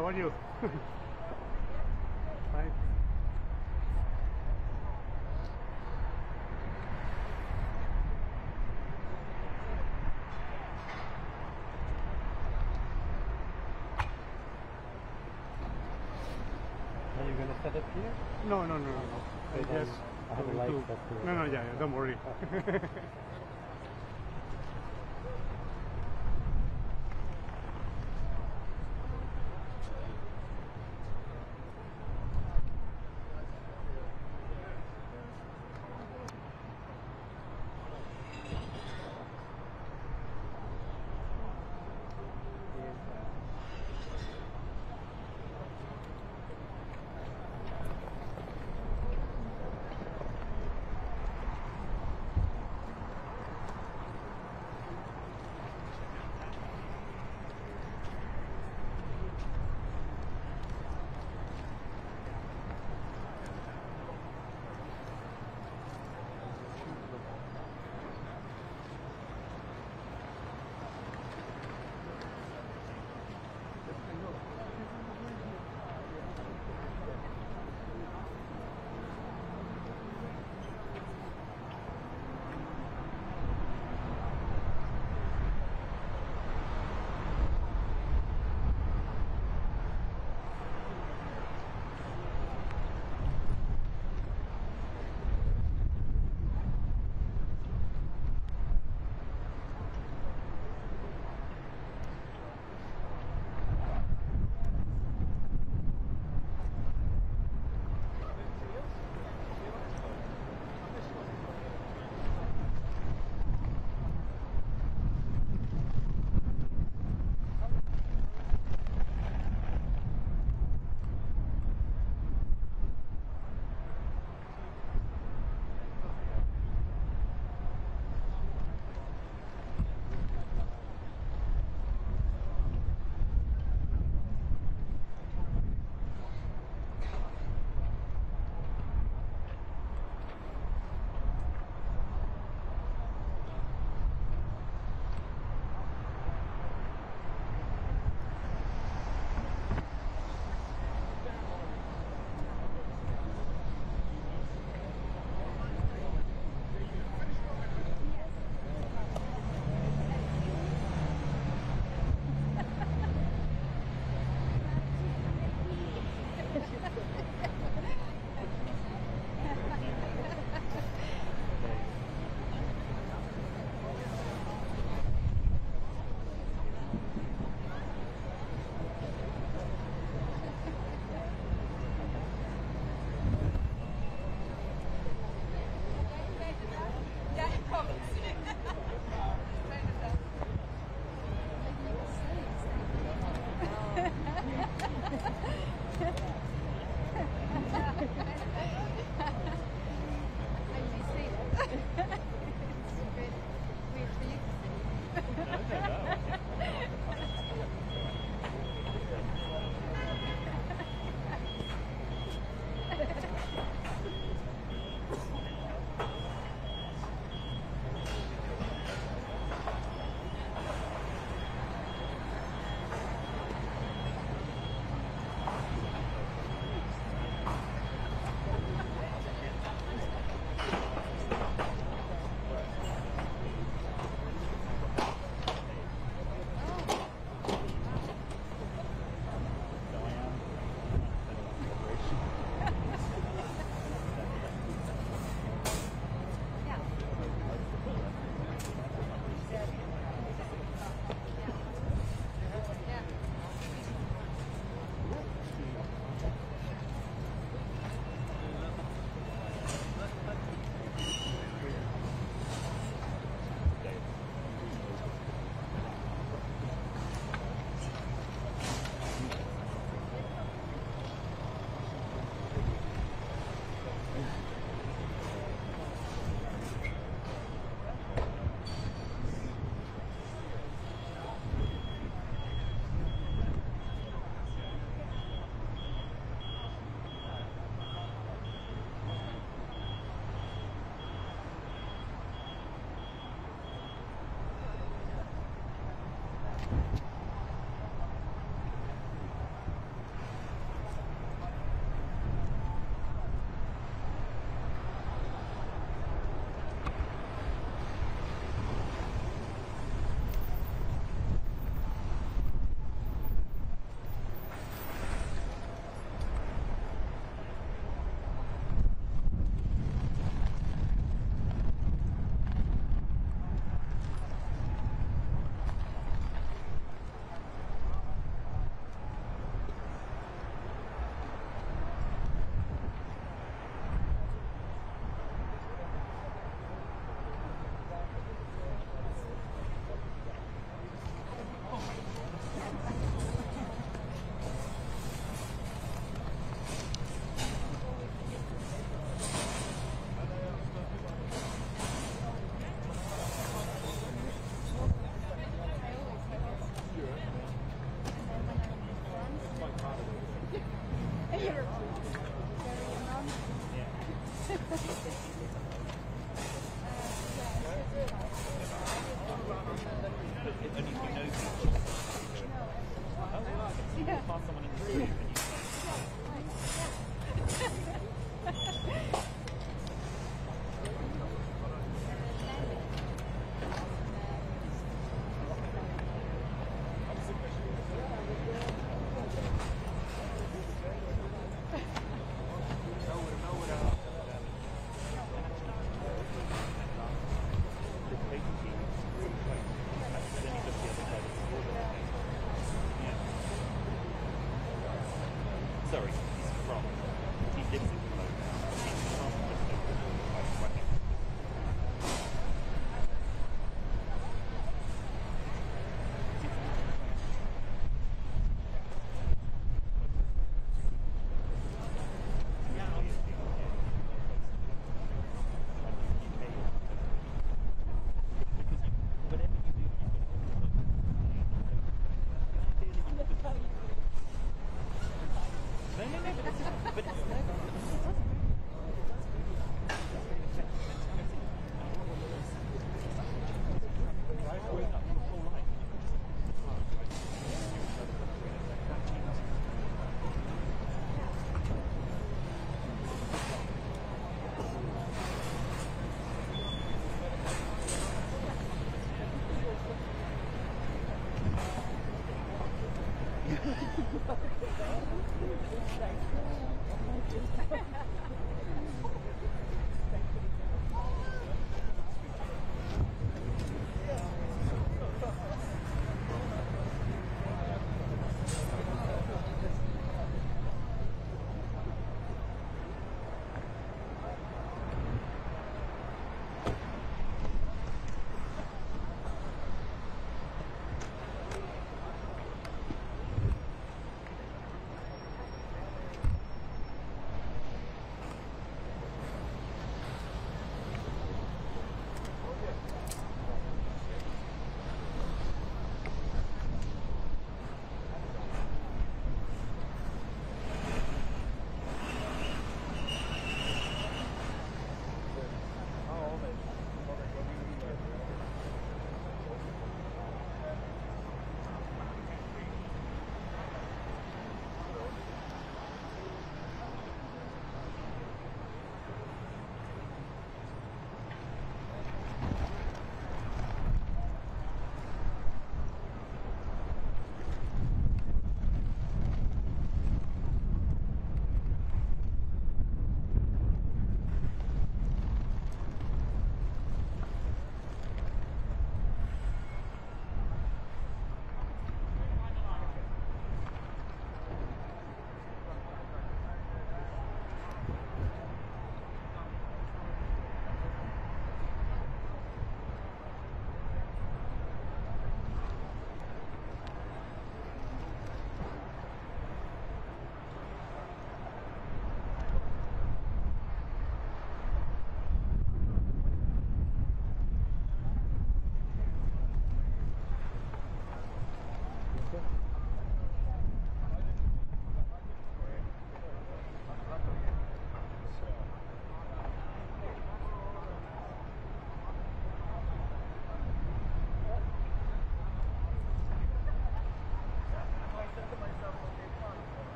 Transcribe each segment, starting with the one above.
How are you? Fine. Are you gonna set up here? No. I just I have a light up here. No, yeah, don't worry.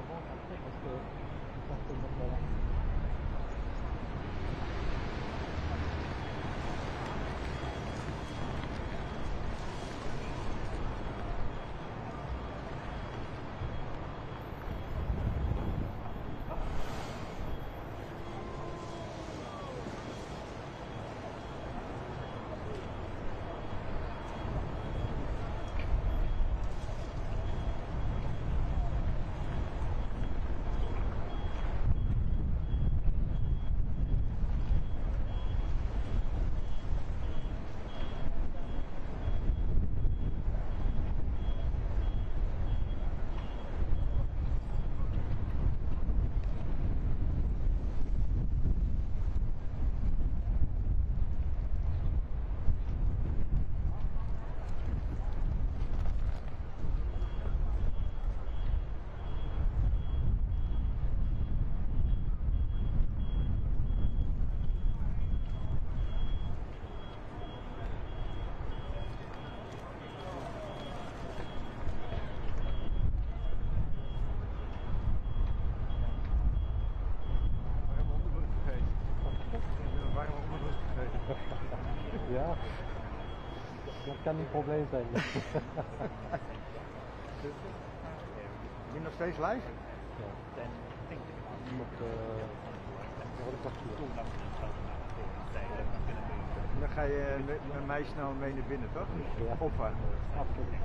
rentre après parce que ça se met là. Ja, dat kan een probleem zijn. Ben je nog steeds live? Ja. Op de Holocaust Remembrance. Dan ga je met mij snel mee naar binnen, toch? Ja. Opvang. Absoluut.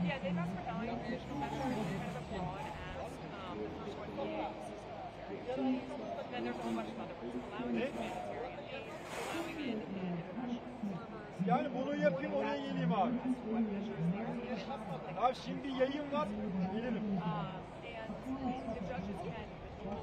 Yeah, they've asked for 9 additional measures, kind of a broad ask. The first one being ceasefire, but then there's a whole bunch of other ones, allowing humanitarian aid, allowing in international observers. Yani bunu yapayım oraya geleyim abi. Abi şimdi yayın var, gelirim. And the judges can rule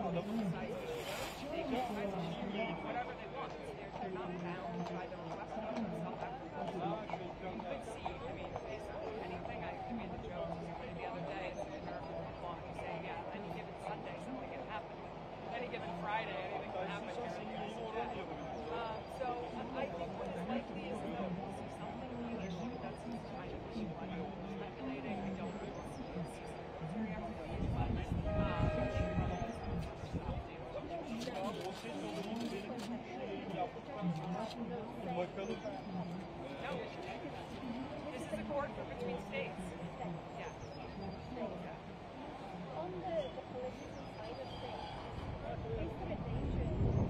on size issues. They can issue whatever they want. They're not bound by the request of South Africa. You could see, I mean, based on anything, I made the joke the other day, it's an American football, you say, yeah, any given Sunday something can happen. Any given Friday, anything can happen. So I think what is likely is that we'll see something in the issue that's kind of issue. I don't know who's speculating, I don't know what's very everything, but Bakalım. no, this is a court between states. Yeah. On the political side of things, is there a danger or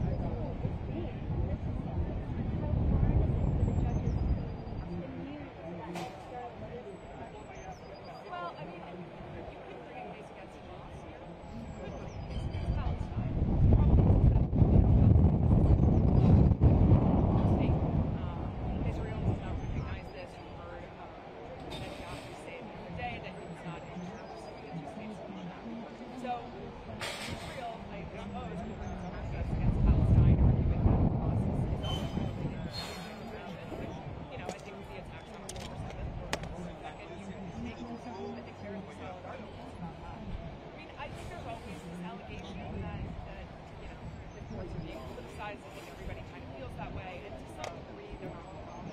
is being politicised? And how hard is it for the judges to immune that external political? Well, I mean, you could bring a case against Hamas here. You could bring a case against Palestine. The problem is that, Israel does not recognize this. You heard Netanyahu say the other day that he was not in a two-state solution. So Israel, I suppose, could bring some access against Palestine, arguing that Hamas is also violating the convention, which, you know, I think the attacks on October 7th were a second unit mistake. I think there is solid arguments about that. I mean, I think there's always this allegation that you know, the courts are being politicized. I think everybody kind of feels that way, and to some degree they're not wrong.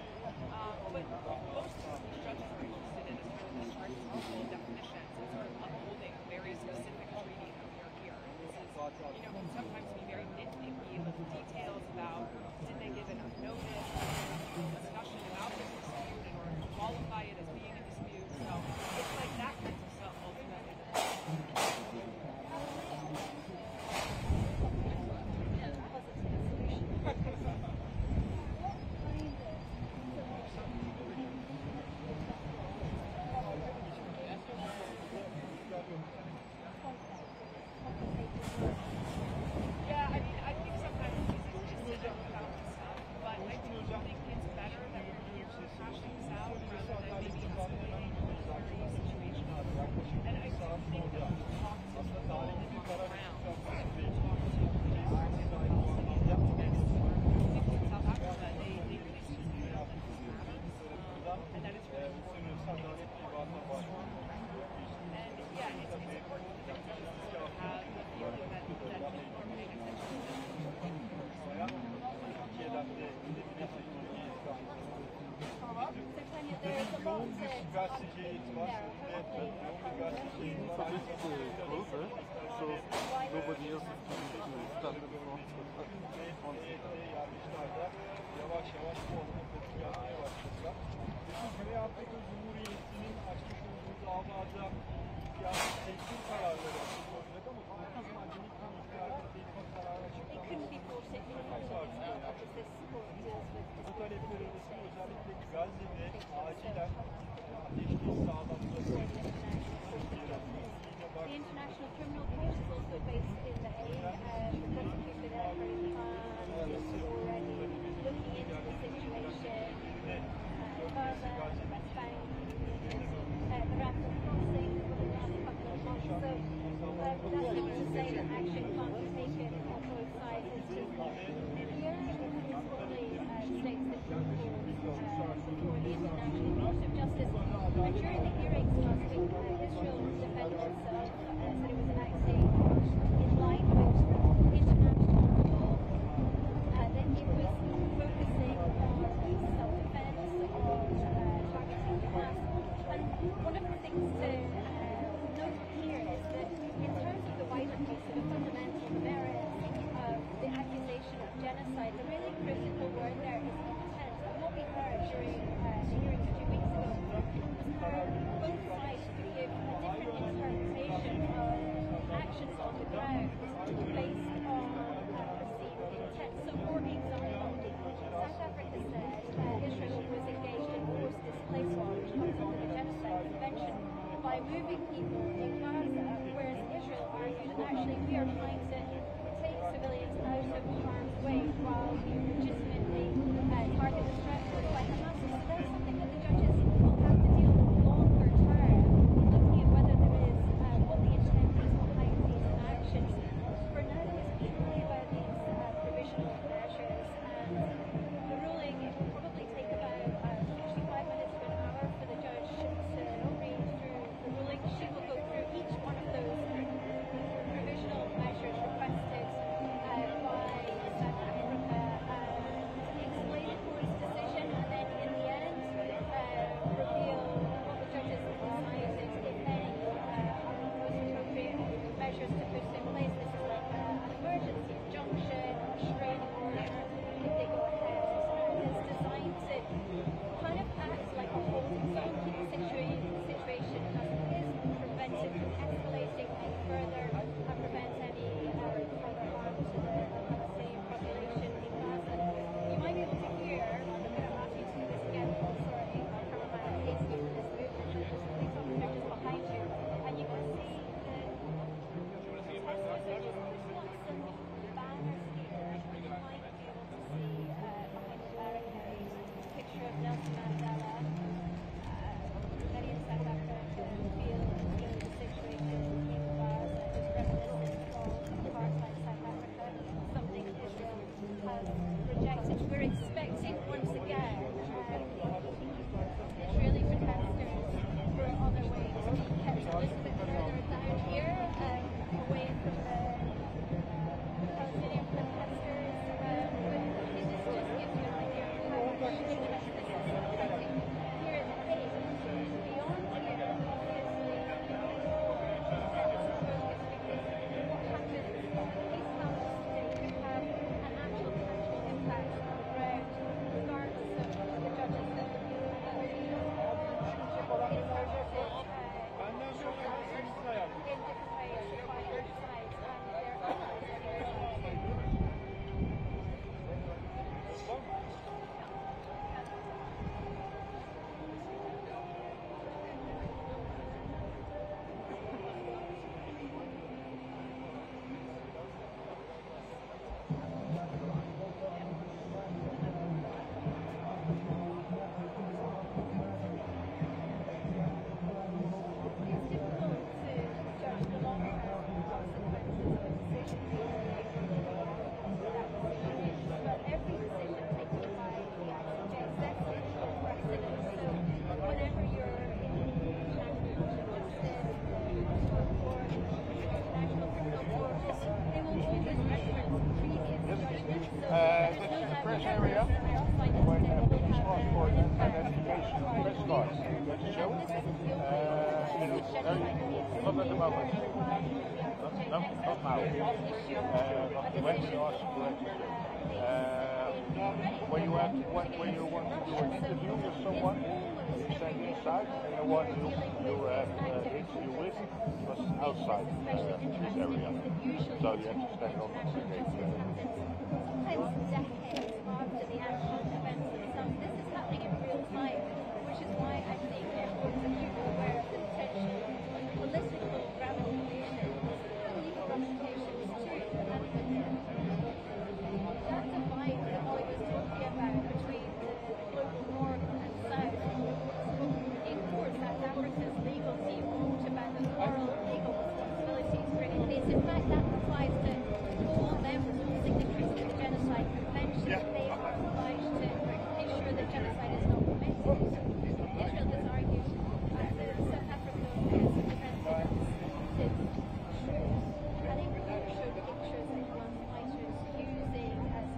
But most of these judges are interested in is kind of the strict legal definitions and sort of upholding a very specific treaty that we are here. This is, you know, can sometimes be very nitpicky with details about did they give enough notice, discussion about this dispute in order to qualify it as being a dispute. So it's like that kind of stuff ultimately. Yeah, I mean, I think sometimes it's easy to sit about this stuff, but I do think it's better that we're here hashing this out rather than maybe escalating a situation. And I do think that we talk to people on the ground. People in South Africa, they really see that this matters, and that it's really important. And yeah, it's important to have a feeling that people are paying attention to this. So Tanya, there is a lot to Gazeteci var. Closer, so nobody else is going to stand in front of Yavaş yavaş bu alımı yapmaya başladılar. Güney Afrika Cumhuriyeti'nin açmış olduğu davada yani teslim kararları açıklanacak ama bu Amerikan hükümetinin teslim kararı It açıklanacak. couldn't be brought in because this court deals with Bu talepler arasında özellikle Gazze'de acilen ateşkes sağlanması. The International Criminal Court is also based in The Hague. The prosecutor there, is already looking into the situation. Gaza, the West Bank, the Rafah crossing for the last couple of months. So that's not to say that action can't be taken on both sides. It's just here is only states that can call before the International Court of Justice. And during the hearings last week, Israel defended itself, said it was enacting in line with international law, that it was focusing on self-defense, on targeting Hamas. And one of the things to note here is that in terms of the wider case of the fundamental merits of the accusation of genocide, the really critical word there is intent. And what we heard during the hearings 2 weeks ago was how both sides could give a different interpretation of area when police ask for an identification press card to show. Not at the moment. Not now. When you ask correctly. When you want to do an interview with someone, you stand inside, and the one you have the interview with was outside this area. So you have to stand on the gate. Sometimes decades after the actual events themselves, this is happening in real time, which is why I think everyone's acutely aware of the potential political ramifications and legal ramifications too. That divide that Ollie was talking about between the global north and south, in court, South Africa's legal team talked about the moral and legal responsibilities for any case. In fact, that applies to all of them as well signatories to the Genocide Convention. They are obliged to ensure that genocide is not committed. Israel has argued that South Africa has prevented and it showed pictures of fighters using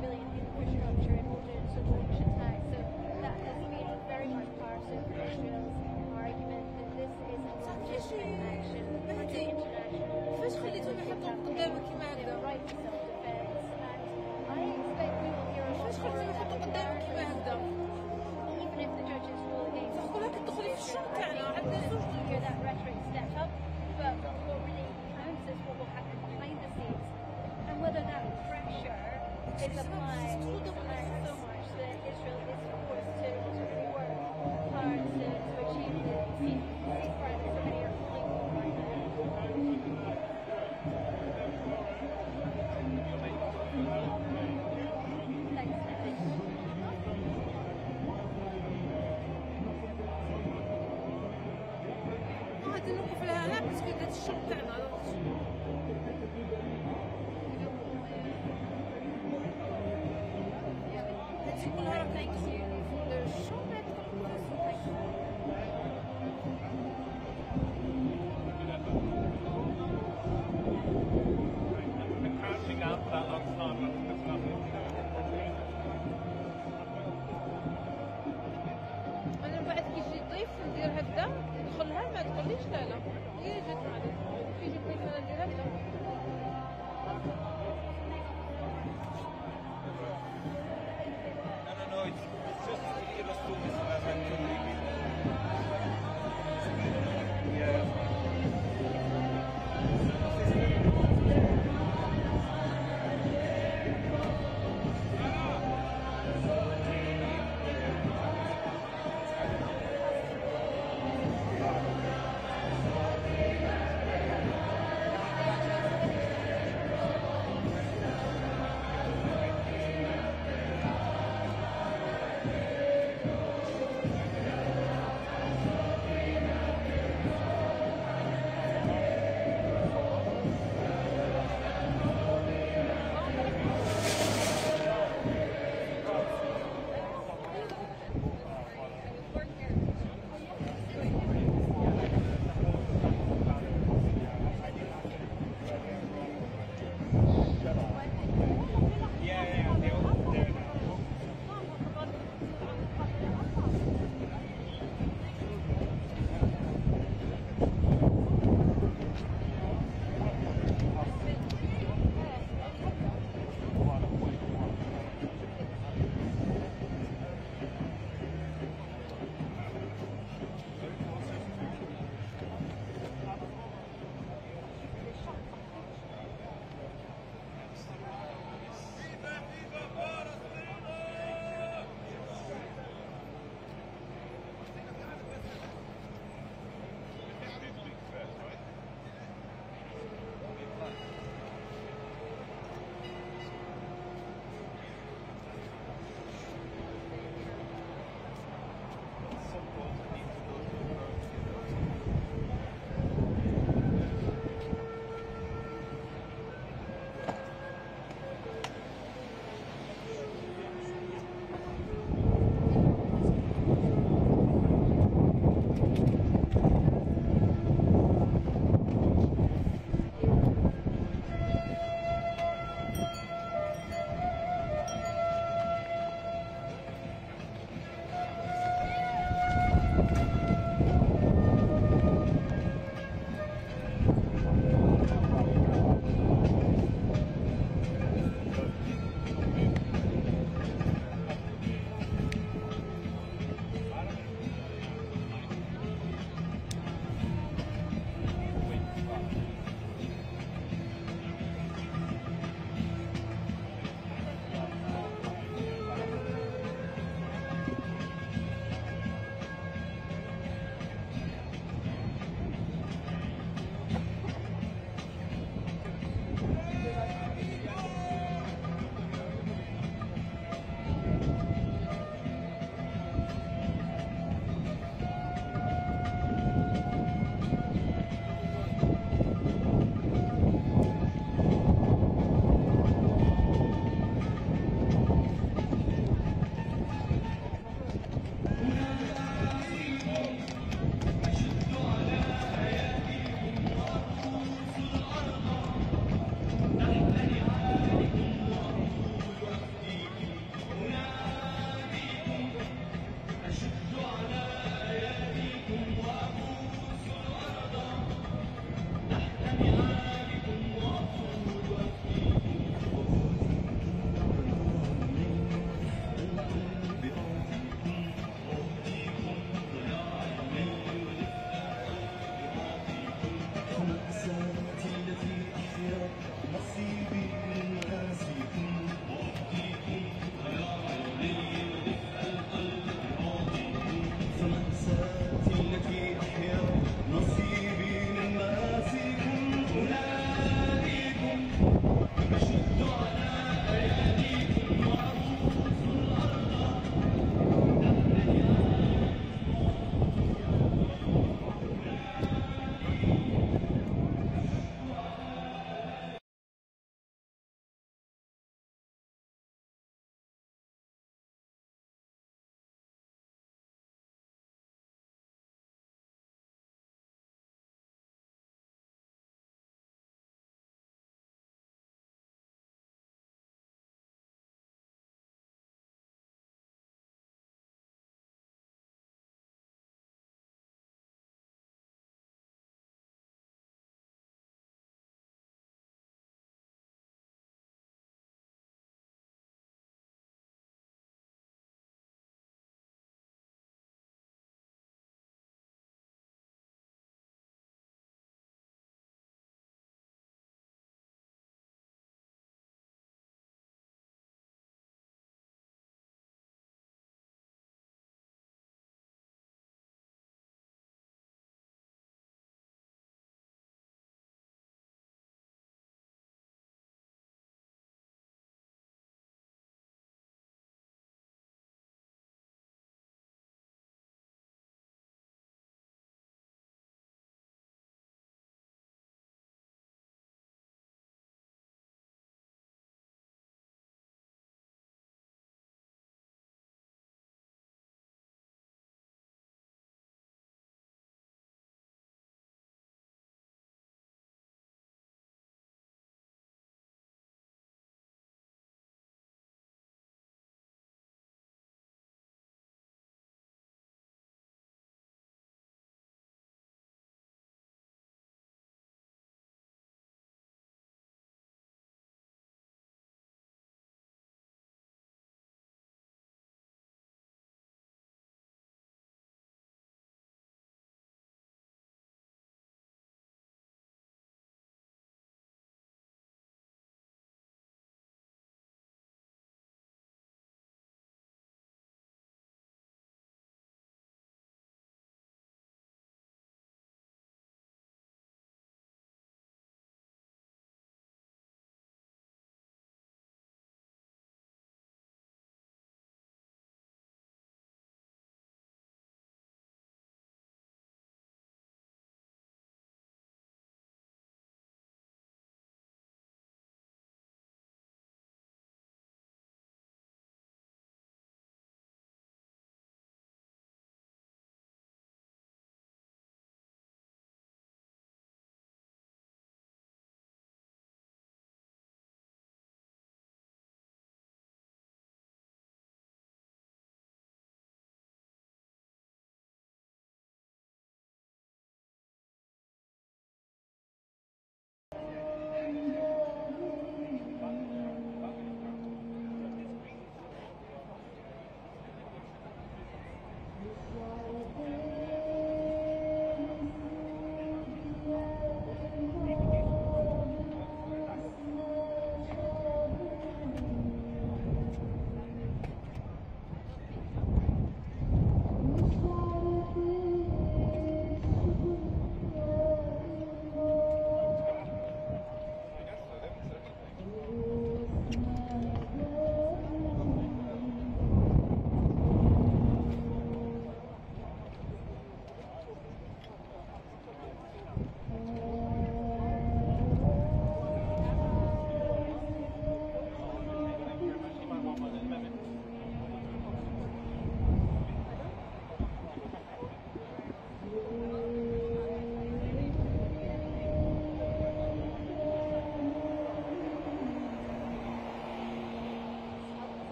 civilian infrastructure in order to launch attacks. So that has been very much part of Israel's argument that this is a legitimate action under international the right to self-defense. And I expect we will hear a lot more of that even if the judges rule against it. I think to hear that rhetoric stepped up, but what really counts is what will happen behind the scenes and whether that pressure is applied so much that Israel is forced to rework hard to achieve the ceasefire that so many are calling for right now. غادي نوقف لها هنا باسكو دات الشغل تاعنا هادشي كلها راه كيكفي الشغل انا بعد كي يجي ضيف ندير هكذا ندخلها ما تقوليش لا لا هي جات معنا كي يجي ضيف انا ندير هكذا No, it's just to give us 2 minutes.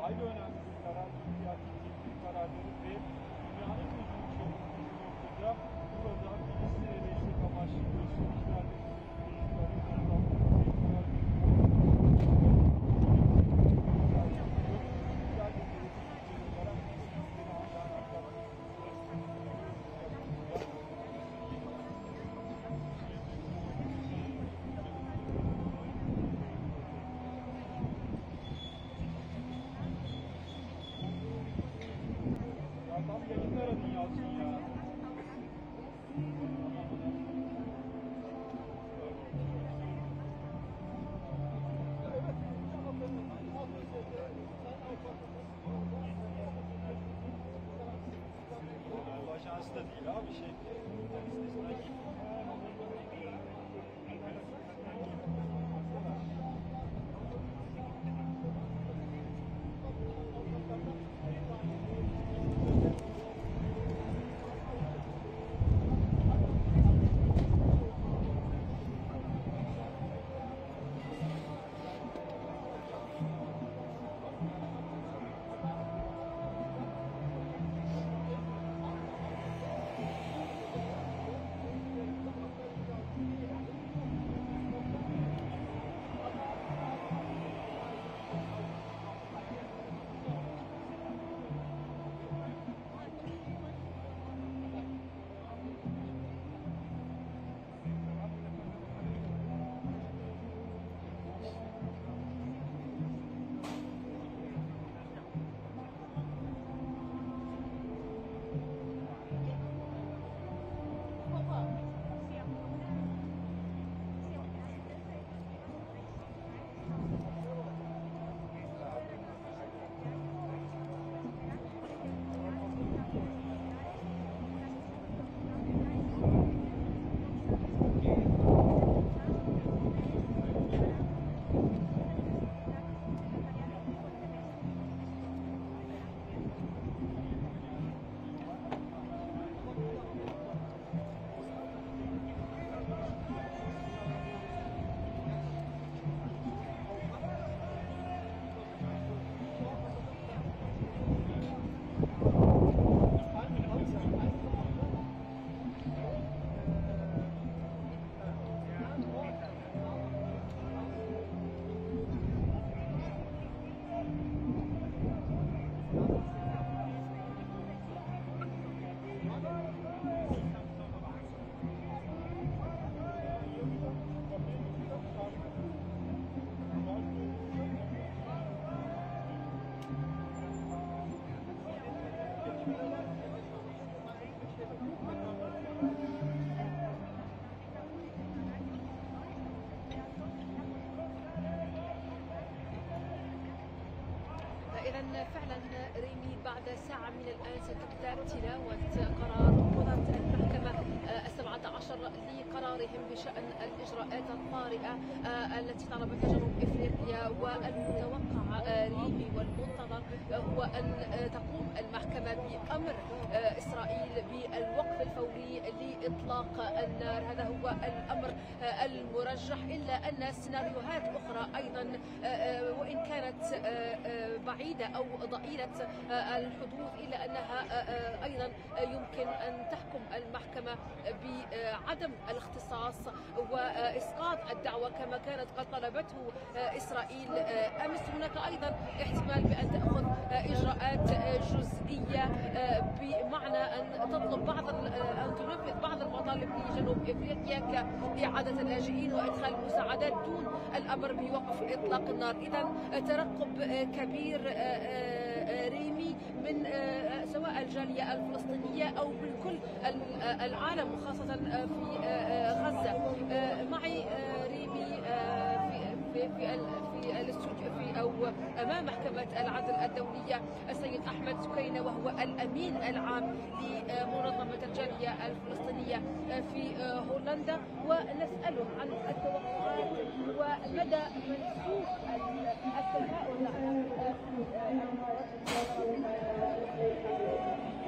Aynı önemli bir karar, dünyadaki kararları ve dünyanın gözünün noktada فعلا ريمي بعد ساعة من الآن ستبدأ تلاوة قرار وضعت المحكمة 17 لقرارهم بشأن الإجراءات الطارئة التي طلبتها جنوب إفريقيا. والمتوقع ريمي والمنتظر هو أن تقوم المحكمة بأمر إسرائيل بالوقف الفوري لإطلاق النار. هذا هو الأمر المرجح، إلا أن سيناريوهات أخرى أيضا وإن كانت بعيدة أو ضئيلة الحدوث إلا أنها أيضا يمكن أن تحكم المحكمة بعدم الاختصاص وإسقاط الدعوة كما كانت قد طلبته إسرائيل أمس. هناك أيضا احتمال بأن تأخذ إجراءات جزئية بمعنى أن تطلب أن تنفذ بعض المطالب لجنوب إفريقيا كإعادة اللاجئين وإدخال مساعدات دون الأمر بوقف إطلاق النار. إذا ترقب كبير ريمي من سواء الجالية الفلسطينية أو من كل العالم وخاصة في غزة. معي ريمي في الاستوديو أو أمام محكمة العدل الدولية السيد أحمد سكينة، وهو الأمين العام لمنظمة الجالية الفلسطينية في هولندا، ونسأله عن التوقعات ومدى منسوب التفاؤل.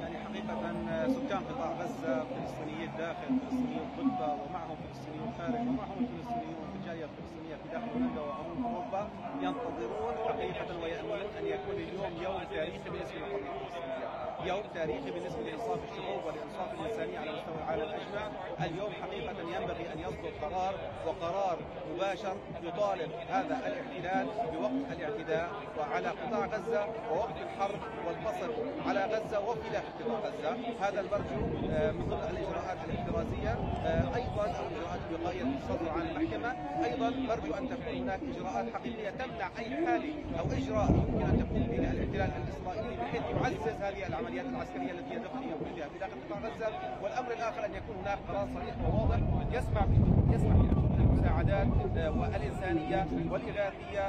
يعني حقيقة سكان قطاع غزة فلسطينيين داخل، فلسطينيين ضد، ومعهم فلسطينيين خارج، ومعهم الفلسطينيين في الجالية الفلسطينية في داخل هولندا وعموم أوروبا، ينتظرون حقيقة ويأملون أن يكون اليوم يوم تاريخي بالنسبة للقضية الفلسطينية، يوم تاريخي بالنسبة لإنصاف الشعوب ولإنصاف الإنسانية على مستوى العالم أجمع. اليوم حقيقة ينبغي أن يصدر قرار، وقرار مباشر يطالب هذا الاحتلال بوقف الاعتداء وعلى قطاع غزة ووقف الحرب والفصل على غزة وفي داخل قطاع غزة. هذا المرجو من ضمن الإجراءات الاحترازية أيضا أو الإجراءات الوقائية التي تصدر عن المحكمة. أيضا مرجو أن تكون هناك إجراءات حقيقية تمنع أي حالة أو إجراء يمكن أن تقوم به الاحتلال الإسرائيلي بحيث يعزز هذه العمليات العسكرية التي يدخل فيها في داخل قطاع غزة. والأمر الآخر أن يكون هناك قرار صريح وواضح يسمح المساعدات والإنسانية والإغاثية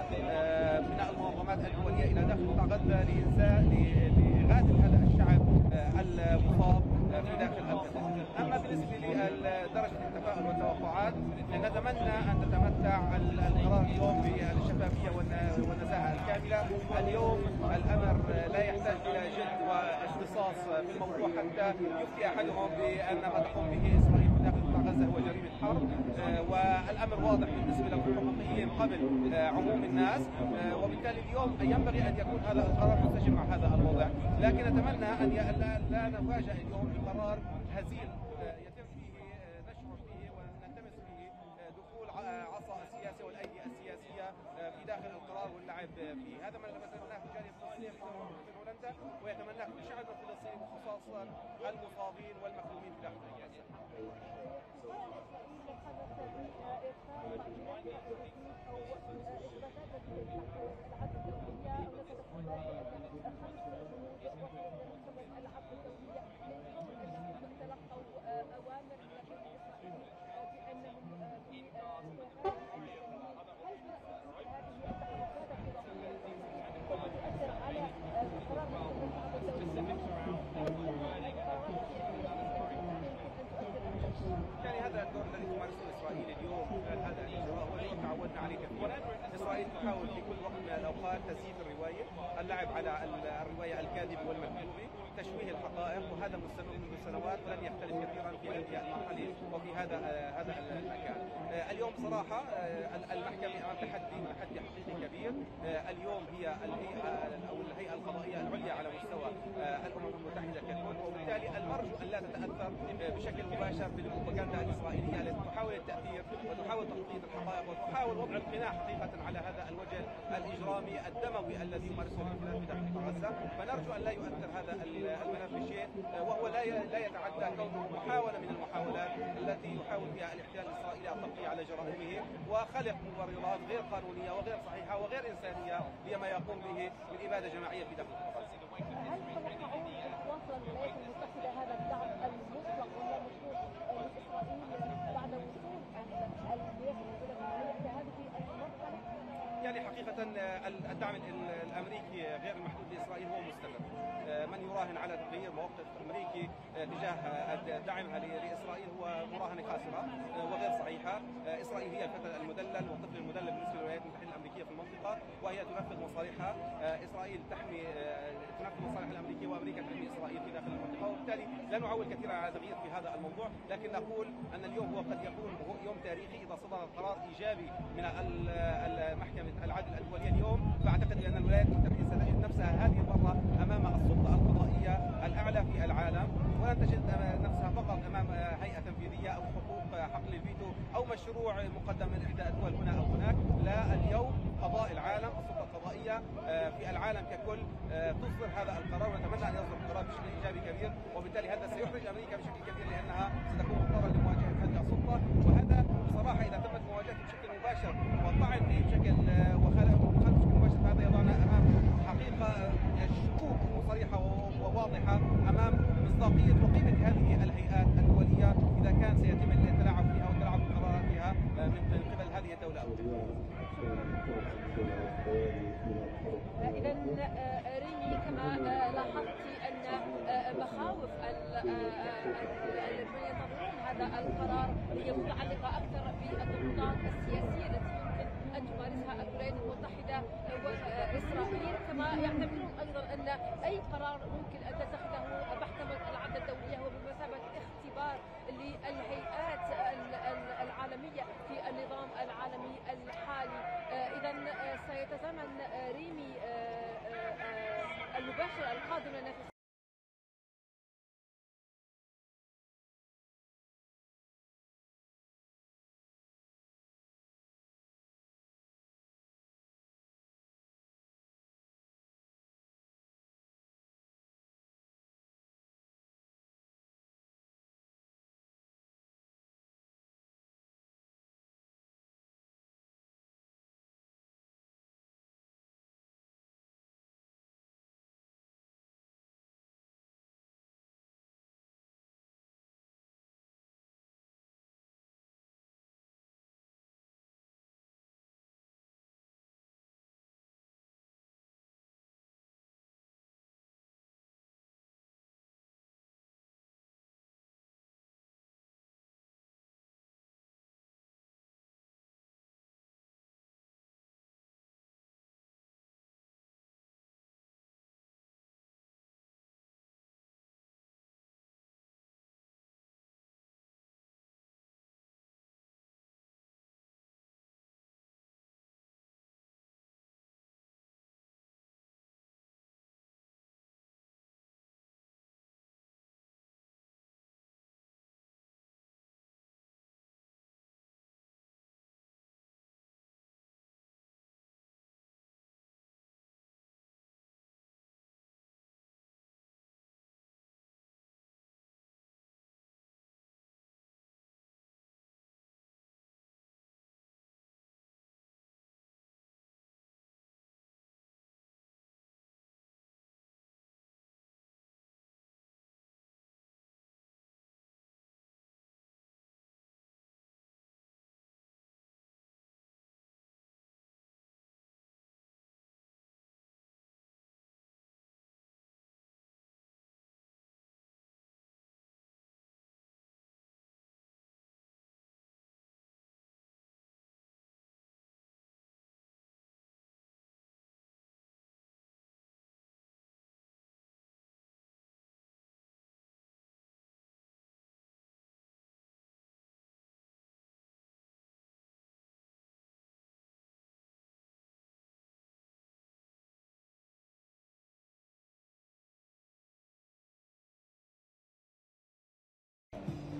من المنظمات الدولية إلى داخل قطاع غزة لإغاثة هذا الشعب المصاب في داخل القطاع. أما بالنسبة لدرجة التفاؤل والتوقعات، نتمنى أن تتمتع القرار اليوم بالشفافية والنزاهة الكاملة. اليوم الأمر لا يحتاج إلى جد واختصاص في الموضوع حتى يفتي أحدهم بأن ما تقوم به إسرائيل في داخل قطاع غزة هو جريمة حرب، والأمر واضح بالنسبة للحقوقيين قبل عموم الناس. وبالتالي اليوم ينبغي أن يكون هذا القرار منسجم مع هذا الوضع، لكن نتمنى أن لا نفاجأ اليوم بقرار هزيل يتم فيه نشر فيه ونلتمس فيه دخول عصا السياسة والأيدي السياسية في داخل القرار واللعب فيه. هذا ما نتمناه في الجالية الفلسطينية في هولندا، ويتمناه كل شعب فلسطيني وخاصة المصابين والمخلومين في داخل غزة. يعني هذا الدور الذي تمارسه إسرائيل اليوم خلال هذا الإجراء هو الذي تعودنا عليه كثيرا. إسرائيل تحاول في كل وقت من الأوقات تزييف الرواية، اللعب على الرواية الكاذبة والمكذوبة، تشويه الحقائق، وهذا مستمر منذ سنوات ولن يختلف كثيرا في هذه المرحلة وفي هذا المكان. اليوم صراحة المحكمة أمام تحدي حقيقي كبير. اليوم هي الهيئة القضائية العليا على مستوى الأمم المتحدة ككل، وبالتالي المرجو أن لا تتأثر بشكل مباشر بالبروباغندا الإسرائيلية التي تحاول التأثير وتحاول تغطية الحقائق وتحاول وضع القناع حقيقة على هذا الوجه الإجرامي الدموي الذي يمارسه الاحتلال في داخل غزة. فنرجو أن لا يؤثر هذا الملف بشيء، وهو لا يتعدى كونه محاولة من المحاولات التي يحاول فيها الاحتلال الإسرائيلي التغطية على جرائمه وخلق مبررات غير قانونية وغير صحيحة وغير إنسانية لما يقوم به من إبادة جماعية في داخل غزة. هل تتوقعون أن تواصل الولايات المتحدة هذا الدعم المطلق ولا مشروط لإسرائيل بعد وصول الجيش إلى هذه المرحلة؟ يعني حقيقة الدعم الأمريكي غير المحدود لإسرائيل هو مستمر. من يراهن على تغيير موقف أمريكي تجاه دعمها لإسرائيل هو مراهنة خاسرة وغير صحيحة. إسرائيل هي الفتى المدلل والطفل المدلل بالنسبة للولايات المتحدة الأمريكية في المنطقة، وهي تنفذ مصالحها. إسرائيل تنفذ مصالح الأمريكية، وأمريكا تحمي إسرائيل في داخل المنطقة، وبالتالي لا نعول كثيرا على تغيير في هذا الموضوع، لكن نقول أن اليوم هو قد يكون يوم تاريخي إذا صدر قرار إيجابي من محكمة العدل الدولية اليوم. فأعتقد أن الولايات المتحدة ستجد نفسها هذه المرة أمام السلطة القضائية الأعلى في العالم، ولن تجد نفسها فقط أمام هيئة تنفيذية أو حقل الفيتو أو مشروع مقدم من إحدى الدول هنا أو هناك. لا، اليوم قضاء العالم، السلطة القضائية في العالم ككل تصدر هذا القرار، ونتمنى أن يصدر القرار بشكل إيجابي كبير، وبالتالي هذا سيحرج أمريكا بشكل كبير لأنها ستكون مضطرة لمواجهة هذه السلطة. وهذا بصراحة إذا تمت مواجهته بشكل مباشر والطعن فيه بشكل بشكل مباشر، فهذا يضعنا أمام حقيقة شكوك صريحة وواضحة أمام مصداقية وقيمة هذه الهيئات الدولية إذا كان سيتم التلاعب فيها والتلاعب بقراراتها من قبل هذه الدولة. إذا ريمي، كما لاحظت أن مخاوف الذين ينتظرون هذا القرار هي متعلقة أكثر بالضغوطات السياسية التي يمكن أن تمارسها الولايات المتحدة وإسرائيل، كما يعتبرون أيضا أن أي قرار ممكن أن تتخذه محكمة العدل الدولية هو بمثابة اختبار للهيئات العالمية في النظام العالمي الحالي. إذا سيتزامن ريمي المباشر القادم لنا في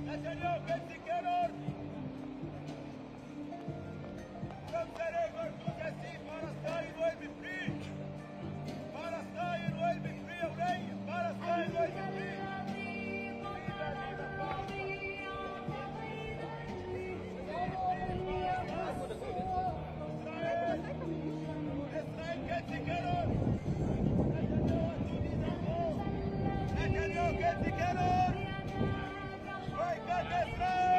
Netanyahu get together. From Sarego to Gaza, Palestine will be free. Palestine will be free, okay? Palestine will be free. Israel get together. Netanyahu get together. Israel!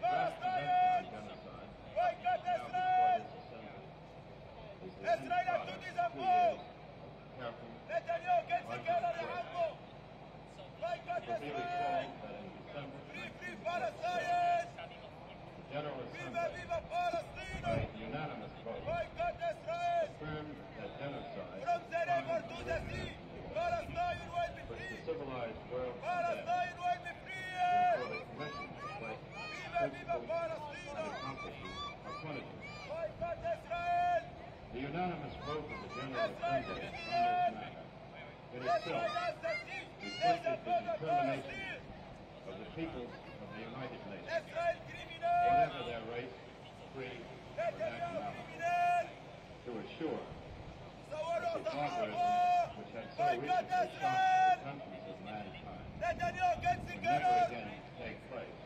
draft Convention on Genocide, now before this assembly, is the product of 2 years of careful legislation. You'll be recalled that in December 1964, the General Assembly, by unanimous vote, affirmed that genocide was which the civilized world condemned, therefore the Commission placed principles and accomplishments of punishment. The unanimous vote of the General Assembly on this matter in itself reflected the determination of the peoples of the United Nations, whatever their race, creed, or nationality, to assure that the barbarism which had so recently shocked the countries of mankind would never again take place.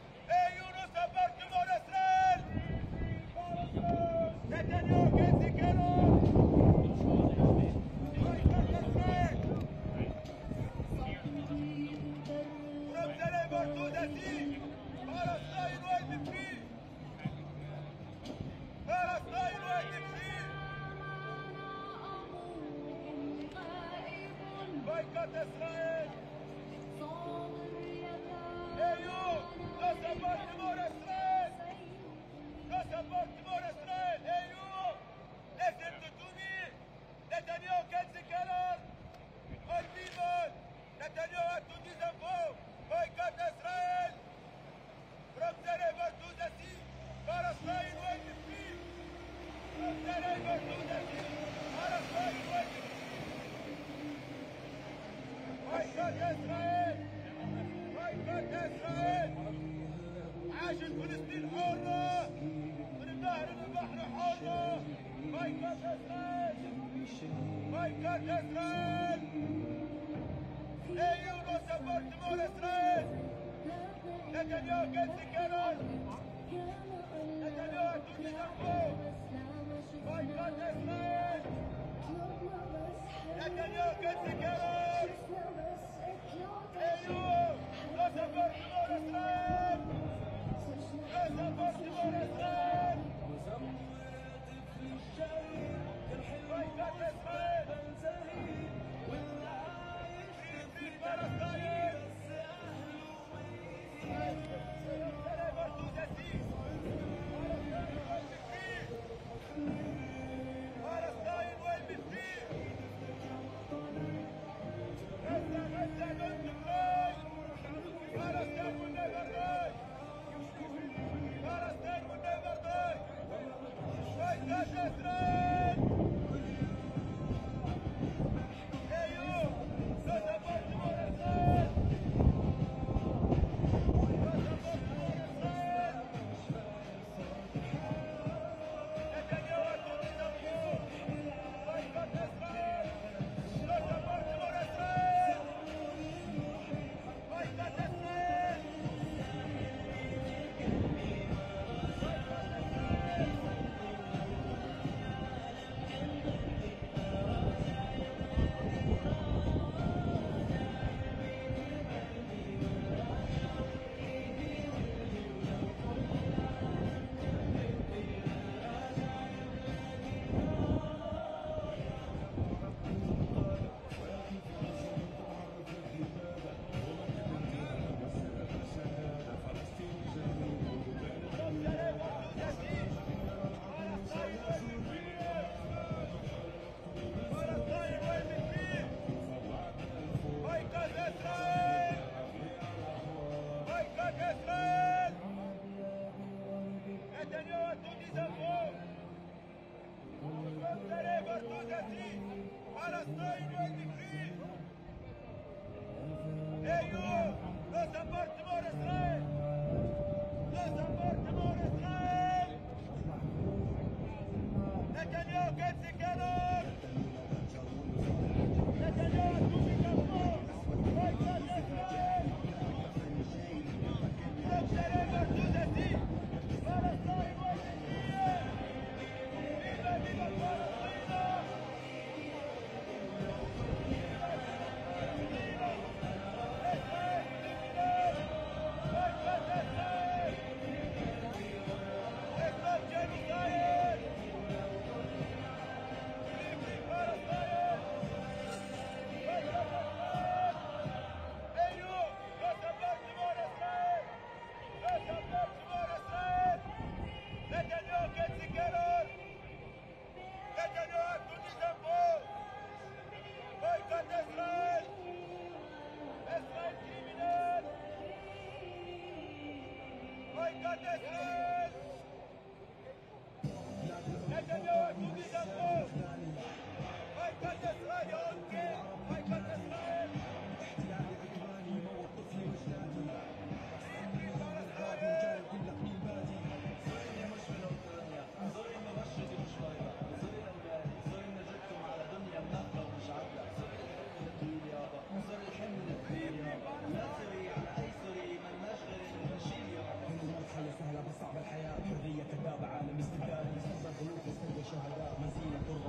فلسطين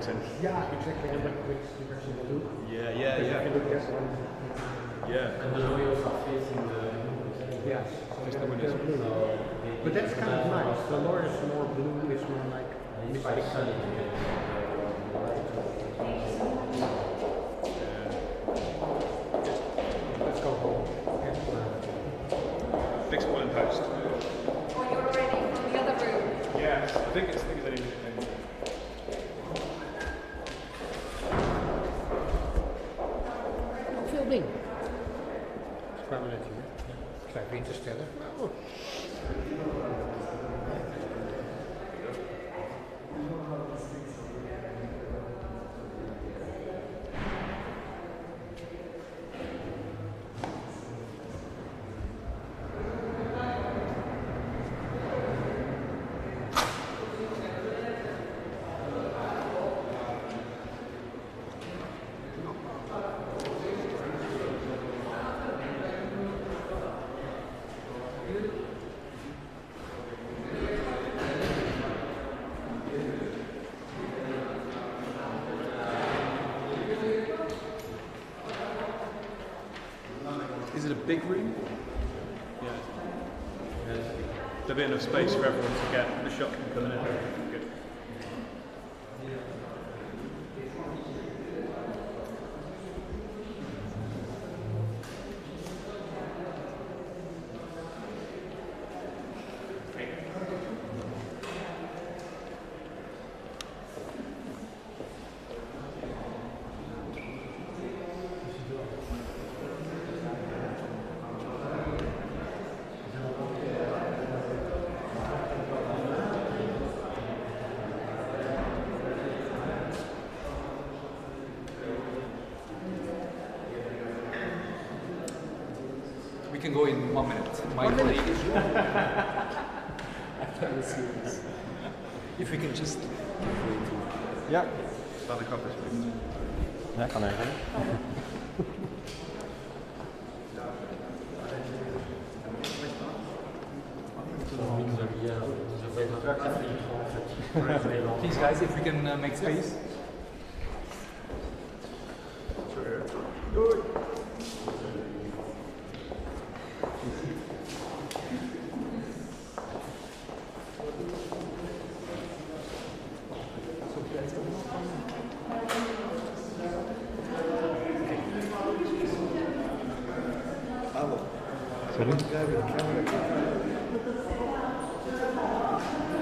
makes sense. Yeah, exactly. And which direction to do. Yeah. If you look at one. Yeah. And the lawyers are facing the. Yes. So they're blue. But that's kind of nice. The lawyer is more blue, is more like. Let's go home. Fix one in post. Oh, you're ready for the other room. Yeah, I think it's only. Filming. Kwamen net hier. Zijn vrienden stellen. Oh. Is it a big room? Yeah. There'll be enough space for everyone to get the shot from coming in. Good. We can go in 1 minute. My colleague. If we can just. Ja. Staat de kap alsjeblieft. Ja, kan even. Please, guys, if we can make space. Sorry?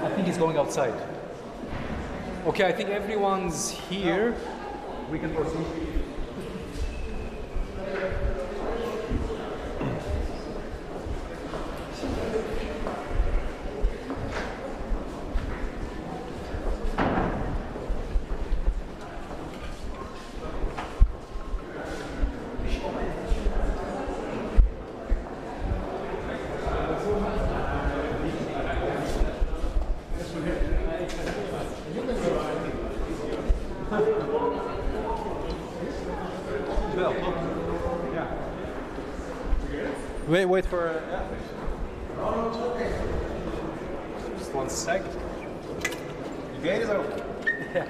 I think he's going outside. Okay, I think everyone's here. We can proceed. Wait for. Just 1 sec. The gate is open. Yeah.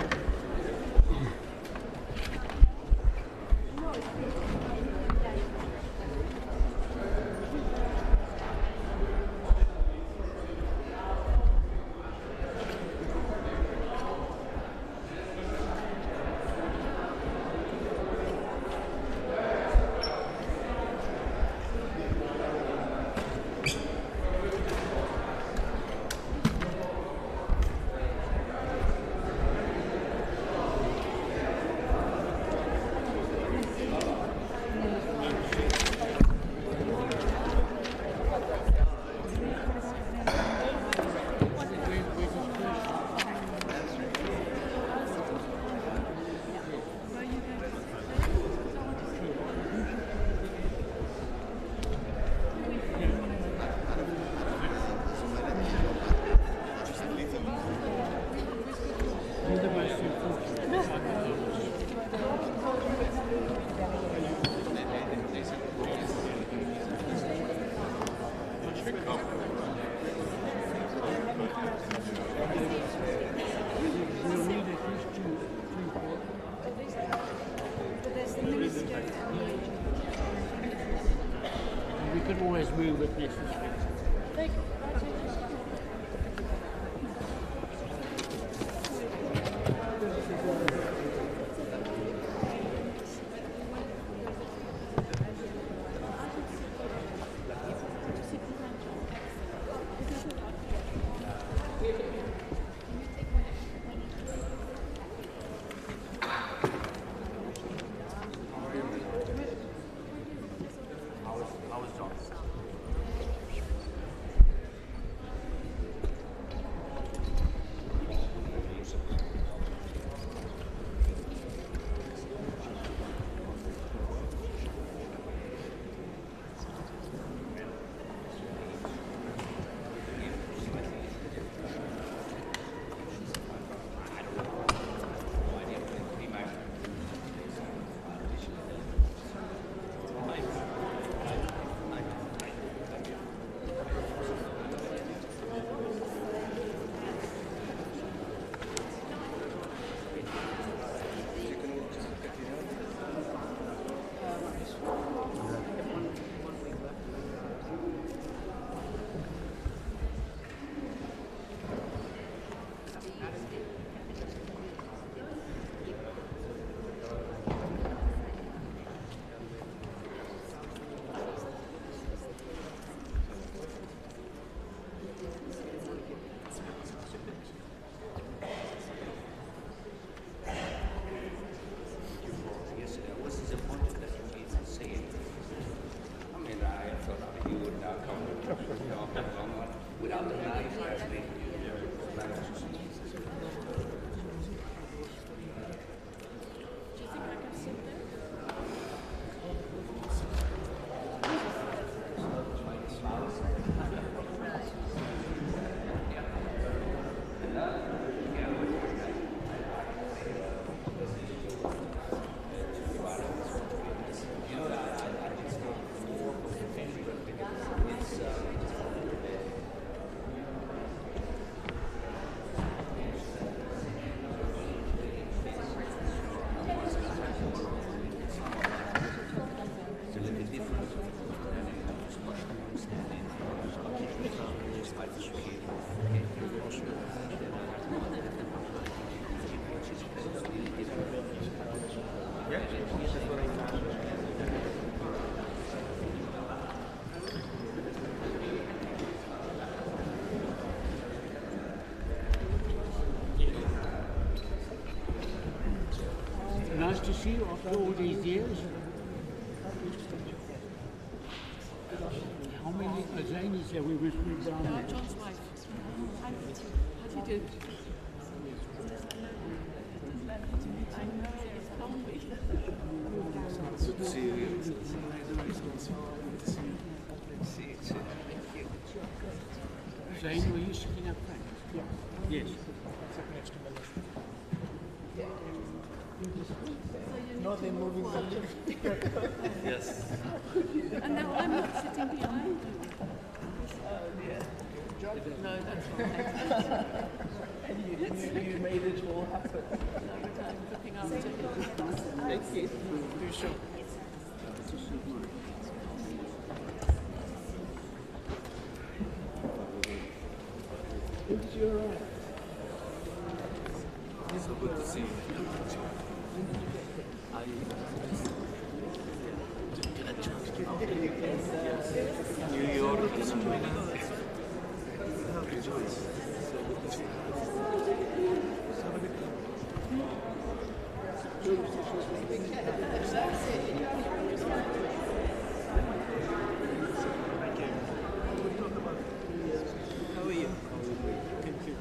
can always move if necessary. Thank you. Nice to see you after all these years. How many Israelis have we written down there? John's wife. How do you do? Zane, were you sitting up front? Yeah. Yes. No, they're moving something. Yes. And now I'm not sitting behind you. No, that's right. And you made it all happen. No, but I'm looking after you. Thank you. You sure? It's your right. So good to see you. New York is How are you? Thank you.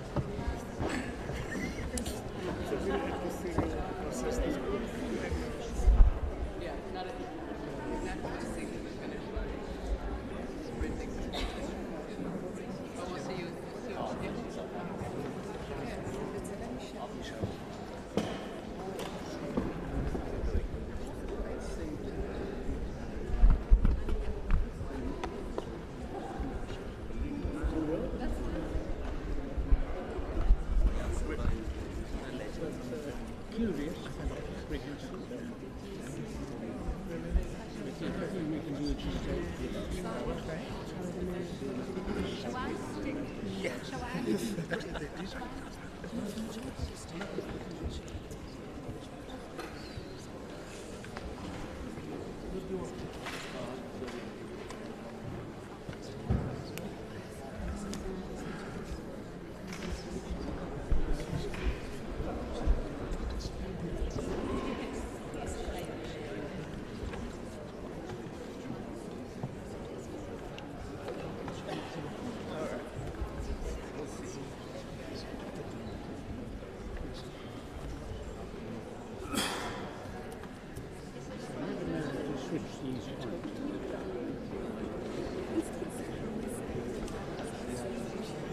Yeah, not a thing that was finished. Printing. But we'll see you. Curious.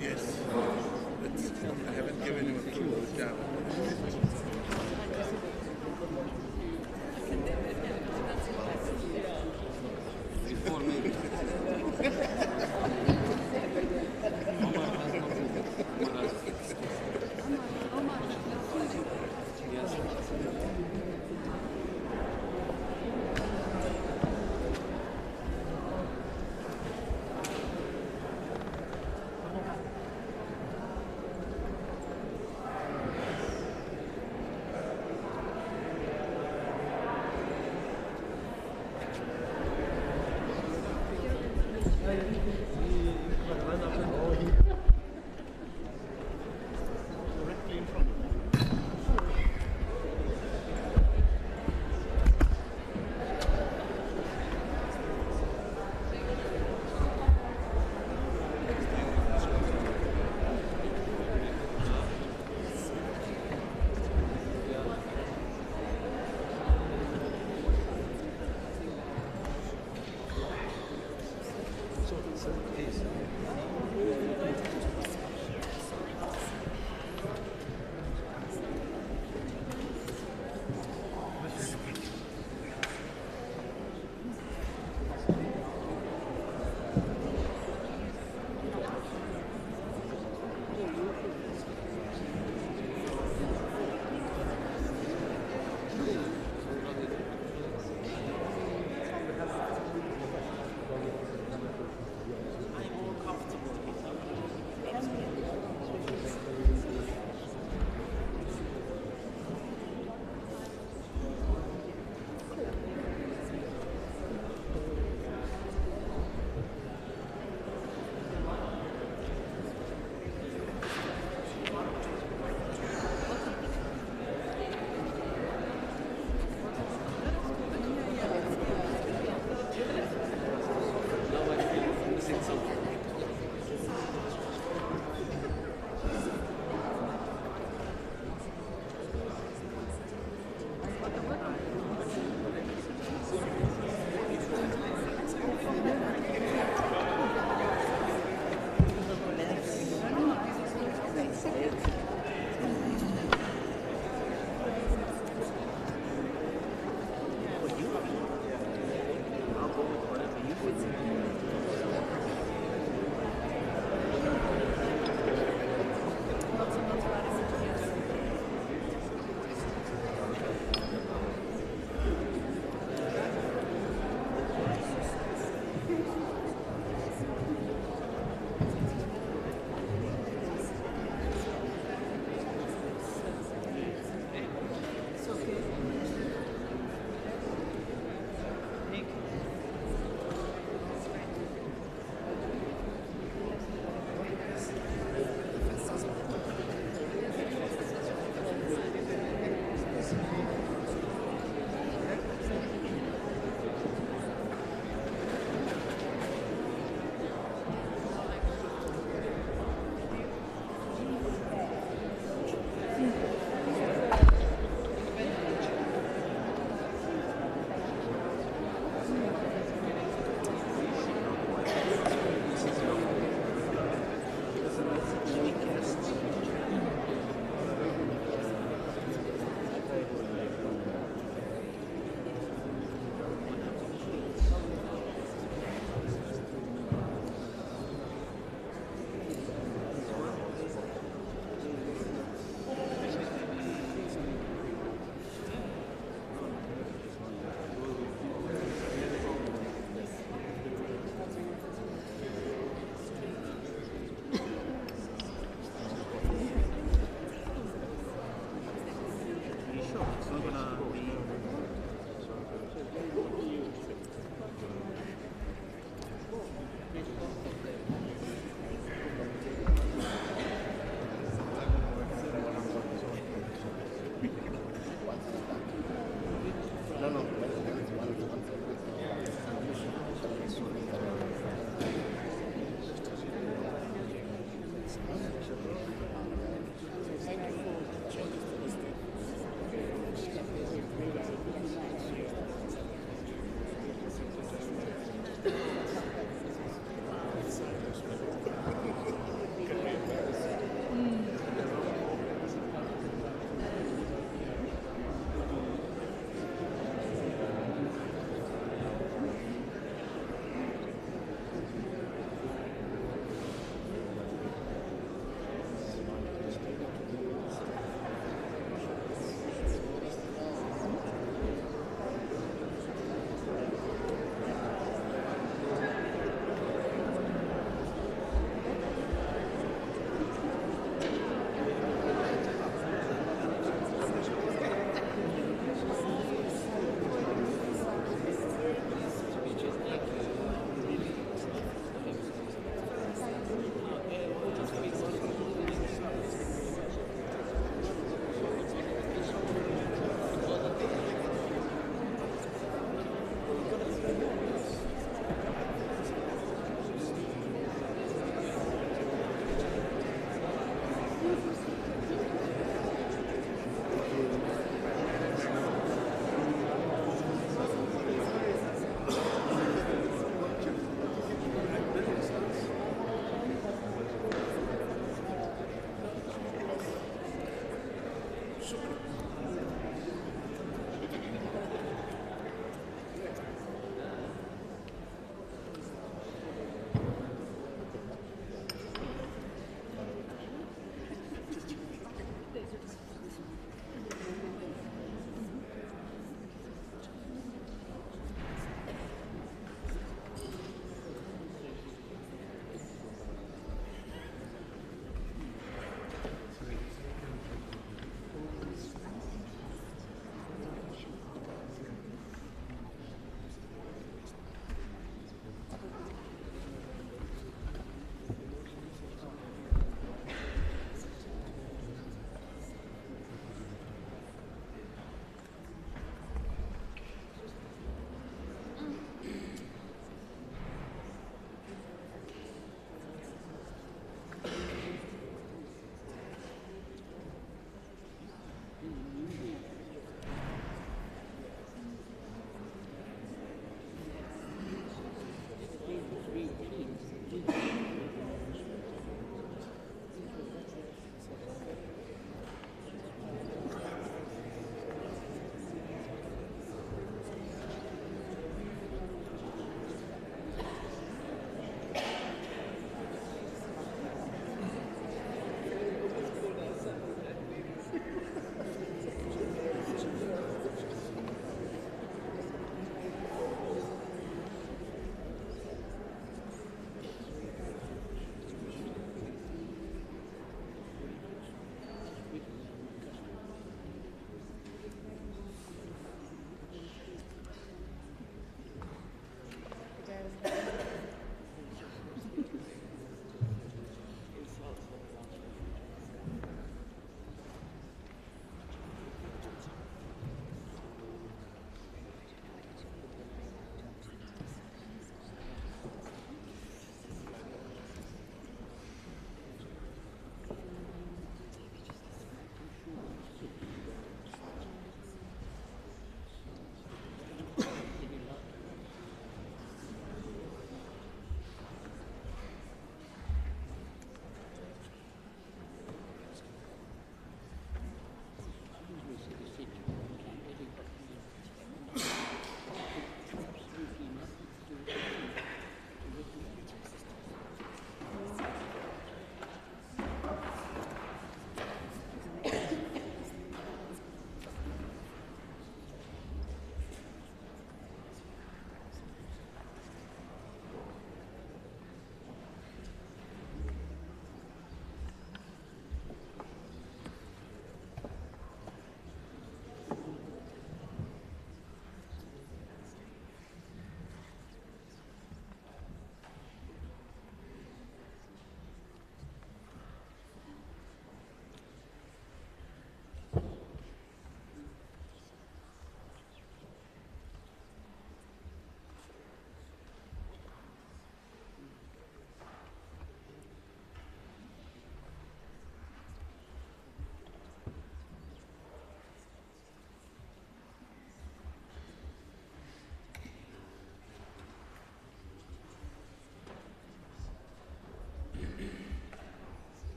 Yes, but I haven't given him a clue. Down. Before me. Yes.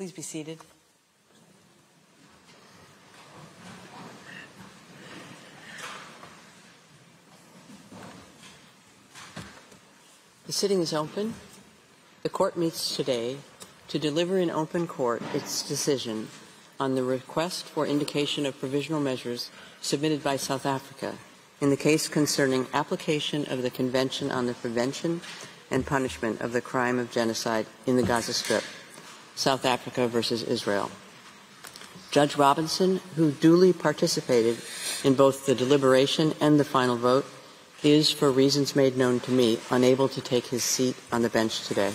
Please be seated. The sitting is open. The court meets today to deliver in open court its decision on the request for indication of provisional measures submitted by South Africa in the case concerning application of the Convention on the Prevention and Punishment of the Crime of Genocide in the Gaza Strip, South Africa versus Israel. Judge Robinson, who duly participated in both the deliberation and the final vote, is, for reasons made known to me, unable to take his seat on the bench today.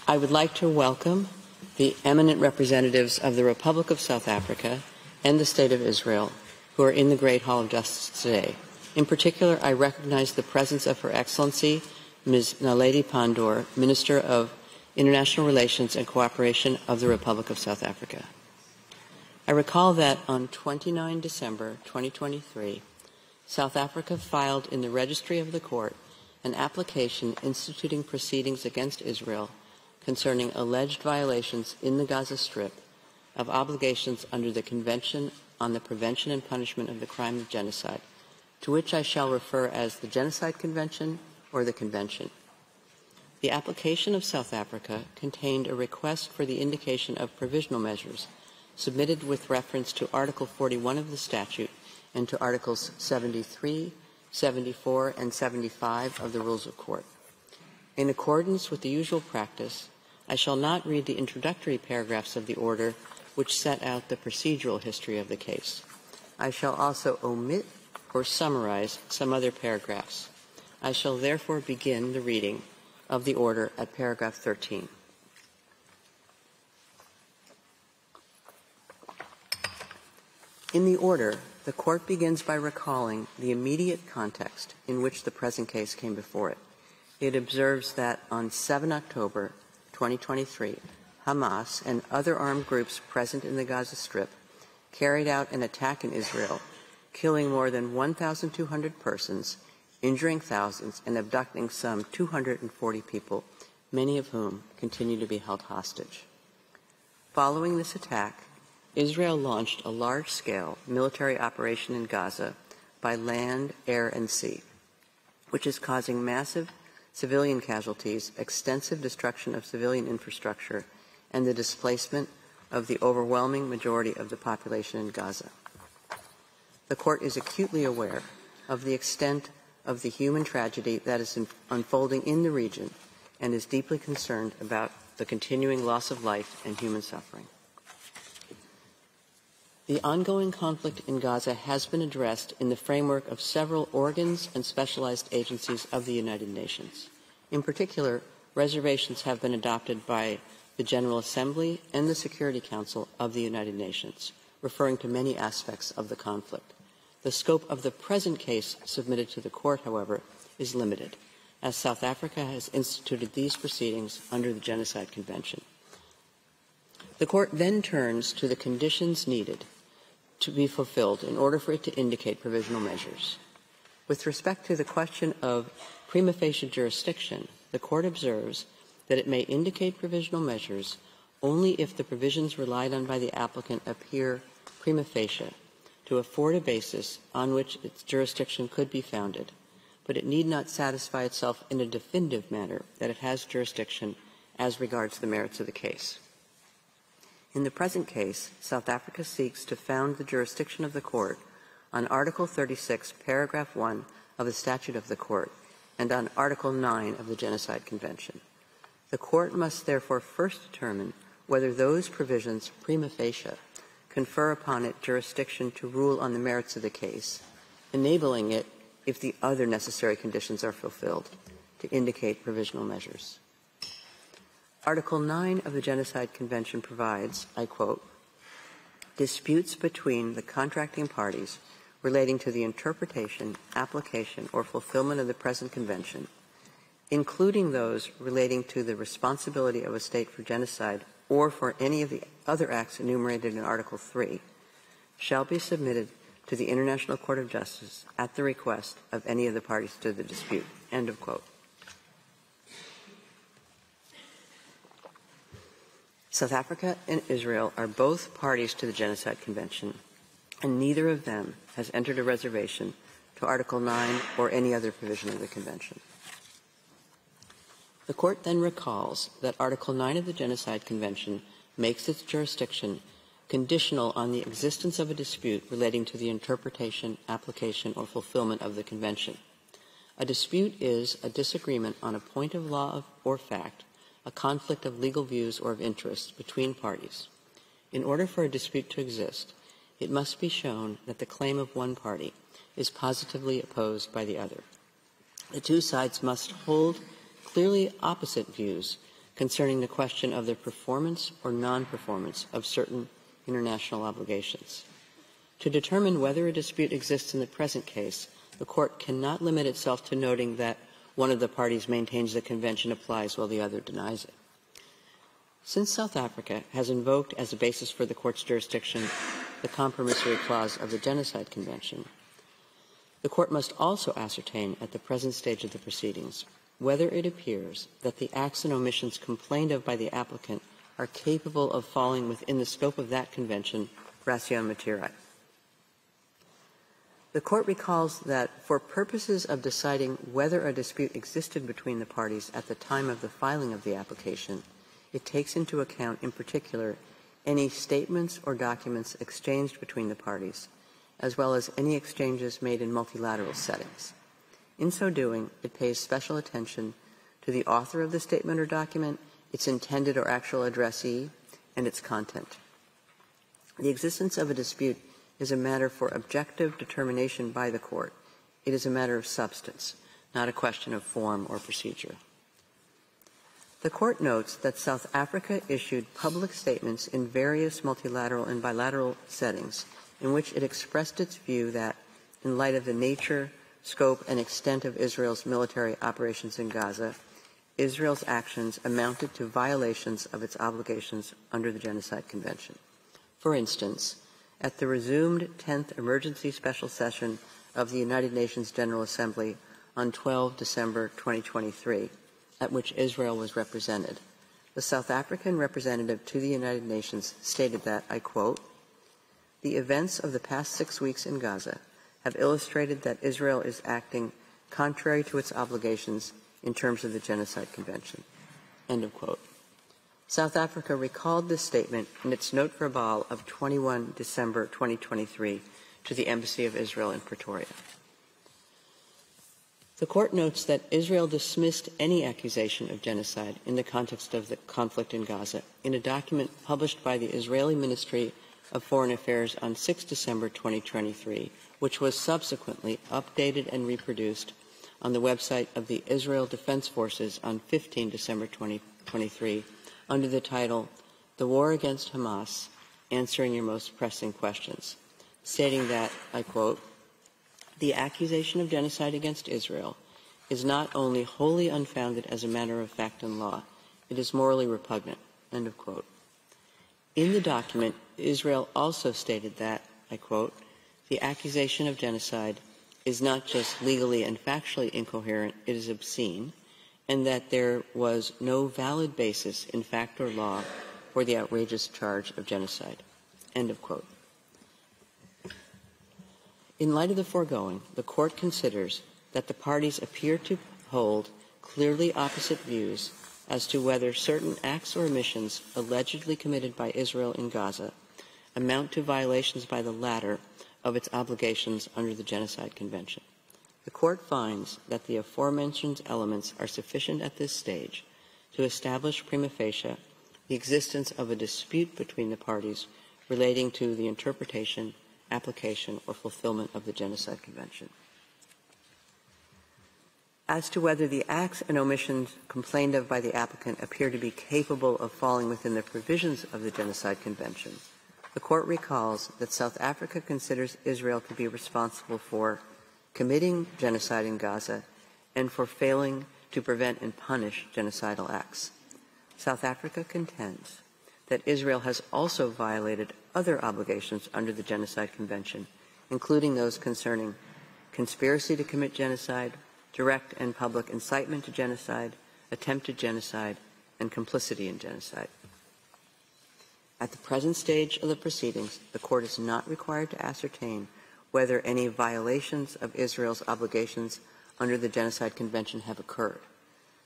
I would like to welcome the eminent representatives of the Republic of South Africa and the State of Israel who are in the Great Hall of Justice today. In particular, I recognize the presence of Her Excellency, Ms. Naledi Pandor, Minister of International Relations and Cooperation of the Republic of South Africa. I recall that on 29 December 2023, South Africa filed in the registry of the court an application instituting proceedings against Israel concerning alleged violations in the Gaza Strip of obligations under the Convention on the Prevention and Punishment of the Crime of Genocide, to which I shall refer as the Genocide Convention or the Convention. The application of South Africa contained a request for the indication of provisional measures submitted with reference to Article 41 of the statute and to Articles 73, 74, and 75 of the Rules of Court. In accordance with the usual practice, I shall not read the introductory paragraphs of the order which set out the procedural history of the case. I shall also omit or summarize some other paragraphs. I shall therefore begin the reading of the order at paragraph 13. In the order, the Court begins by recalling the immediate context in which the present case came before it. It observes that on 7 October 2023, Hamas and other armed groups present in the Gaza Strip carried out an attack in Israel, killing more than 1,200 persons, injuring thousands, and abducting some 240 people, many of whom continue to be held hostage. Following this attack, Israel launched a large-scale military operation in Gaza by land, air, and sea, which is causing massive civilian casualties, extensive destruction of civilian infrastructure, and the displacement of the overwhelming majority of the population in Gaza. The Court is acutely aware of the extent of the human tragedy that is unfolding in the region and is deeply concerned about the continuing loss of life and human suffering. The ongoing conflict in Gaza has been addressed in the framework of several organs and specialized agencies of the United Nations. In particular, reservations have been adopted by the General Assembly and the Security Council of the United Nations, referring to many aspects of the conflict. The scope of the present case submitted to the Court, however, is limited, as South Africa has instituted these proceedings under the Genocide Convention. The Court then turns to the conditions needed to be fulfilled in order for it to indicate provisional measures. With respect to the question of prima facie jurisdiction, the Court observes that it may indicate provisional measures only if the provisions relied on by the applicant appear prima facie to afford a basis on which its jurisdiction could be founded, but it need not satisfy itself in a definitive manner that it has jurisdiction as regards the merits of the case. In the present case, South Africa seeks to found the jurisdiction of the Court on Article 36, Paragraph 1 of the Statute of the Court and on Article 9 of the Genocide Convention. The Court must therefore first determine whether those provisions prima facie confer upon it jurisdiction to rule on the merits of the case, enabling it, if the other necessary conditions are fulfilled, to indicate provisional measures. Article 9 of the Genocide Convention provides, I quote, "Disputes between the contracting parties relating to the interpretation, application, or fulfillment of the present convention, including those relating to the responsibility of a state for genocide or for any of the other acts enumerated in Article 3, shall be submitted to the International Court of Justice at the request of any of the parties to the dispute." End of quote. South Africa and Israel are both parties to the Genocide Convention, and neither of them has entered a reservation to Article 9 or any other provision of the Convention. The Court then recalls that Article 9 of the Genocide Convention makes its jurisdiction conditional on the existence of a dispute relating to the interpretation, application, or fulfillment of the Convention. A dispute is a disagreement on a point of law or fact, a conflict of legal views or of interest between parties. In order for a dispute to exist, it must be shown that the claim of one party is positively opposed by the other. The two sides must hold clearly opposite views concerning the question of the performance or non-performance of certain international obligations. To determine whether a dispute exists in the present case, the Court cannot limit itself to noting that one of the parties maintains the Convention applies while the other denies it. Since South Africa has invoked as a basis for the Court's jurisdiction the compromissory clause of the Genocide Convention, the Court must also ascertain at the present stage of the proceedings whether it appears that the acts and omissions complained of by the applicant are capable of falling within the scope of that convention, ratio materiae. The Court recalls that for purposes of deciding whether a dispute existed between the parties at the time of the filing of the application, it takes into account, in particular, any statements or documents exchanged between the parties, as well as any exchanges made in multilateral settings. In so doing, it pays special attention to the author of the statement or document, its intended or actual addressee, and its content. The existence of a dispute is a matter for objective determination by the Court. It is a matter of substance, not a question of form or procedure. The Court notes that South Africa issued public statements in various multilateral and bilateral settings in which it expressed its view that, in light of the nature, scope, and extent of Israel's military operations in Gaza, Israel's actions amounted to violations of its obligations under the Genocide Convention. For instance, at the resumed 10th Emergency Special Session of the United Nations General Assembly on 12 December 2023, at which Israel was represented, the South African representative to the United Nations stated that, I quote, "The events of the past 6 weeks in Gaza have illustrated that Israel is acting contrary to its obligations in terms of the Genocide Convention." End of quote. South Africa recalled this statement in its note verbal of 21 December 2023 to the Embassy of Israel in Pretoria. The Court notes that Israel dismissed any accusation of genocide in the context of the conflict in Gaza in a document published by the Israeli Ministry of Foreign Affairs on 6 December 2023, which was subsequently updated and reproduced on the website of the Israel Defense Forces on 15 December 2023 under the title, "The War Against Hamas, Answering Your Most Pressing Questions," stating that, I quote, "The accusation of genocide against Israel is not only wholly unfounded as a matter of fact and law, it is morally repugnant." End of quote. In the document, Israel also stated that, I quote, "The accusation of genocide is not just legally and factually incoherent, it is obscene, and that there was no valid basis in fact or law for the outrageous charge of genocide." End of quote. In light of the foregoing, the Court considers that the parties appear to hold clearly opposite views as to whether certain acts or omissions allegedly committed by Israel in Gaza amount to violations by the latter of its obligations under the Genocide Convention. The Court finds that the aforementioned elements are sufficient at this stage to establish prima facie the existence of a dispute between the parties relating to the interpretation, application, or fulfillment of the Genocide Convention. As to whether the acts and omissions complained of by the applicant appear to be capable of falling within the provisions of the Genocide Convention, the Court recalls that South Africa considers Israel to be responsible for committing genocide in Gaza and for failing to prevent and punish genocidal acts. South Africa contends that Israel has also violated other obligations under the Genocide Convention, including those concerning conspiracy to commit genocide, direct and public incitement to genocide, attempted genocide, and complicity in genocide. At the present stage of the proceedings, the Court is not required to ascertain whether any violations of Israel's obligations under the Genocide Convention have occurred.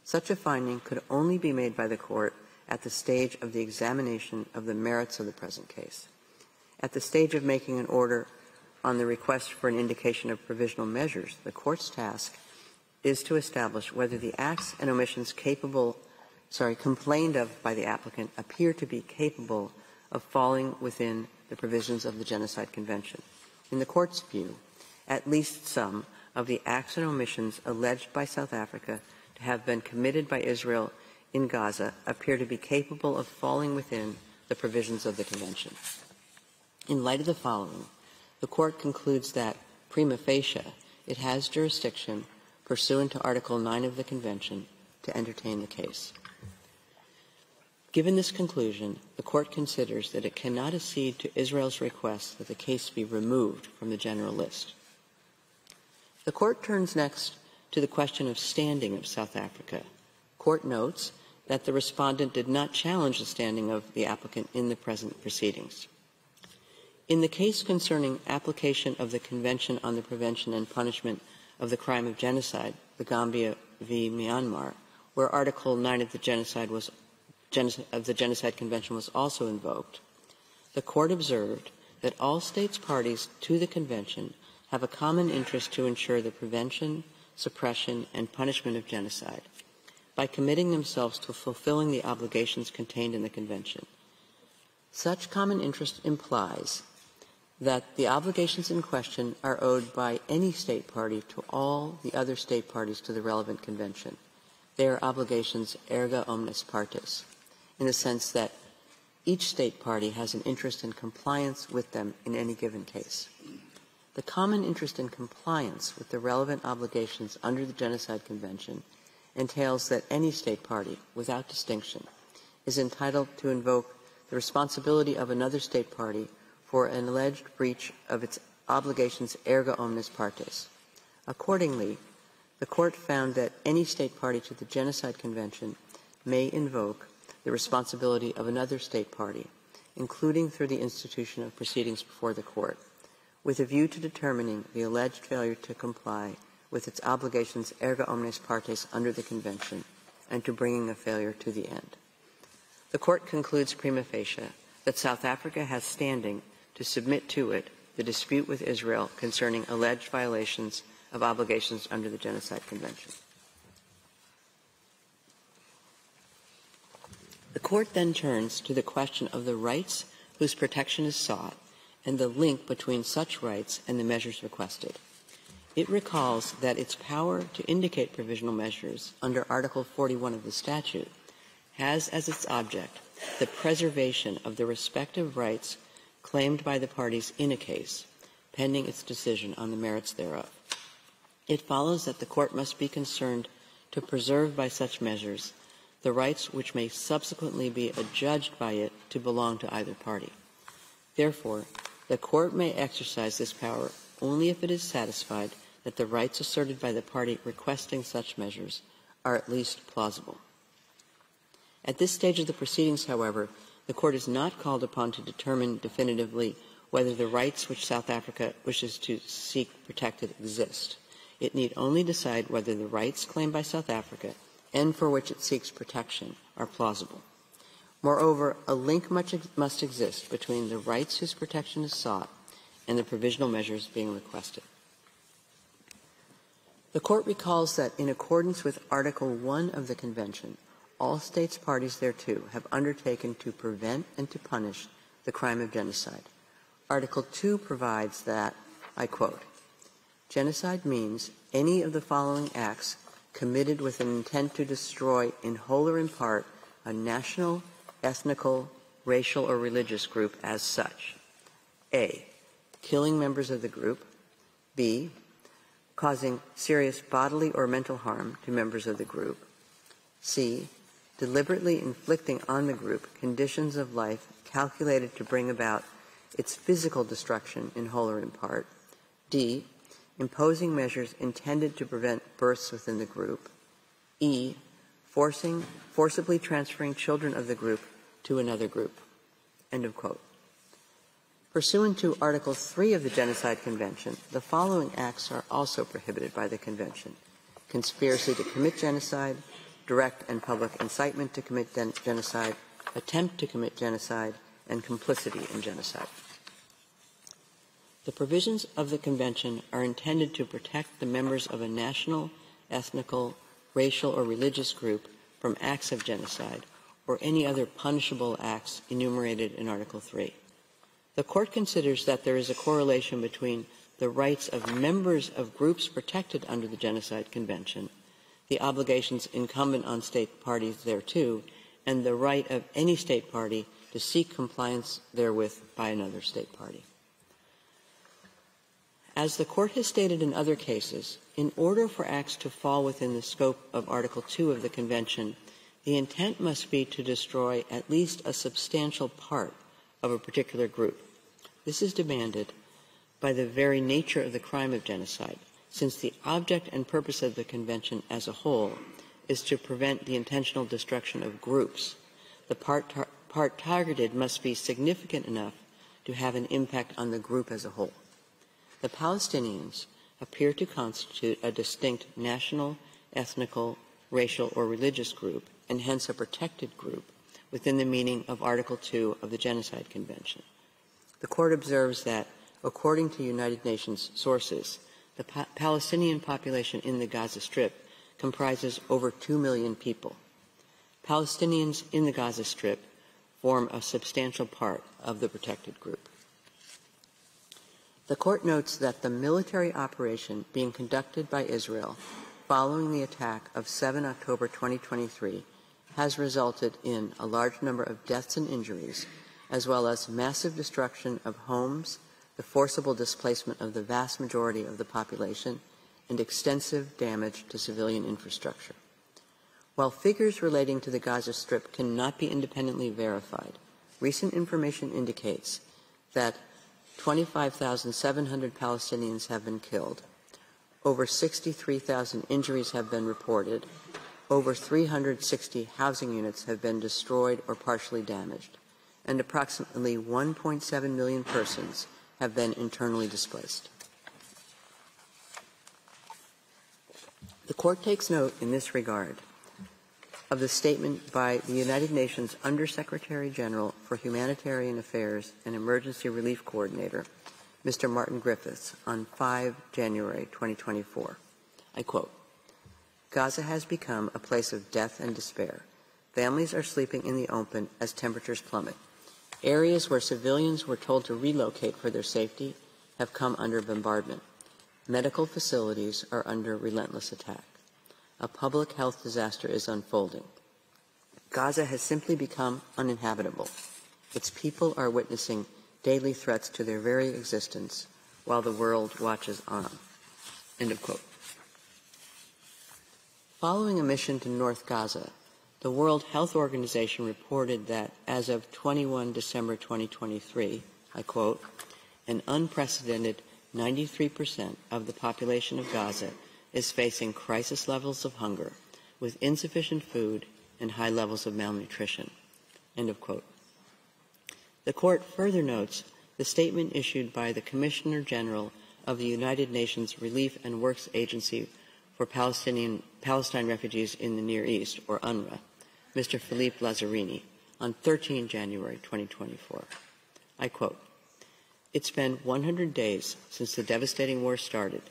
Such a finding could only be made by the Court at the stage of the examination of the merits of the present case. At the stage of making an order on the request for an indication of provisional measures, the Court's task is to establish whether the acts and omissions complained of by the applicant appear to be capable of falling within the provisions of the Genocide Convention. In the Court's view, at least some of the acts and omissions alleged by South Africa to have been committed by Israel in Gaza appear to be capable of falling within the provisions of the Convention. In light of the following, the Court concludes that, prima facie, it has jurisdiction pursuant to Article 9 of the Convention to entertain the case. Given this conclusion, the Court considers that it cannot accede to Israel's request that the case be removed from the general list. The Court turns next to the question of standing of South Africa. Court notes that the respondent did not challenge the standing of the applicant in the present proceedings. In the case concerning application of the Convention on the Prevention and Punishment of the Crime of Genocide, the Gambia v. Myanmar, where Article 9 of the Genocide Convention was also invoked, the Court observed that all states parties to the Convention have a common interest to ensure the prevention, suppression, and punishment of genocide by committing themselves to fulfilling the obligations contained in the Convention. Such common interest implies that the obligations in question are owed by any state party to all the other state parties to the relevant convention. They are obligations erga omnes partes, in the sense that each state party has an interest in compliance with them in any given case. The common interest in compliance with the relevant obligations under the Genocide Convention entails that any state party, without distinction, is entitled to invoke the responsibility of another state party for an alleged breach of its obligations erga omnes partes. Accordingly, the Court found that any state party to the Genocide Convention may invoke the responsibility of another state party, including through the institution of proceedings before the Court, with a view to determining the alleged failure to comply with its obligations erga omnes partes under the Convention and to bringing a failure to the end. The Court concludes prima facie that South Africa has standing to submit to it the dispute with Israel concerning alleged violations of obligations under the Genocide Convention. The Court then turns to the question of the rights whose protection is sought and the link between such rights and the measures requested. It recalls that its power to indicate provisional measures under Article 41 of the statute has as its object the preservation of the respective rights claimed by the parties in a case, pending its decision on the merits thereof. It follows that the Court must be concerned to preserve by such measures the rights which may subsequently be adjudged by it to belong to either party. Therefore, the Court may exercise this power only if it is satisfied that the rights asserted by the party requesting such measures are at least plausible. At this stage of the proceedings, however, the Court is not called upon to determine definitively whether the rights which South Africa wishes to seek protected exist. It need only decide whether the rights claimed by South Africa and for which it seeks protection are plausible. Moreover, a link must exist between the rights whose protection is sought and the provisional measures being requested. The Court recalls that in accordance with Article 1 of the Convention, all states parties thereto have undertaken to prevent and to punish the crime of genocide. Article 2 provides that, I quote, "Genocide means any of the following acts committed with an intent to destroy in whole or in part a national, ethnical, racial, or religious group as such. A, killing members of the group. B, causing serious bodily or mental harm to members of the group. C, deliberately inflicting on the group conditions of life calculated to bring about its physical destruction in whole or in part. D, imposing measures intended to prevent births within the group. E, forcibly transferring children of the group to another group." End of quote. Pursuant to Article 3 of the Genocide Convention, the following acts are also prohibited by the Convention: conspiracy to commit genocide, direct and public incitement to commit genocide, attempt to commit genocide, and complicity in genocide. The provisions of the Convention are intended to protect the members of a national, ethnical, racial, or religious group from acts of genocide or any other punishable acts enumerated in Article 3. The Court considers that there is a correlation between the rights of members of groups protected under the Genocide Convention, the obligations incumbent on state parties thereto, and the right of any state party to seek compliance therewith by another state party. As the Court has stated in other cases, in order for acts to fall within the scope of Article 2 of the Convention, the intent must be to destroy at least a substantial part of a particular group. This is demanded by the very nature of the crime of genocide, since the object and purpose of the Convention as a whole is to prevent the intentional destruction of groups. The part targeted must be significant enough to have an impact on the group as a whole. The Palestinians appear to constitute a distinct national, ethnical, racial, or religious group, and hence a protected group within the meaning of Article 2 of the Genocide Convention. The Court observes that, according to United Nations sources, the Palestinian population in the Gaza Strip comprises over 2 million people. Palestinians in the Gaza Strip form a substantial part of the protected group. The Court notes that the military operation being conducted by Israel following the attack of 7 October 2023 has resulted in a large number of deaths and injuries, as well as massive destruction of homes, the forcible displacement of the vast majority of the population, and extensive damage to civilian infrastructure. While figures relating to the Gaza Strip cannot be independently verified, recent information indicates that 25,700 Palestinians have been killed, over 63,000 injuries have been reported, over 360 housing units have been destroyed or partially damaged, and approximately 1.7 million persons have been internally displaced. The Court takes note in this regard of the statement by the United Nations Under-Secretary General for Humanitarian Affairs and Emergency Relief Coordinator, Mr. Martin Griffiths, on 5 January 2024. I quote, "Gaza has become a place of death and despair. Families are sleeping in the open as temperatures plummet. Areas where civilians were told to relocate for their safety have come under bombardment. Medical facilities are under relentless attack. A public health disaster is unfolding. Gaza has simply become uninhabitable. Its people are witnessing daily threats to their very existence while the world watches on." End of quote. Following a mission to North Gaza, the World Health Organization reported that as of 21 December 2023, I quote, "an unprecedented 93% of the population of Gaza is facing crisis levels of hunger, with insufficient food and high levels of malnutrition." End of quote. The Court further notes the statement issued by the Commissioner General of the United Nations Relief and Works Agency for Palestine Refugees in the Near East, or UNRWA, Mr. Philippe Lazzarini, on 13 January 2024. I quote, "It's been 100 days since the devastating war started,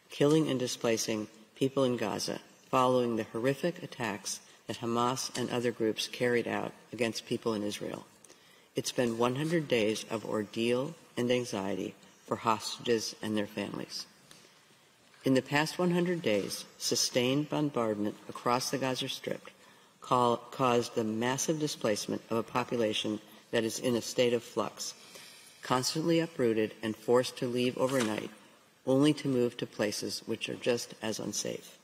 killing and displacing people in Gaza following the horrific attacks that Hamas and other groups carried out against people in Israel. It's been 100 days of ordeal and anxiety for hostages and their families. In the past 100 days, sustained bombardment across the Gaza Strip caused the massive displacement of a population that is in a state of flux, constantly uprooted and forced to leave overnight, only to move to places which are just as unsafe.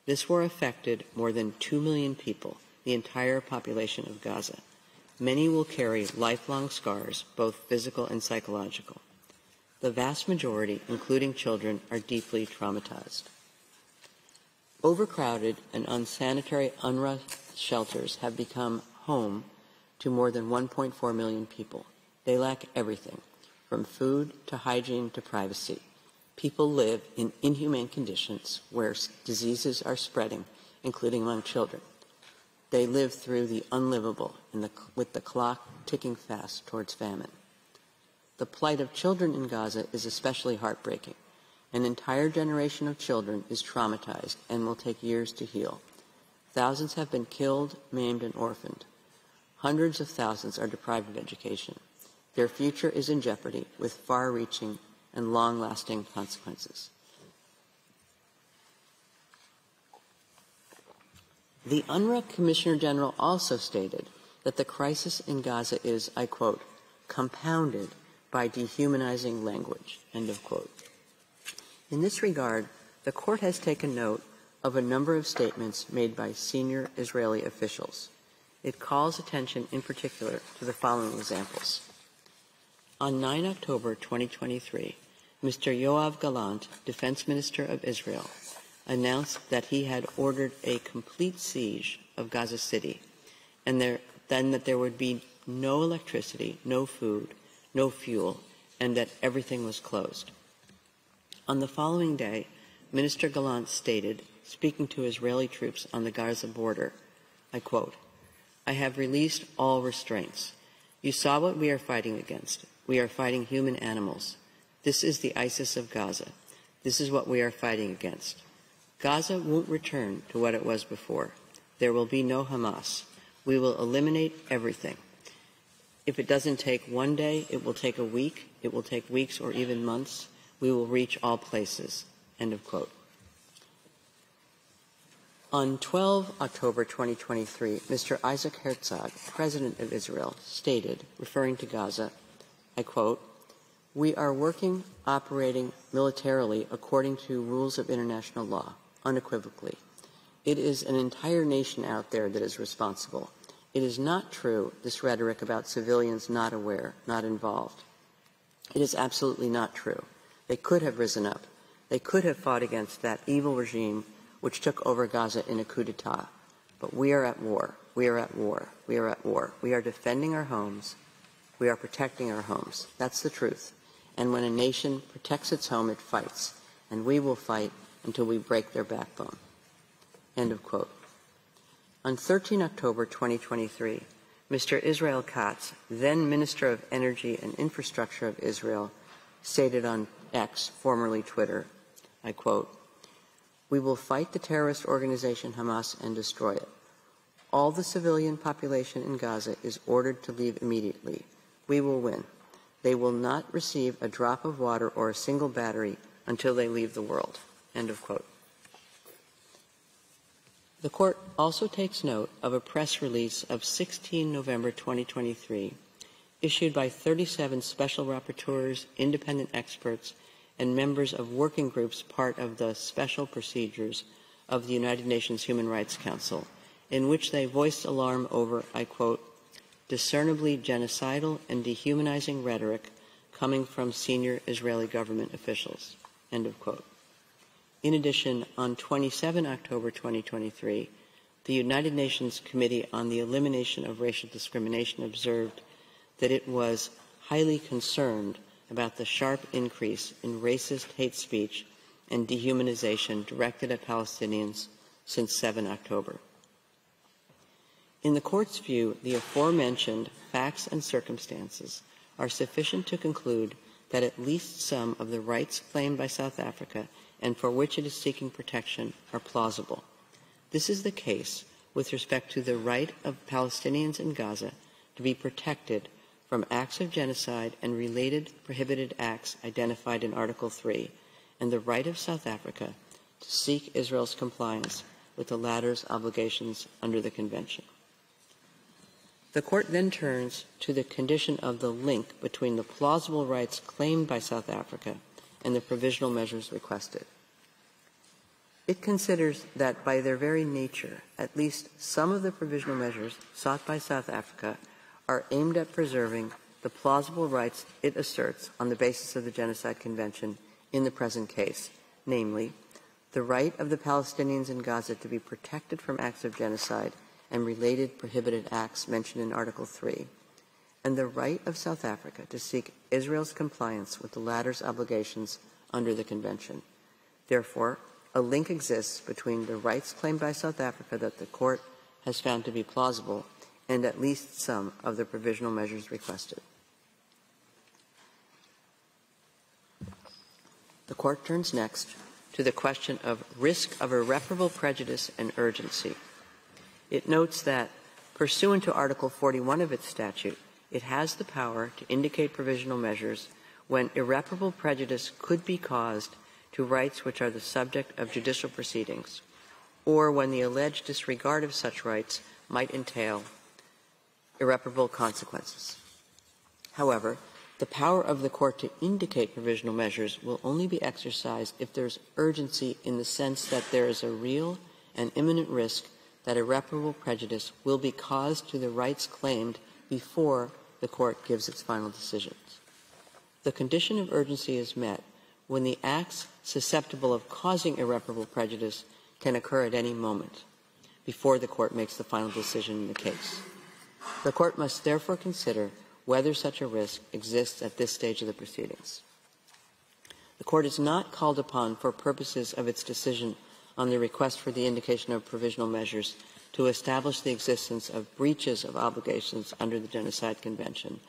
This war affected more than 2 million people, the entire population of Gaza. Many will carry lifelong scars, both physical and psychological. The vast majority, including children, are deeply traumatized. Overcrowded and unsanitary UNRWA shelters have become home to more than 1.4 million people. They lack everything, from food to hygiene to privacy. People live in inhumane conditions where diseases are spreading, including among children. They live through the unlivable with the clock ticking fast towards famine. The plight of children in Gaza is especially heartbreaking. An entire generation of children is traumatized and will take years to heal. Thousands have been killed, maimed, and orphaned. Hundreds of thousands are deprived of education. Their future is in jeopardy with far-reaching and long-lasting consequences. The UNRWA Commissioner General also stated that the crisis in Gaza is, I quote, compounded by dehumanizing language, end of quote. In this regard, the court has taken note of a number of statements made by senior Israeli officials. It calls attention in particular to the following examples. On 9 October 2023, Mr. Yoav Gallant, Defense Minister of Israel, announced that he had ordered a complete siege of Gaza City, and then that there would be no electricity, no food, no fuel, and that everything was closed. On the following day, Minister Gallant stated, speaking to Israeli troops on the Gaza border, I quote, "I have released all restraints. You saw what we are fighting against. We are fighting human animals. This is the ISIS of Gaza. This is what we are fighting against. Gaza won't return to what it was before. There will be no Hamas. We will eliminate everything. If it doesn't take one day, it will take a week, it will take weeks or even months. We will reach all places." End of quote. On 12 October 2023, Mr. Isaac Herzog, President of Israel, stated, referring to Gaza, I quote, "We are working, operating militarily according to rules of international law, unequivocally. It is an entire nation out there that is responsible. It is not true, this rhetoric about civilians not aware, not involved. It is absolutely not true. They could have risen up. They could have fought against that evil regime which took over Gaza in a coup d'etat. But we are at war. We are at war. We are at war. We are defending our homes. We are protecting our homes. That's the truth. And when a nation protects its home, it fights. And we will fight until we break their backbone." End of quote. On 13 October 2023, Mr. Israel Katz, then Minister of Energy and Infrastructure of Israel, stated on X, formerly Twitter, I quote, "We will fight the terrorist organization Hamas and destroy it. All the civilian population in Gaza is ordered to leave immediately. We will win. They will not receive a drop of water or a single battery until they leave the world." End of quote. The court also takes note of a press release of 16 November 2023 issued by 37 special rapporteurs, independent experts, and members of working groups part of the special procedures of the United Nations Human Rights Council, in which they voiced alarm over, I quote, "discernibly genocidal and dehumanizing rhetoric coming from senior Israeli government officials." End of quote. In addition, on 27 October 2023, the United Nations Committee on the Elimination of Racial Discrimination observed that it was highly concerned about the sharp increase in racist hate speech and dehumanization directed at Palestinians since 7 October. In the court's view, the aforementioned facts and circumstances are sufficient to conclude that at least some of the rights claimed by South Africa and for which it is seeking protection are plausible. This is the case with respect to the right of Palestinians in Gaza to be protected from acts of genocide and related prohibited acts identified in Article 3, and the right of South Africa to seek Israel's compliance with the latter's obligations under the Convention. The Court then turns to the condition of the link between the plausible rights claimed by South Africa and the provisional measures requested. It considers that by their very nature, at least some of the provisional measures sought by South Africa are aimed at preserving the plausible rights it asserts on the basis of the Genocide Convention in the present case, namely, the right of the Palestinians in Gaza to be protected from acts of genocide and related prohibited acts mentioned in Article 3, and the right of South Africa to seek Israel's compliance with the latter's obligations under the Convention. Therefore, a link exists between the rights claimed by South Africa that the Court has found to be plausible and at least some of the provisional measures requested. The Court turns next to the question of risk of irreparable prejudice and urgency. It notes that, pursuant to Article 41 of its statute, it has the power to indicate provisional measures when irreparable prejudice could be caused to rights which are the subject of judicial proceedings, or when the alleged disregard of such rights might entail irreparable consequences. However, the power of the Court to indicate provisional measures will only be exercised if there is urgency in the sense that there is a real and imminent risk that irreparable prejudice will be caused to the rights claimed before the Court gives its final decisions. The condition of urgency is met when the acts susceptible of causing irreparable prejudice can occur at any moment before the Court makes the final decision in the case. The Court must therefore consider whether such a risk exists at this stage of the proceedings. The Court is not called upon for purposes of its decision on the request for the indication of provisional measures to establish the existence of breaches of obligations under the Genocide Convention,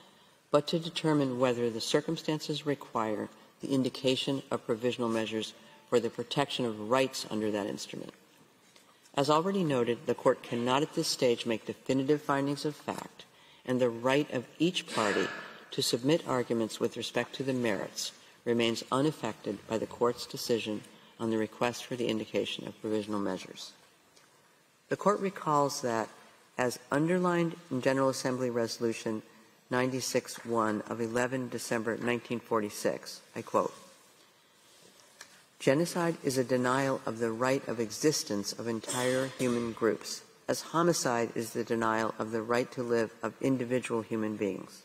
but to determine whether the circumstances require the indication of provisional measures for the protection of rights under that instrument. As already noted, the Court cannot at this stage make definitive findings of fact, and the right of each party to submit arguments with respect to the merits remains unaffected by the Court's decision on the request for the indication of provisional measures. The Court recalls that, as underlined in General Assembly Resolution 96-1 of 11 December 1946, I quote, "Genocide is a denial of the right of existence of entire human groups, as homicide is the denial of the right to live of individual human beings.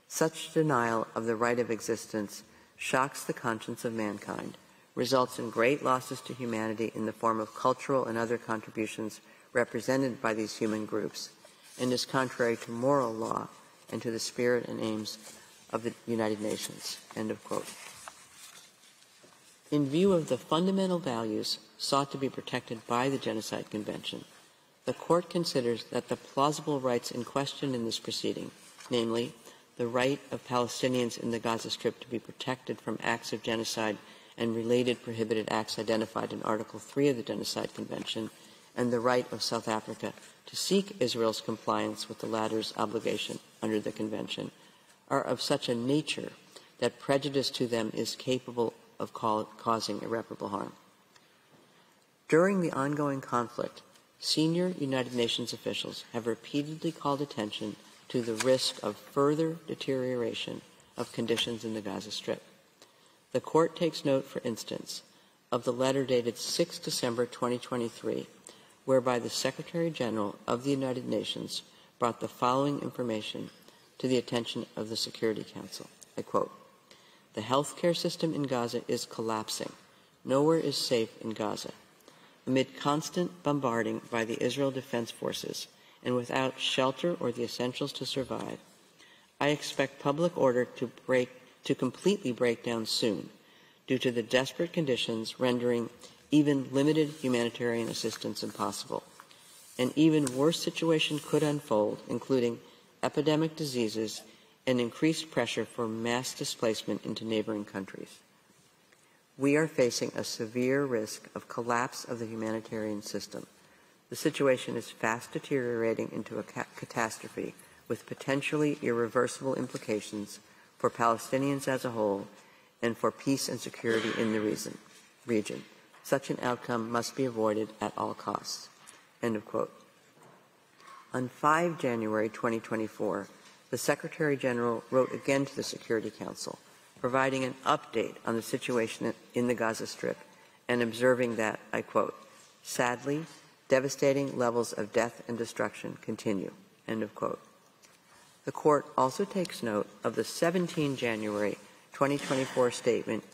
Such denial of the right of existence shocks the conscience of mankind, results in great losses to humanity in the form of cultural and other contributions represented by these human groups, and is contrary to moral law and to the spirit and aims of the United Nations." End of quote. In view of the fundamental values sought to be protected by the Genocide Convention, the Court considers that the plausible rights in question in this proceeding, namely, the right of Palestinians in the Gaza Strip to be protected from acts of genocide and related prohibited acts identified in Article 3 of the Genocide Convention, and the right of South Africa to seek Israel's compliance with the latter's obligation under the Convention, are of such a nature that prejudice to them is capable of causing irreparable harm. During the ongoing conflict, senior United Nations officials have repeatedly called attention to the risk of further deterioration of conditions in the Gaza Strip. The Court takes note, for instance, of the letter dated 6 December 2023, whereby the Secretary-General of the United Nations brought the following information to the attention of the Security Council. I quote, "The healthcare system in Gaza is collapsing. Nowhere is safe in Gaza. Amid constant bombarding by the Israel Defense Forces and without shelter or the essentials to survive, I expect public order to completely break down soon due to the desperate conditions rendering even limited humanitarian assistance impossible. An even worse situation could unfold, including epidemic diseases and increased pressure for mass displacement into neighboring countries. We are facing a severe risk of collapse of the humanitarian system. The situation is fast deteriorating into a catastrophe with potentially irreversible implications for Palestinians as a whole and for peace and security in the region. Such an outcome must be avoided at all costs." End of quote. On 5 January 2024, the Secretary-General wrote again to the Security Council, providing an update on the situation in the Gaza Strip and observing that, I quote, "Sadly, devastating levels of death and destruction continue." End of quote. The Court also takes note of the 17 January 2024 statement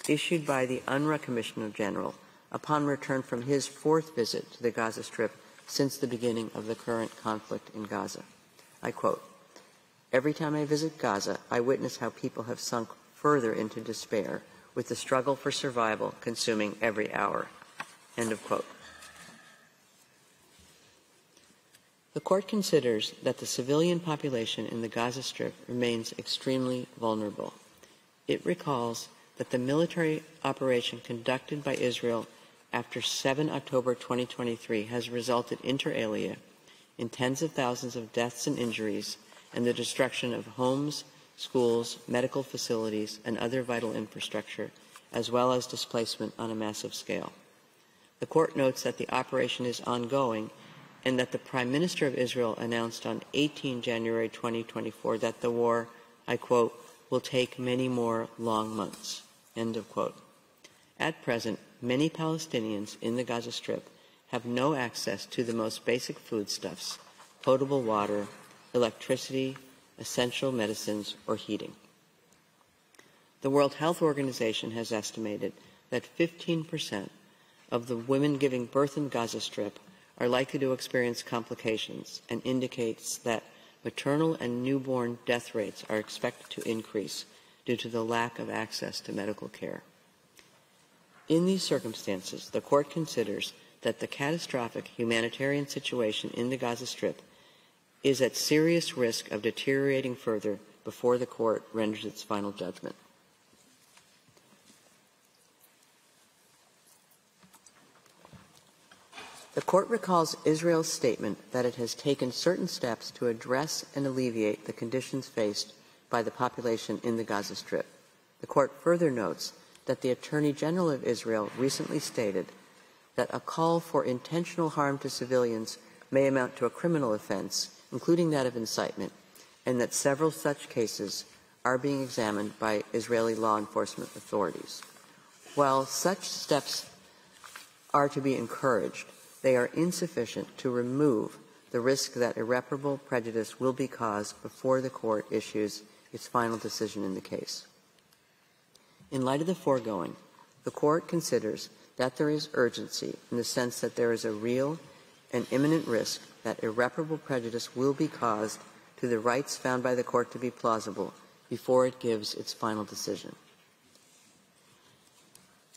issued by the UNRWA Commissioner General upon return from his 4th visit to the Gaza Strip since the beginning of the current conflict in Gaza. I quote, "Every time I visit Gaza, I witness how people have sunk further into despair, with the struggle for survival consuming every hour." End of quote. The court considers that the civilian population in the Gaza Strip remains extremely vulnerable. It recalls that the military operation conducted by Israel after 7 October 2023 has resulted inter alia in tens of thousands of deaths and injuries and the destruction of homes, schools, medical facilities, and other vital infrastructure, as well as displacement on a massive scale. The court notes that the operation is ongoing and that the Prime Minister of Israel announced on 18 January 2024 that the war, I quote, "will take many more long months." End of quote. At present, many Palestinians in the Gaza Strip have no access to the most basic foodstuffs, potable water, electricity, essential medicines, or heating. The World Health Organization has estimated that 15% of the women giving birth in Gaza Strip are likely to experience complications and indicates that maternal and newborn death rates are expected to increase due to the lack of access to medical care. In these circumstances, the court considers that the catastrophic humanitarian situation in the Gaza Strip is at serious risk of deteriorating further before the court renders its final judgment. The court recalls Israel's statement that it has taken certain steps to address and alleviate the conditions faced by the population in the Gaza Strip. The court further notes that the Attorney General of Israel recently stated that a call for intentional harm to civilians may amount to a criminal offense, including that of incitement, and that several such cases are being examined by Israeli law enforcement authorities. While such steps are to be encouraged, they are insufficient to remove the risk that irreparable prejudice will be caused before the court issues its final decision in the case. In light of the foregoing, the court considers that there is urgency in the sense that there is a real and imminent risk that irreparable prejudice will be caused to the rights found by the court to be plausible before it gives its final decision.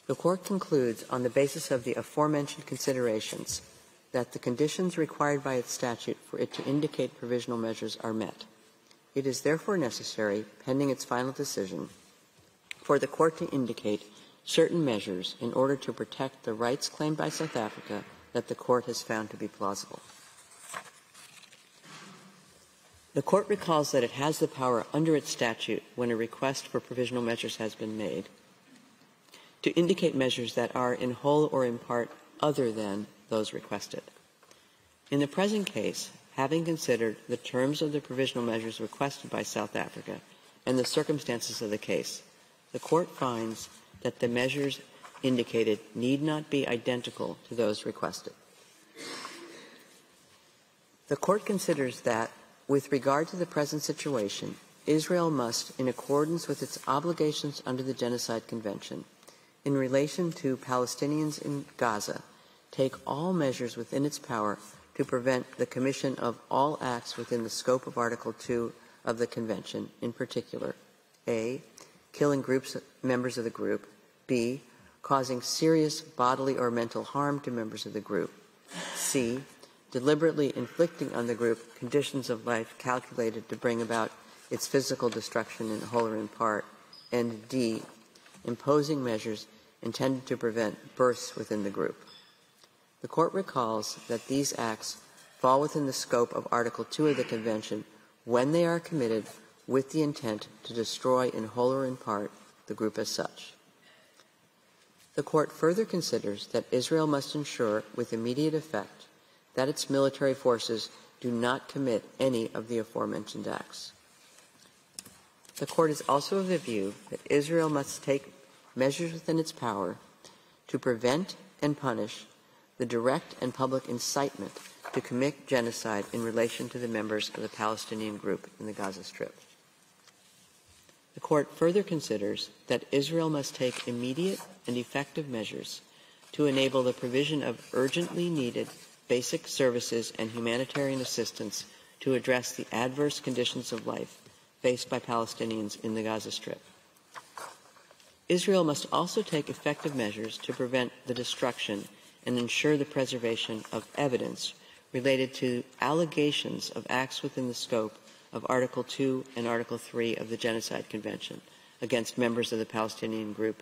The court concludes, on the basis of the aforementioned considerations, that the conditions required by its statute for it to indicate provisional measures are met. It is therefore necessary, pending its final decision, for the court to indicate certain measures in order to protect the rights claimed by South Africa that the court has found to be plausible. The court recalls that it has the power under its statute, when a request for provisional measures has been made, to indicate measures that are in whole or in part other than those requested. In the present case, having considered the terms of the provisional measures requested by South Africa and the circumstances of the case, the court finds that the measures indicated need not be identical to those requested. The court considers that, with regard to the present situation, Israel must, in accordance with its obligations under the Genocide Convention, in relation to Palestinians in Gaza, take all measures within its power to prevent the commission of all acts within the scope of Article 2 of the Convention, in particular, A, killing members of the group, B, causing serious bodily or mental harm to members of the group, C, deliberately inflicting on the group conditions of life calculated to bring about its physical destruction in whole or in part, and D, imposing measures intended to prevent births within the group. The court recalls that these acts fall within the scope of Article 2 of the Convention when they are committed with the intent to destroy in whole or in part the group as such. The court further considers that Israel must ensure with immediate effect that its military forces do not commit any of the aforementioned acts. The court is also of the view that Israel must take measures within its power to prevent and punish the direct and public incitement to commit genocide in relation to the members of the Palestinian group in the Gaza Strip. The court further considers that Israel must take immediate and effective measures to enable the provision of urgently needed basic services and humanitarian assistance to address the adverse conditions of life faced by Palestinians in the Gaza Strip. Israel must also take effective measures to prevent the destruction and ensure the preservation of evidence related to allegations of acts within the scope of Article 2 and Article 3 of the Genocide Convention against members of the Palestinian group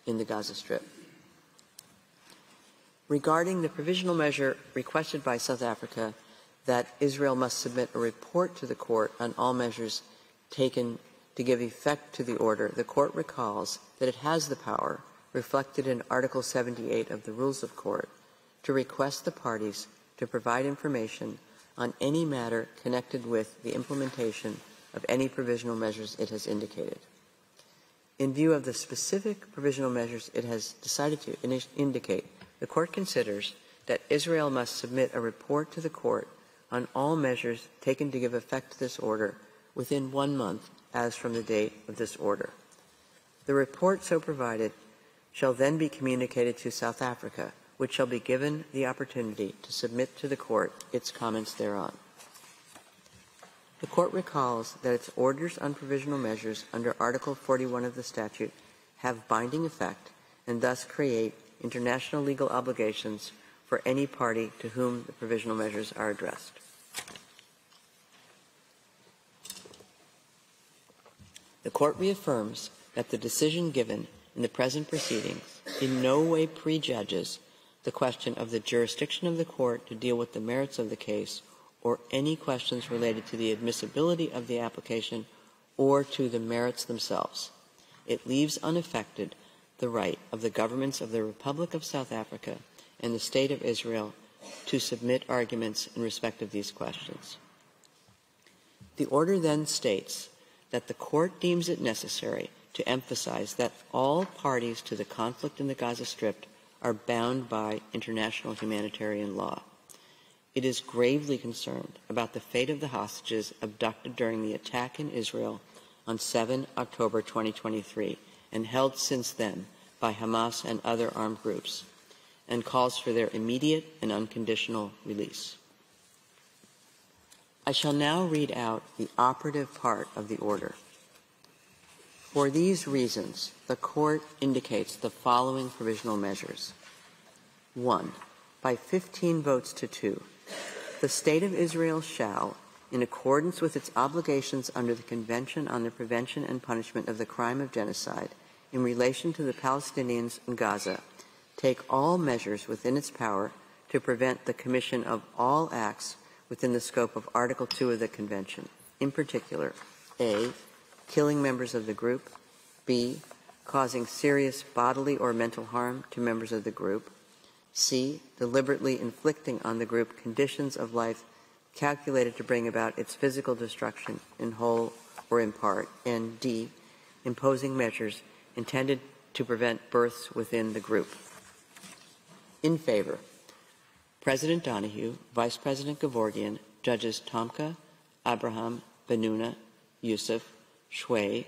in the Gaza Strip. Regarding the provisional measure requested by South Africa that Israel must submit a report to the court on all measures taken to give effect to the order, the court recalls that it has the power, reflected in Article 78 of the Rules of Court, to request the parties to provide information on any matter connected with the implementation of any provisional measures it has indicated. In view of the specific provisional measures it has decided to indicate, the Court considers that Israel must submit a report to the Court on all measures taken to give effect to this order within 1 month as from the date of this order. The report so provided shall then be communicated to South Africa, which shall be given the opportunity to submit to the Court its comments thereon. The Court recalls that its orders on provisional measures under Article 41 of the statute have binding effect and thus create international legal obligations for any party to whom the provisional measures are addressed. The Court reaffirms that the decision given in the present proceedings in no way prejudges the question of the jurisdiction of the Court to deal with the merits of the case or any questions related to the admissibility of the application or to the merits themselves. It leaves unaffected the right of the governments of the Republic of South Africa and the State of Israel to submit arguments in respect of these questions. The order then states that the Court deems it necessary to emphasize that all parties to the conflict in the Gaza Strip are bound by international humanitarian law. It is gravely concerned about the fate of the hostages abducted during the attack in Israel on 7 October 2023 and held since then by Hamas and other armed groups, and calls for their immediate and unconditional release. I shall now read out the operative part of the order. For these reasons, the Court indicates the following provisional measures. 1. By 15 votes to 2, the State of Israel shall, in accordance with its obligations under the Convention on the Prevention and Punishment of the Crime of Genocide in relation to the Palestinians in Gaza, take all measures within its power to prevent the commission of all acts within the scope of Article 2 of the Convention, in particular, A, killing members of the group, B, causing serious bodily or mental harm to members of the group, C, deliberately inflicting on the group conditions of life calculated to bring about its physical destruction in whole or in part, and D, imposing measures intended to prevent births within the group. In favor, President Donahue, Vice President Gevorgian, Judges Tomka, Abraham, Benuna, Yusuf, Shway,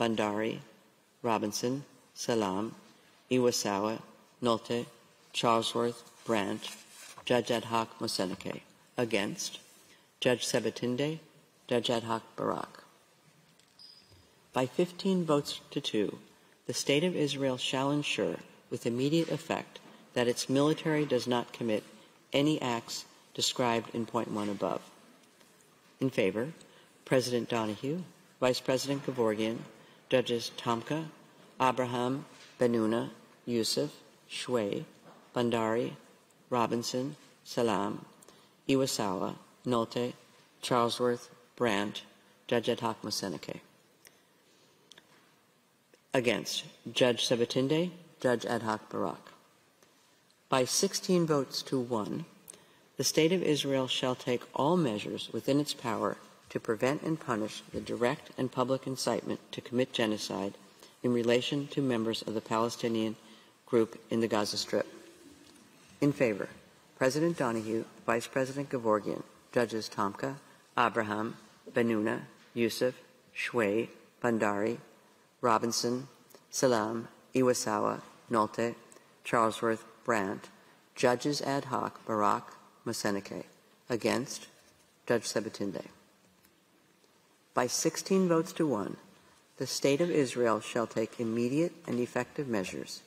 Bandari, Robinson, Salam, Iwasawa, Nolte, Charlesworth, Brandt, Judge Ad hoc Moseneke. Against, Judge Sebatinde, Judge Ad hoc Barak. By 15 votes to 2, the State of Israel shall ensure, with immediate effect, that its military does not commit any acts described in point 1 above. In favor, President Donahue, Vice President Gevorgian, Judges Tomka, Abraham, Benuna, Yusuf, Shway, Bandari, Robinson, Salam, Iwasawa, Nolte, Charlesworth, Brandt, Judge Ad hoc Moseneke. Against, Judge Sebatinde, Judge Ad hoc Barak. By 16 votes to 1, the State of Israel shall take all measures within its power to prevent and punish the direct and public incitement to commit genocide in relation to members of the Palestinian group in the Gaza Strip. In favor, President Donahue, Vice President Gevorgian, Judges Tomka, Abraham, Benuna, Yusuf, Shway, Bandari, Robinson, Salam, Iwasawa, Nolte, Charlesworth, Brandt, Judges Ad hoc Barak, Moseneke. Against, Judge Sebutinde. By 16 votes to 1, the State of Israel shall take immediate and effective measures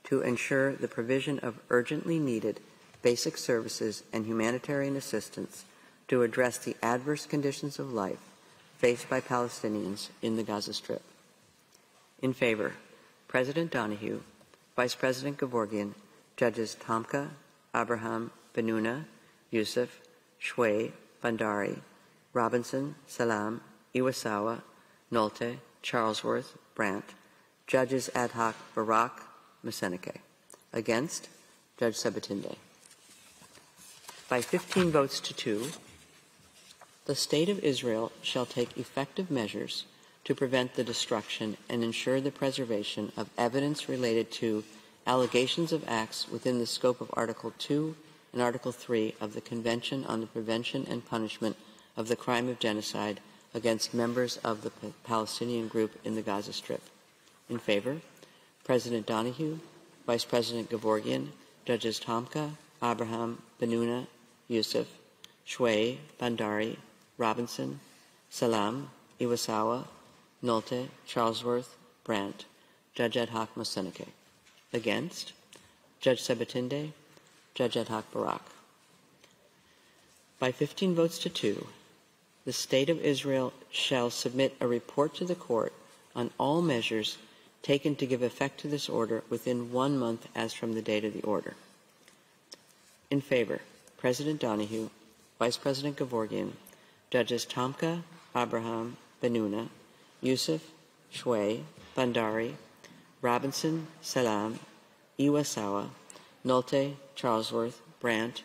to ensure the provision of urgently needed basic services and humanitarian assistance to address the adverse conditions of life faced by Palestinians in the Gaza Strip. In favor, President Donahue, Vice President Gevorgian, Judges Tomka, Abraham, Benuna, Youssef, Shway, Bandari, Robinson, Salam, Iwasawa, Nolte, Charlesworth, Brandt, Judges ad hoc Barak, Moseneke. Against, Judge Sebutinde. By 15 votes to 2, the State of Israel shall take effective measures to prevent the destruction and ensure the preservation of evidence related to allegations of acts within the scope of Article 2 and Article 3 of the Convention on the Prevention and Punishment of the Crime of Genocide against members of the Palestinian group in the Gaza Strip. In favor, President Donahue, Vice President Gevorgian, Judges Tomka, Abraham, Benuna, Youssef, Shway, Bandari, Robinson, Salam, Iwasawa, Nolte, Charlesworth, Brandt, Judge ad hoc Moseneke. Against, Judge Sebutinde, Judge ad hoc Barak. By 15 votes to 2, the State of Israel shall submit a report to the court on all measures taken to give effect to this order within 1 month as from the date of the order. In favor, President Donahue, Vice President Gevorgian, Judges Tomka, Abraham, Benuna, Youssef, Shway, Bandari, Robinson, Salam, Iwasawa, Nolte, Charlesworth, Brandt,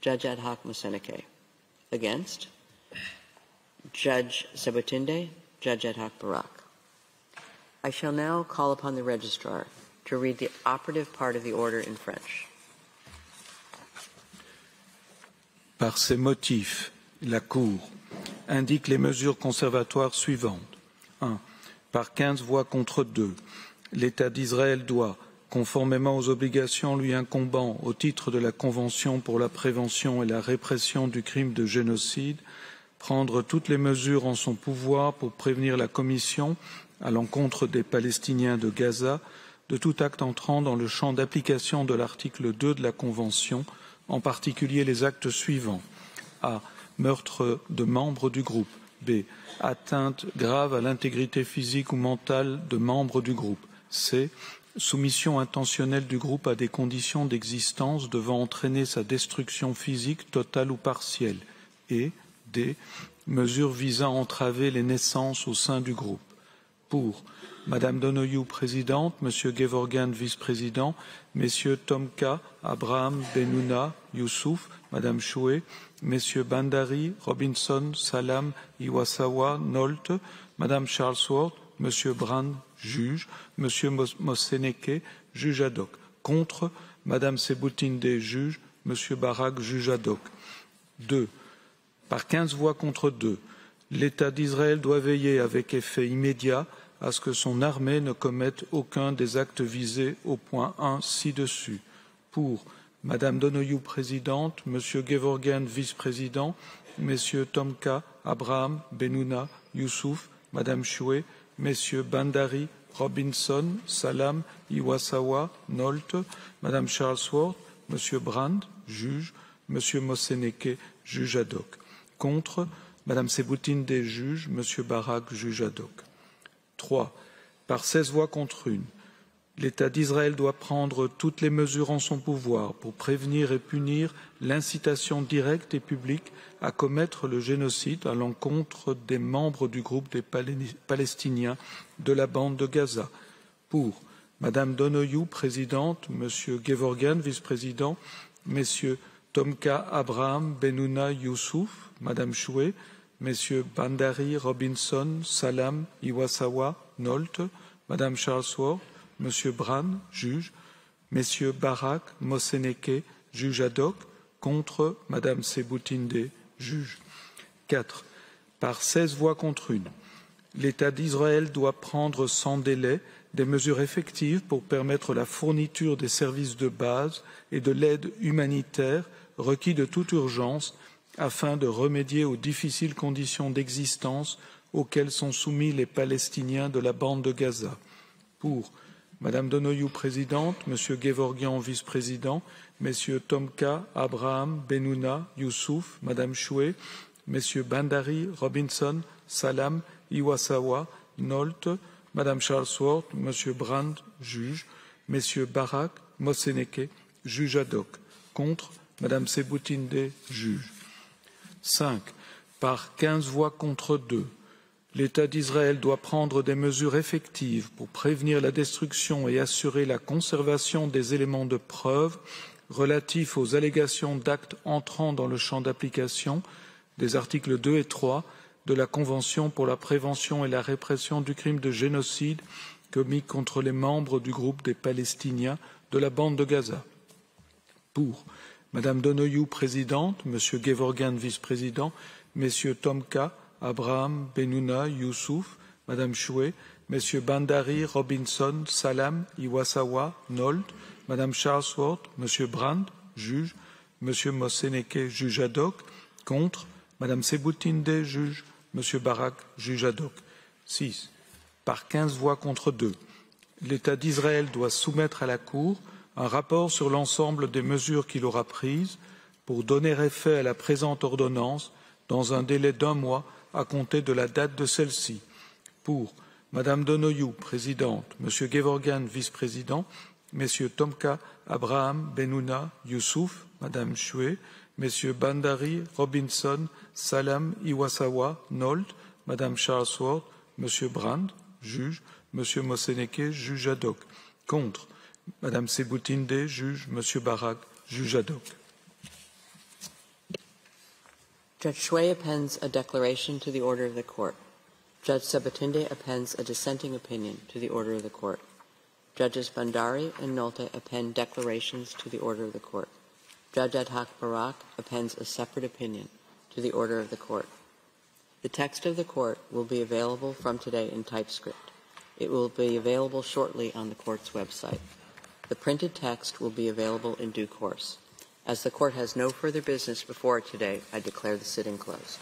Judge ad hoc Moseneke. Against, Judge Sebutinde, Judge ad hoc Barak. I shall now call upon the Registrar to read the operative part of the order in French. Par ces motifs, la Cour indique les mesures conservatoires suivantes. 1. Par 15 voix contre 2, l'État d'Israël doit, conformément aux obligations lui incombant au titre de la Convention pour la prévention et la répression du crime de génocide, prendre toutes les mesures en son pouvoir pour prévenir la commission, à l'encontre des Palestiniens de Gaza, de tout acte entrant dans le champ d'application de l'article 2 de la Convention, en particulier les actes suivants. A. Meurtre de membres du groupe. B. Atteinte grave à l'intégrité physique ou mentale de membres du groupe. C. Soumission intentionnelle du groupe à des conditions d'existence devant entraîner sa destruction physique totale ou partielle. Et D. Mesures visant à entraver les naissances au sein du groupe. Pour Madame Donoghue, présidente, Monsieur Gevorgian, vice-président, Messieurs Tomka, Abraham, Benuna, Youssouf, Madame Choué, Messieurs Bandari, Robinson, Salam, Iwasawa, Nolte, Madame Charlesworth, Monsieur Brand, juge, Monsieur Moseneke, juge ad hoc. Contre, Madame Sebutinde, juge, Monsieur Barak, juge ad hoc. 2. Par 15 voix contre 2, l'État d'Israël doit veiller avec effet immédiat à ce que son armée ne commette aucun des actes visés au point 1 ci-dessus. Pour Madame Donoghue, présidente, Monsieur Gevorgian, vice-président, Messieurs Tomka, Abraham, Benuna, Youssouf, Madame Choué, Messieurs Bandari, Robinson, Salam, Iwasawa, Nolte, Madame Charlesworth, Monsieur Brand, juge, Monsieur Moseneke, juge ad hoc. Contre, Madame Sebutinde, juge, Monsieur Barak, juge ad hoc. 3. Par 16 voix contre 1, l'État d'Israël doit prendre toutes les mesures en son pouvoir pour prévenir et punir l'incitation directe et publique à commettre le génocide à l'encontre des membres du groupe des Palestiniens de la bande de Gaza. Pour Madame Donoghue, présidente, Monsieur Gevorgian, vice-président, Messieurs Tomka, Abraham, Benuna, Youssouf, Madame Choué, Messieurs Bandari, Robinson, Salam, Iwasawa, Nolte, Madame Charlesworth, Monsieur Brand, juge, Messieurs Barak, Moseneke, juge ad hoc, contre Madame Sebutinde, juge. 4. Par 16 voix contre 1, l'État d'Israël doit prendre sans délai des mesures effectives pour permettre la fourniture des services de base et de l'aide humanitaire requis de toute urgence afin de remédier aux difficiles conditions d'existence auxquelles sont soumis les Palestiniens de la bande de Gaza. Pour Madame Donoghue, présidente, Monsieur Gevorgyan, vice-président, Messieurs Tomka, Abraham, Benouna, Youssouf, Madame Choué, Messieurs Bandari, Robinson, Salam, Iwasawa, Nolte, Madame Charlesworth, Monsieur Brand, juge, Messieurs Barak, Moseneke, juge ad hoc. Contre, Madame Sebutinde, juge. 5. Par 15 voix contre 2, l'État d'Israël doit prendre des mesures effectives pour prévenir la destruction et assurer la conservation des éléments de preuve relatifs aux allégations d'actes entrant dans le champ d'application des articles 2 et 3 de la Convention pour la prévention et la répression du crime de génocide commis contre les membres du groupe des Palestiniens de la bande de Gaza. Pour Madame Donoghue, présidente, Monsieur Gevorgyan, vice-président, Messieurs Tomka, Abraham, Benouna, Youssouf, Madame Choué, Messieurs Bandari, Robinson, Salam, Iwasawa, Nolte, Madame Charlesworth, Monsieur Brand, juge, Monsieur Moseneke, juge ad hoc. Contre, Madame Sebutinde, juge, Monsieur Barak, juge ad hoc. 6. Par 15 voix contre 2, l'État d'Israël doit soumettre à la Cour un rapport sur l'ensemble des mesures qu'il aura prises pour donner effet à la présente ordonnance dans un délai d'1 mois à compter de la date de celle-ci. Pour Madame Donoghue, présidente, Monsieur Gevorgyan, vice-président, Messieurs Tomka, Abraham, Benouna, Youssouf, Madame Choué, Messieurs Bandari, Robinson, Salam, Iwasawa, Nolte, Madame Charlesworth, Monsieur Brand, juge, Monsieur Moseneke, juge ad hoc. Contre, Madame Sebutinde, juge, Monsieur Barak, juge ad hoc. Judge Choué appends a declaration to the order of the court. Judge Sebutinde appends a dissenting opinion to the order of the court. Judges Bandari and Nolte append declarations to the order of the court. Judge ad hoc Barak appends a separate opinion to the order of the court. The text of the court will be available from today in typescript. It will be available shortly on the court's website. The printed text will be available in due course. As the court has no further business before it today, I declare the sitting closed.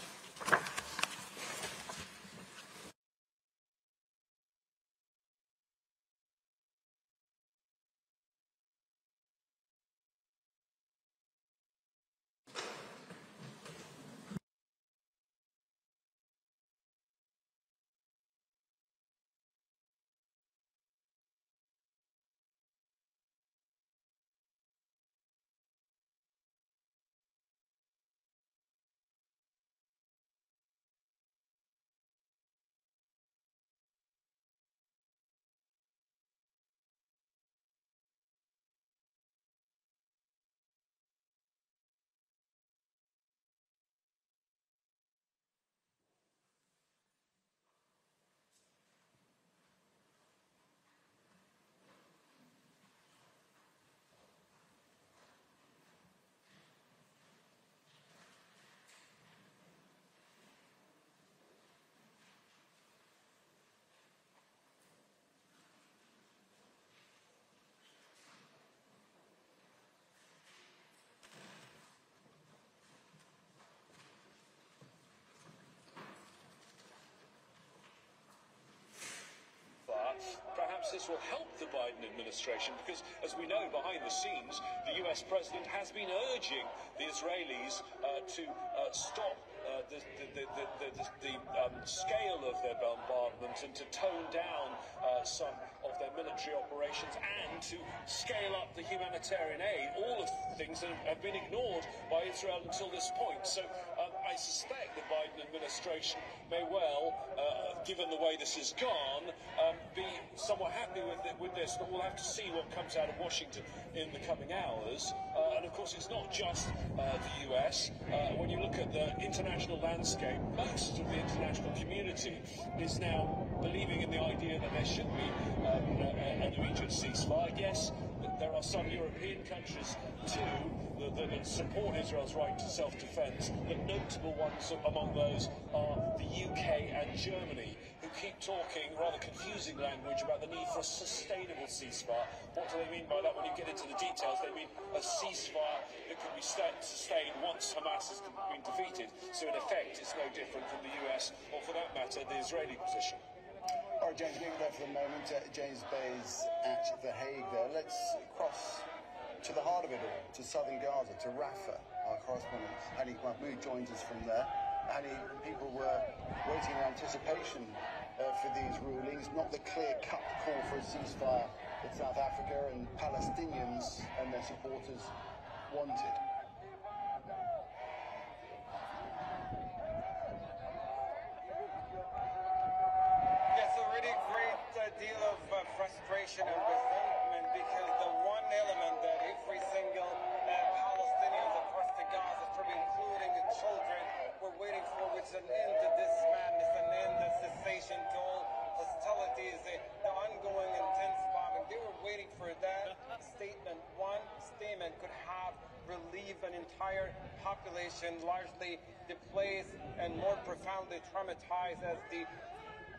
Perhaps this will help the Biden administration because, as we know, behind the scenes, the US president has been urging the Israelis to stop the scale of their bombardment and to tone down some of their military operations and to scale up the humanitarian aid, all of things that have been ignored by Israel until this point. So I suspect the Biden administration may well, given the way this has gone, be somewhat happy with this, but we'll have to see what comes out of Washington in the coming hours. And of course, it's not just the US. When you look at the international landscape, most of the international community is now believing in the idea that there should be an immediate ceasefire. Yes, there are some European countries too that support Israel's right to self-defense, but notable ones among those are the UK and Germany, who keep talking rather confusing language about the need for a sustainable ceasefire. What do they mean by that? When you get into the details, they mean a ceasefire that can be sustained once Hamas has been defeated. So in effect, it's no different from the US, or for that matter, the Israeli position. All right, James, getting there for the moment. James Bay's at The Hague there. Let's cross to the heart of it all, to southern Gaza, to Rafah. Our correspondent, Hani Mahmoud, joins us from there. Hani, people were waiting in anticipation for these rulings, not the clear-cut call for a ceasefire that South Africa and Palestinians and their supporters wanted. Yes, a really great deal of frustration and resentment, because the one element that every single Palestinian across the Gaza, probably including the children, were waiting for, which is an end to this madness, an end to cessation to all hostilities, the ongoing intense bombing. They were waiting for that statement. One statement could have relieved an entire population, largely displaced and more profoundly traumatized as the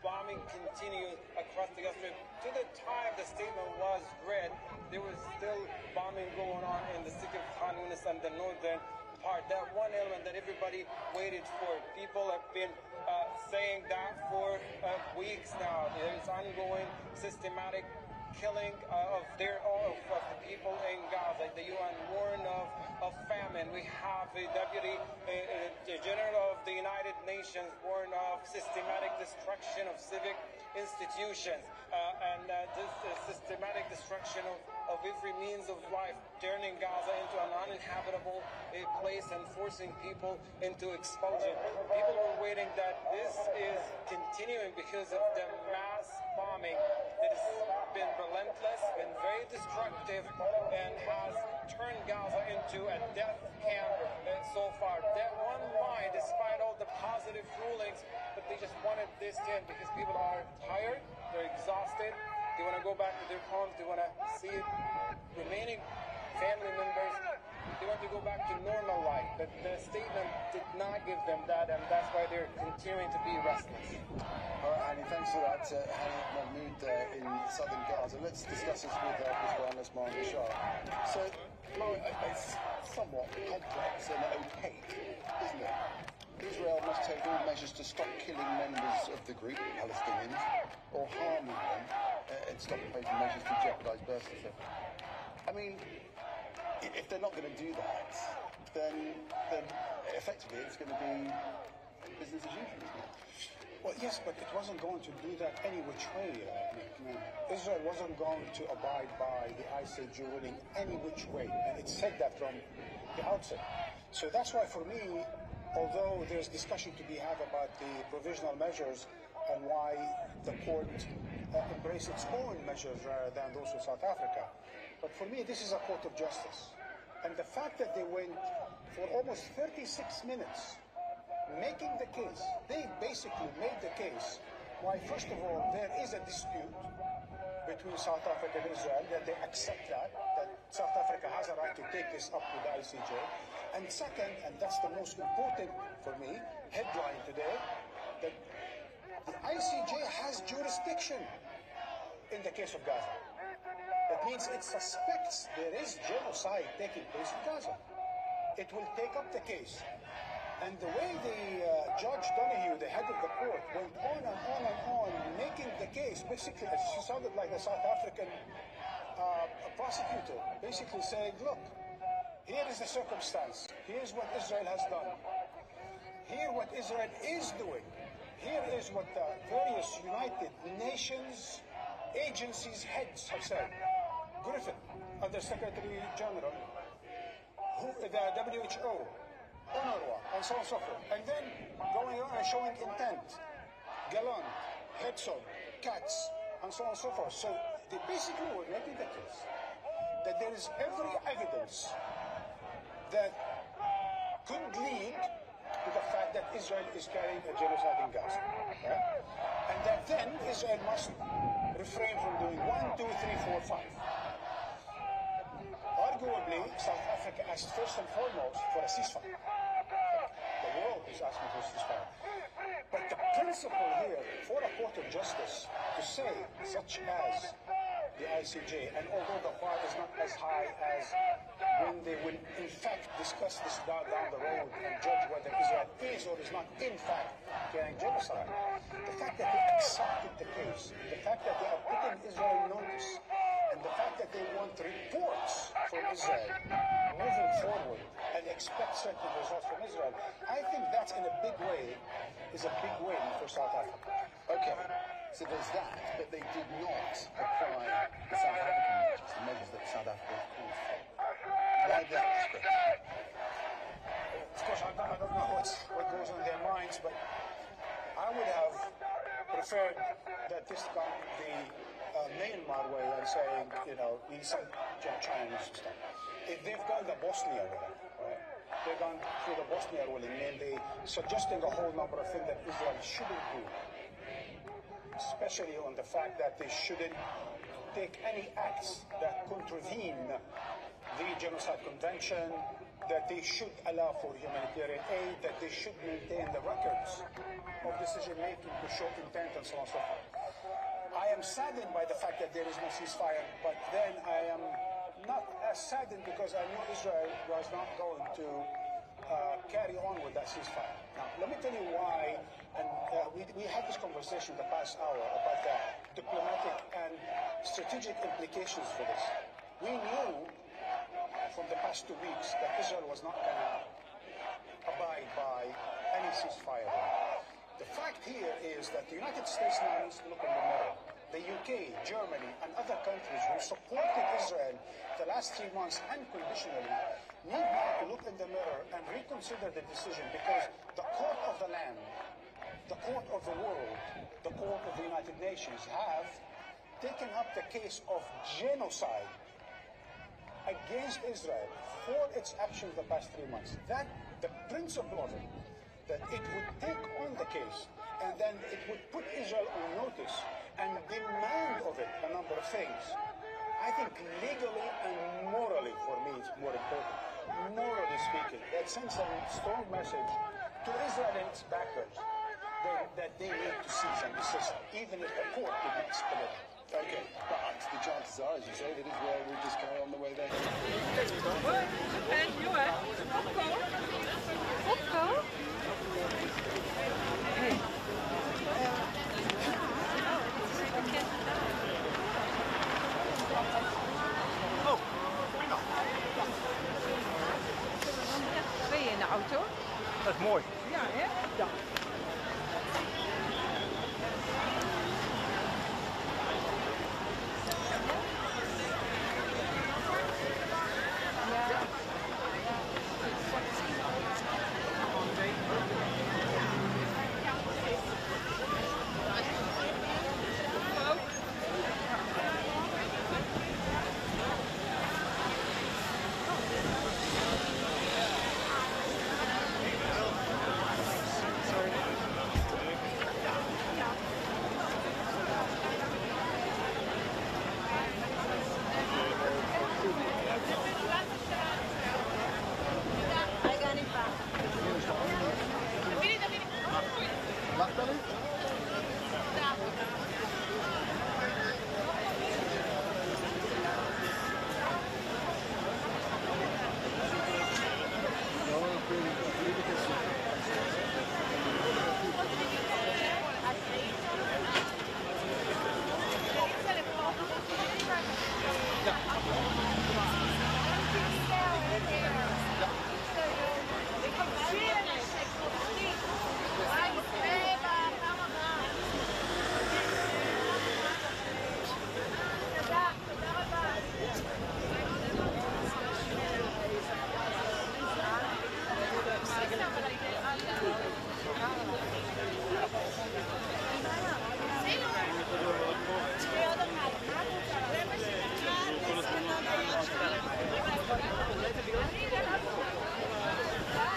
bombing continued across the Gaza Strip. To the time the statement was read, there was still bombing going on in the city of Khan Yunis and the northern part. That one element that everybody waited for. People have been saying that for weeks now. There is ongoing systematic killing of the people in Gaza. The UN warned of famine. We have the Deputy General of the United Nations warned of systematic destruction of civic institutions and this systematic destruction of every means of life, turning Gaza into an uninhabitable place and forcing people into expulsion. People were waiting that this is continuing because of the mass bombing that has been relentless, been very destructive, and has turned Gaza into a death camp so far. That one line, despite all the positive rulings, but they just wanted this to end because people are tired, they're exhausted, they want to go back to their homes, they want to see remaining family members, they want to go back to normal life. But the statement did not give them that, and that's why they're continuing to be restless. All right, Hani, thanks for that. Hani Mahmoud in southern Gaza. Let's discuss this with analyst Marwan Bashar. So, it's somewhat complex and opaque, isn't it? Israel must take all measures to stop killing members of the group, Palestinians, or harming them, and stop taking measures to jeopardize birth control. I mean, if they're not going to do that, then effectively it's going to be business as usual, isn't it? Well, yes, but it wasn't going to do that any which way, Nick. Israel wasn't going to abide by the ICJ ruling any which way, and it said that from the outset. So that's why, for me, although there's discussion to be had about the provisional measures and why the court embraced its own measures rather than those of South Africa, but for me, this is a court of justice. And the fact that they went for almost 36 minutes making the case, they basically made the case why, first of all, there is a dispute between South Africa and Israel, that they accept that South Africa has a right to take this up to the ICJ. And second, and that's the most important for me, headline today, that the ICJ has jurisdiction in the case of Gaza. That means it suspects there is genocide taking place in Gaza. It will take up the case. And the way the Judge Donahue, the head of the court, went on and on and on, making the case, basically, she sounded like a South African prosecutor, basically saying, look, here is the circumstance. Here's what Israel has done. Here what Israel is doing. Here is what the various United Nations agencies' heads have said. Griffin, Under Secretary General, the WHO, UNRWA, and so on and so forth. And then going on and showing intent. Gallant, Herzog, Katz, and so on and so forth. So they basically were making the case that there is every evidence that could lead to the fact that Israel is carrying a genocide in Gaza. Right? And that then Israel must refrain from doing 1, 2, 3, 4, 5. Arguably, South Africa asked first and foremost for a ceasefire. The world is asking for a ceasefire. But the principle here for a court of justice to say, such as the ICJ, and although the bar is not as high as when they will in fact discuss this down the road and judge whether Israel is or is not in fact carrying genocide, the fact that they accepted the case, the fact that they are putting Israel on notice, and the fact that they want reports from Israel moving forward and expect certain results from Israel, I think that's in a big way is a big win for South Africa. Okay, so there's that, but they did not apply the South African measures, the measures that South Africa has called for. Why that discrepancy? Of course, I don't know what goes on in their minds, but I would have preferred that this gone the Myanmar way and saying, we need some Chinese stuff. If they've gone the Bosnia way, right? They've gone through the Bosnia ruling, and they're suggesting a whole number of things that Israel shouldn't do, especially on the fact that they shouldn't take any acts that contravene the Genocide Convention, that they should allow for humanitarian aid, that they should maintain the records of decision-making to show intent and so on and so forth. I am saddened by the fact that there is no ceasefire, but then I am not as saddened because I knew Israel was not going to carry on with that ceasefire. Now, let me tell you why, and we had this conversation the past hour about the diplomatic and strategic implications for this. We knew from the past 2 weeks that Israel was not going to abide by any ceasefire. The fact here is that the United States now needs to look in the mirror. The UK, Germany, and other countries who supported Israel the last 3 months unconditionally need now to look in the mirror and reconsider the decision, because the court of the land, the court of the world, the court of the United Nations have taken up the case of genocide against Israel for its actions the past 3 months. That the principle of it, that it would take on the case and then it would put Israel on notice and demand of it a number of things. I think legally and morally, for me, it's more important. Morally speaking, that sends a strong message to Israel and its backers that they need to cease and desist, even if the court did not split it. Okay, but the chances are, as you say, that Israel will just carry on the way they're Ben je in de auto? Dat is mooi. Ja, hè? Ja.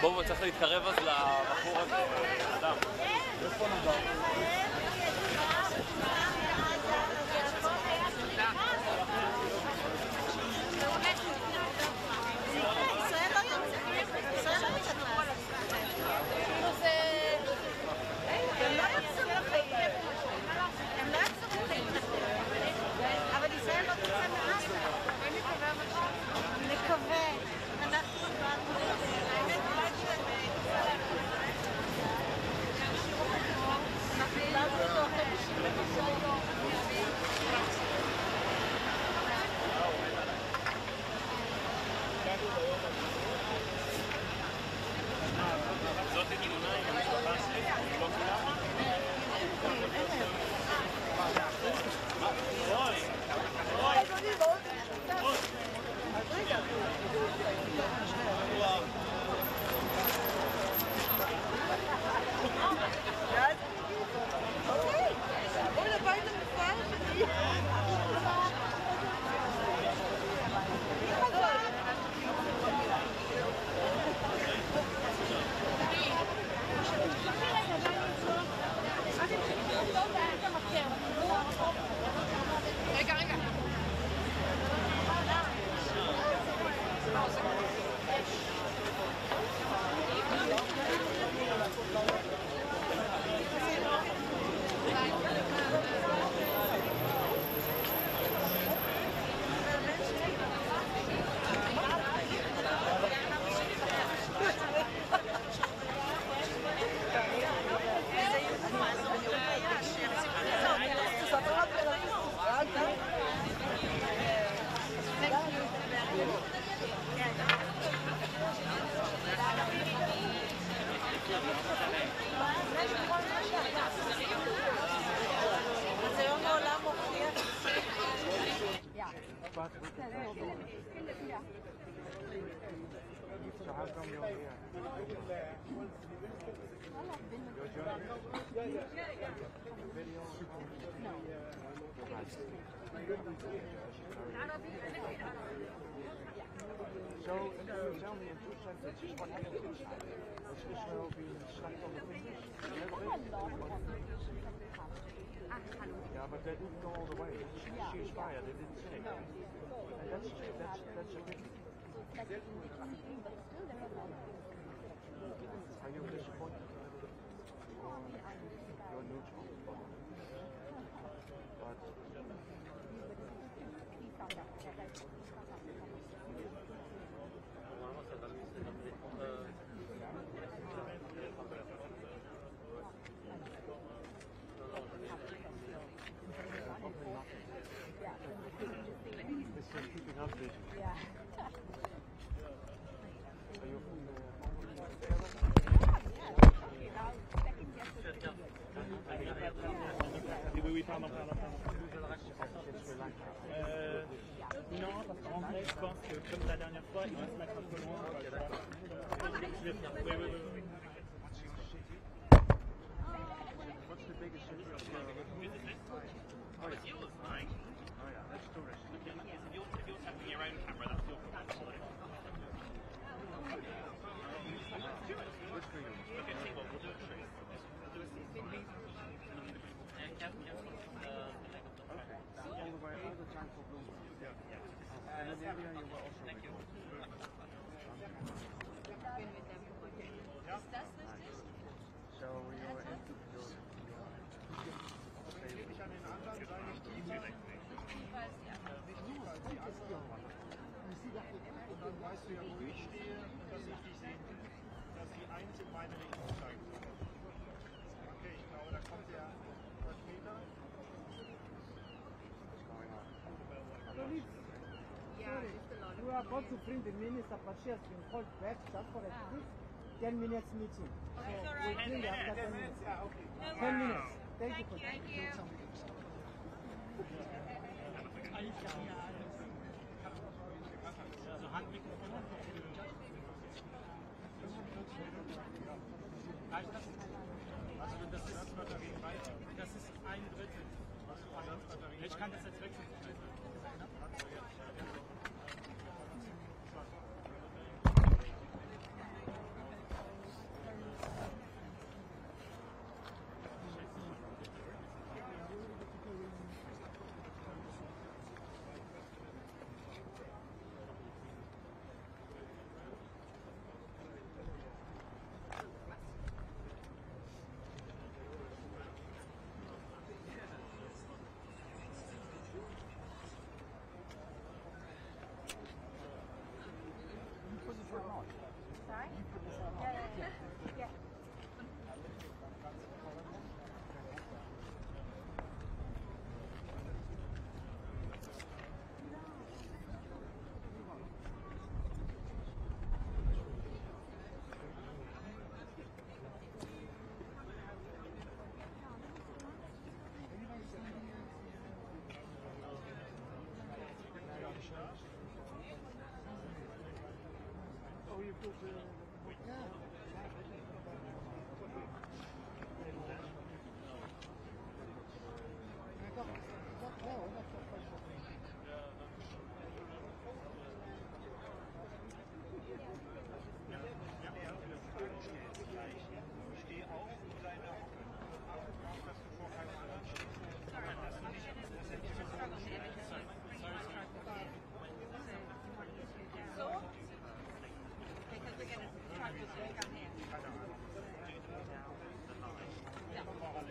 בואו צריך להתקרב אז לבחור הזה, אדם. איפה נדע? ישראל לא יוצאת. כאילו זה... So how come you're here? Your journalist? Video? No. So, can you tell me in 2 sentences what happened inside? Was Israel being slapped on the fingers? Yeah, but they didn't go all the way. Ceasefire, they didn't say. And that's a pity. Are you disappointed? You're neutral. But it's keeping us busy. Yeah. Are you from the non, parce qu'en vrai, je pense que comme la dernière fois, il va se mettre un peu loin. Je vais venir. Oui. What's the biggest city of the Oh, yeah. Oh, yeah, that's tourist. If you're tapping your own camera, that's your problem. Good for you. Okay, see what we'll do a trick. We'll do a ceasefire. All the way, all the time for Bloomberg. Yeah. And in India you were also recording. So you were into your Und dann weißt du ja, wo ich stehe, dass ich die Eins in meine Richtung zeigt. Okay, ich glaube, da kommt der Vertreter. We are about to bring the minister, but she has been called back just for a quick 10 minutes meeting. So we'll bring her after 10 minutes. 10 minutes. Thank you for that. Das ist 1/3. Ich kann das jetzt wechseln. Sorry? Yeah. Oh, you put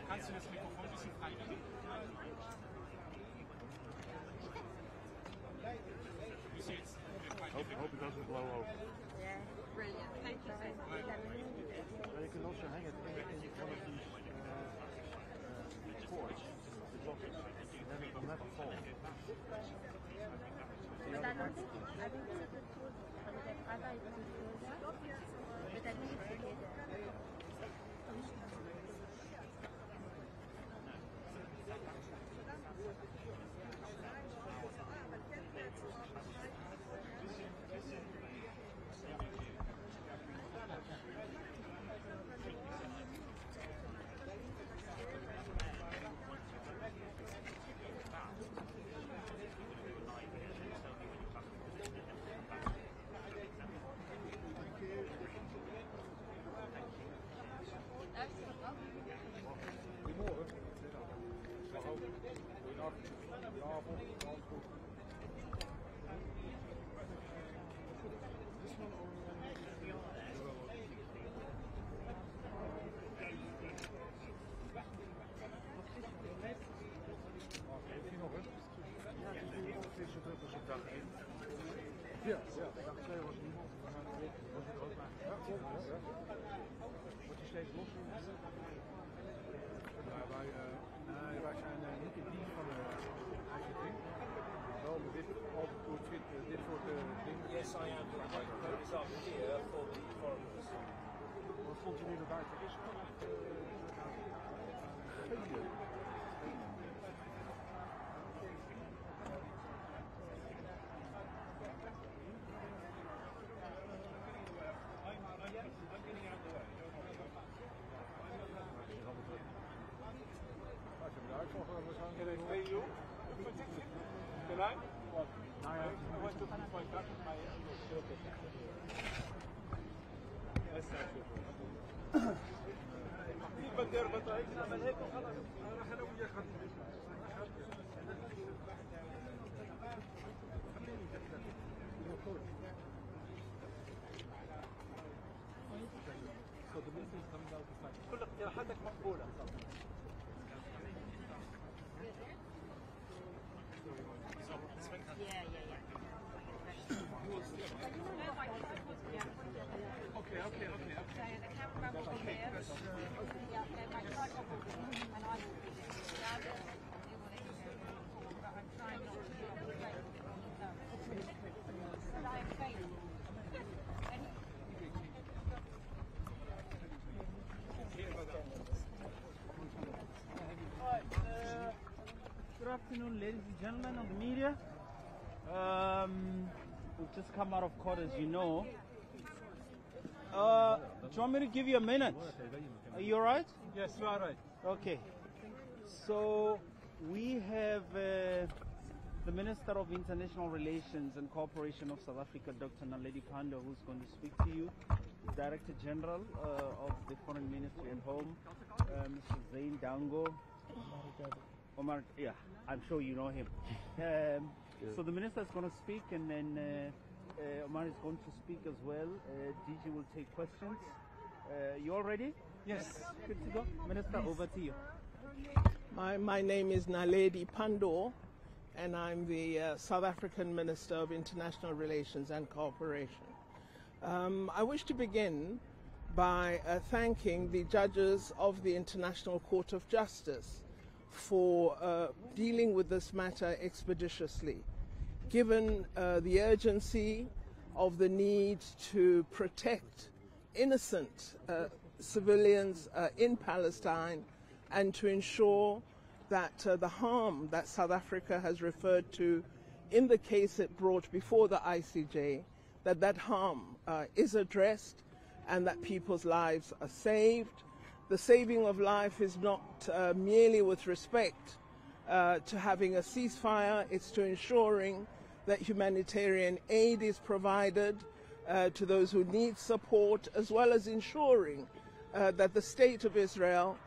Kannst du das Mikrofon ein bisschen frei machen? You see, it's hope it doesn't blow over. Yeah, brilliant. Thank you so much. You can also hang it in one of these cords, the buckets, and then it will never fall. But I don't think it's a good tool. Other is a good tool. But I think it's together. Wordt je steeds losser? Wij zijn niet in dienst van de ICT. Wel met dit soort dingen. Yes, I am. It's up here for the foreigners. Wat vond je nu nog uit voor Israël? Geen idee. كل اقتراحاتك مقبولة. Good afternoon, ladies and gentlemen of the media. We've just come out of court, as you know. Do you want me to give you a minute? Are you alright? Yes, you are right. Okay. So we have the Minister of International Relations and Cooperation of South Africa, Dr. Naledi Pandor, who's going to speak to you. Director General of the Foreign Ministry and Home, Mr. Zain Dango. Omar, yeah, I'm sure you know him. So the minister is going to speak, and then Omar is going to speak as well. DG will take questions. You all ready? Yes. Good to go. Minister, over to you. My name is Naledi Pandor, and I'm the South African Minister of International Relations and Cooperation. I wish to begin by thanking the judges of the International Court of Justice for dealing with this matter expeditiously, given the urgency of the need to protect innocent civilians in Palestine and to ensure that the harm that South Africa has referred to in the case it brought before the ICJ, that harm is addressed and that people's lives are saved. The saving of life is not merely with respect to having a ceasefire, it's to ensuring that humanitarian aid is provided to those who need support, as well as ensuring that the State of Israel,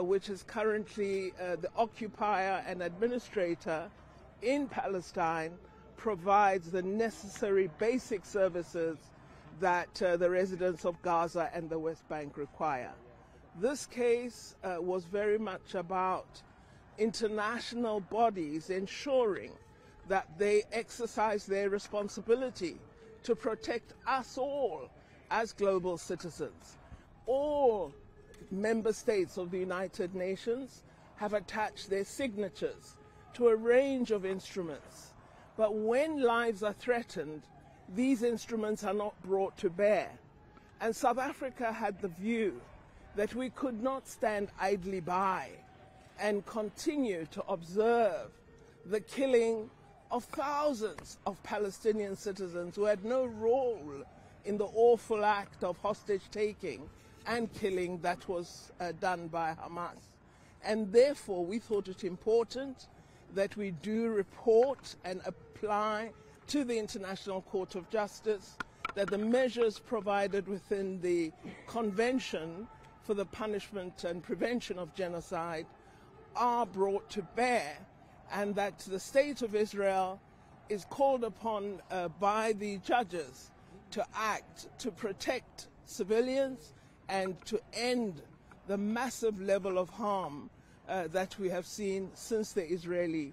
which is currently the occupier and administrator in Palestine, provides the necessary basic services that the residents of Gaza and the West Bank require. This case was very much about international bodies ensuring that they exercise their responsibility to protect us all as global citizens. All member states of the United Nations have attached their signatures to a range of instruments. But when lives are threatened, these instruments are not brought to bear. And South Africa had the view that we could not stand idly by and continue to observe the killing of thousands of Palestinian citizens who had no role in the awful act of hostage-taking and killing that was done by Hamas. And therefore, we thought it important that we do report and apply to the International Court of Justice that the measures provided within the Convention for the Punishment and Prevention of Genocide are brought to bear, and that the State of Israel is called upon by the judges to act to protect civilians and to end the massive level of harm that we have seen since the Israeli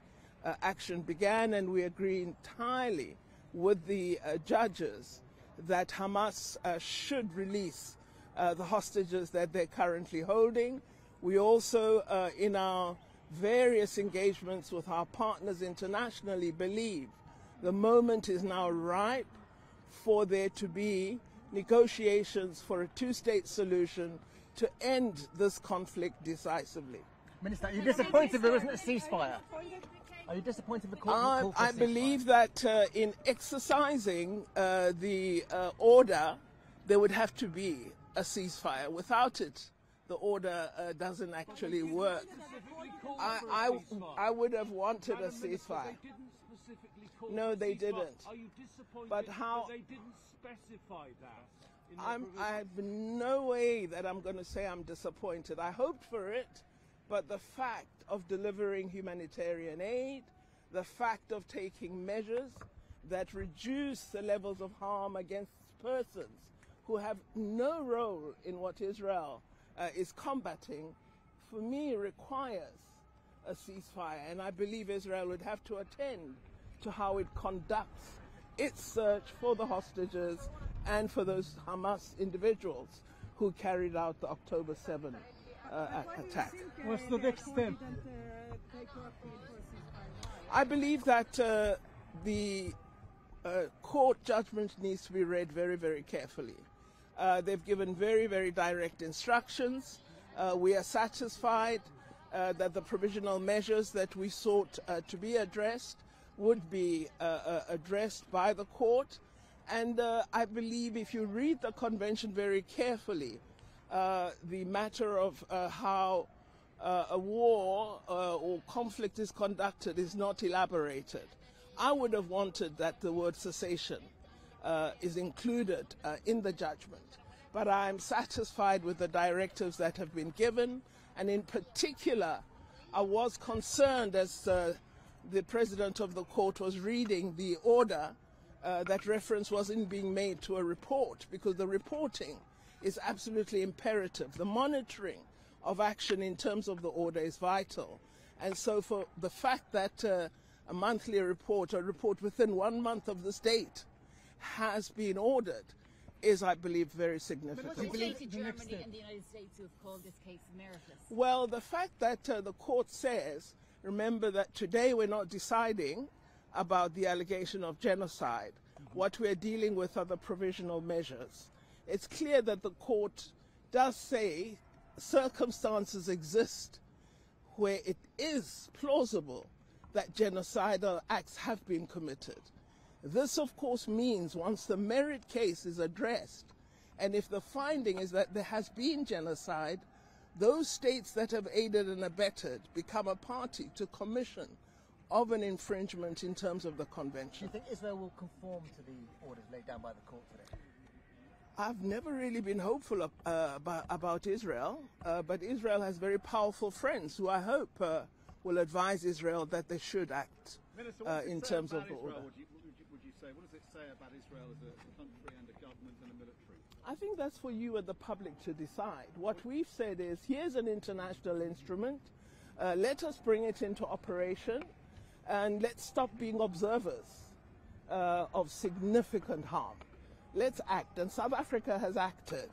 action began, and we agree entirely with the judges that Hamas should release the hostages that they're currently holding. We also, in our various engagements with our partners internationally, believe the moment is now ripe for there to be negotiations for a two-state solution to end this conflict decisively. Minister, are you disappointed there isn't a ceasefire? Are you disappointed the court? I believe that in exercising the order, there would have to be a ceasefire. Without it, the order doesn't actually work. I would have wanted a ceasefire. No, they didn't. Are you disappointed but how, they didn't specify that? I have no way that I'm going to say I'm disappointed. I hoped for it, but the fact of delivering humanitarian aid, the fact of taking measures that reduce the levels of harm against persons who have no role in what Israel is combating, for me requires a ceasefire. And I believe Israel would have to attend to how it conducts its search for the hostages and for those Hamas individuals who carried out the October 7 attack. What's the next step? I believe that the court judgment needs to be read very, very carefully. They've given very, very direct instructions. We are satisfied that the provisional measures that we sought to be addressed would be addressed by the court. And I believe if you read the convention very carefully, the matter of how a war or conflict is conducted is not elaborated. I would have wanted that the word cessation is included in the judgment. But I am satisfied with the directives that have been given, and in particular, I was concerned as the president of the court was reading the order that reference wasn't being made to a report, because the reporting is absolutely imperative. The monitoring of action in terms of the order is vital. And so for the fact that a monthly report, a report within 1 month of this date, has been ordered is, I believe, very significant. But what's it say to Germany and the United States who have called this case meritless? Well, the fact that the court says, remember that today we're not deciding about the allegation of genocide. What we're dealing with are the provisional measures. It's clear that the court does say circumstances exist where it is plausible that genocidal acts have been committed. This, of course, means once the merit case is addressed, and if the finding is that there has been genocide, those states that have aided and abetted become a party to commission of an infringement in terms of the convention. Do you think Israel will conform to the orders laid down by the court today? I've never really been hopeful about Israel, but Israel has very powerful friends who I hope will advise Israel that they should act in terms of the order. Would you say, what does it say about Israel as a country and a government and a military? I think that's for you and the public to decide. What we've said is, here's an international instrument, let us bring it into operation, and let's stop being observers of significant harm. Let's act, and South Africa has acted.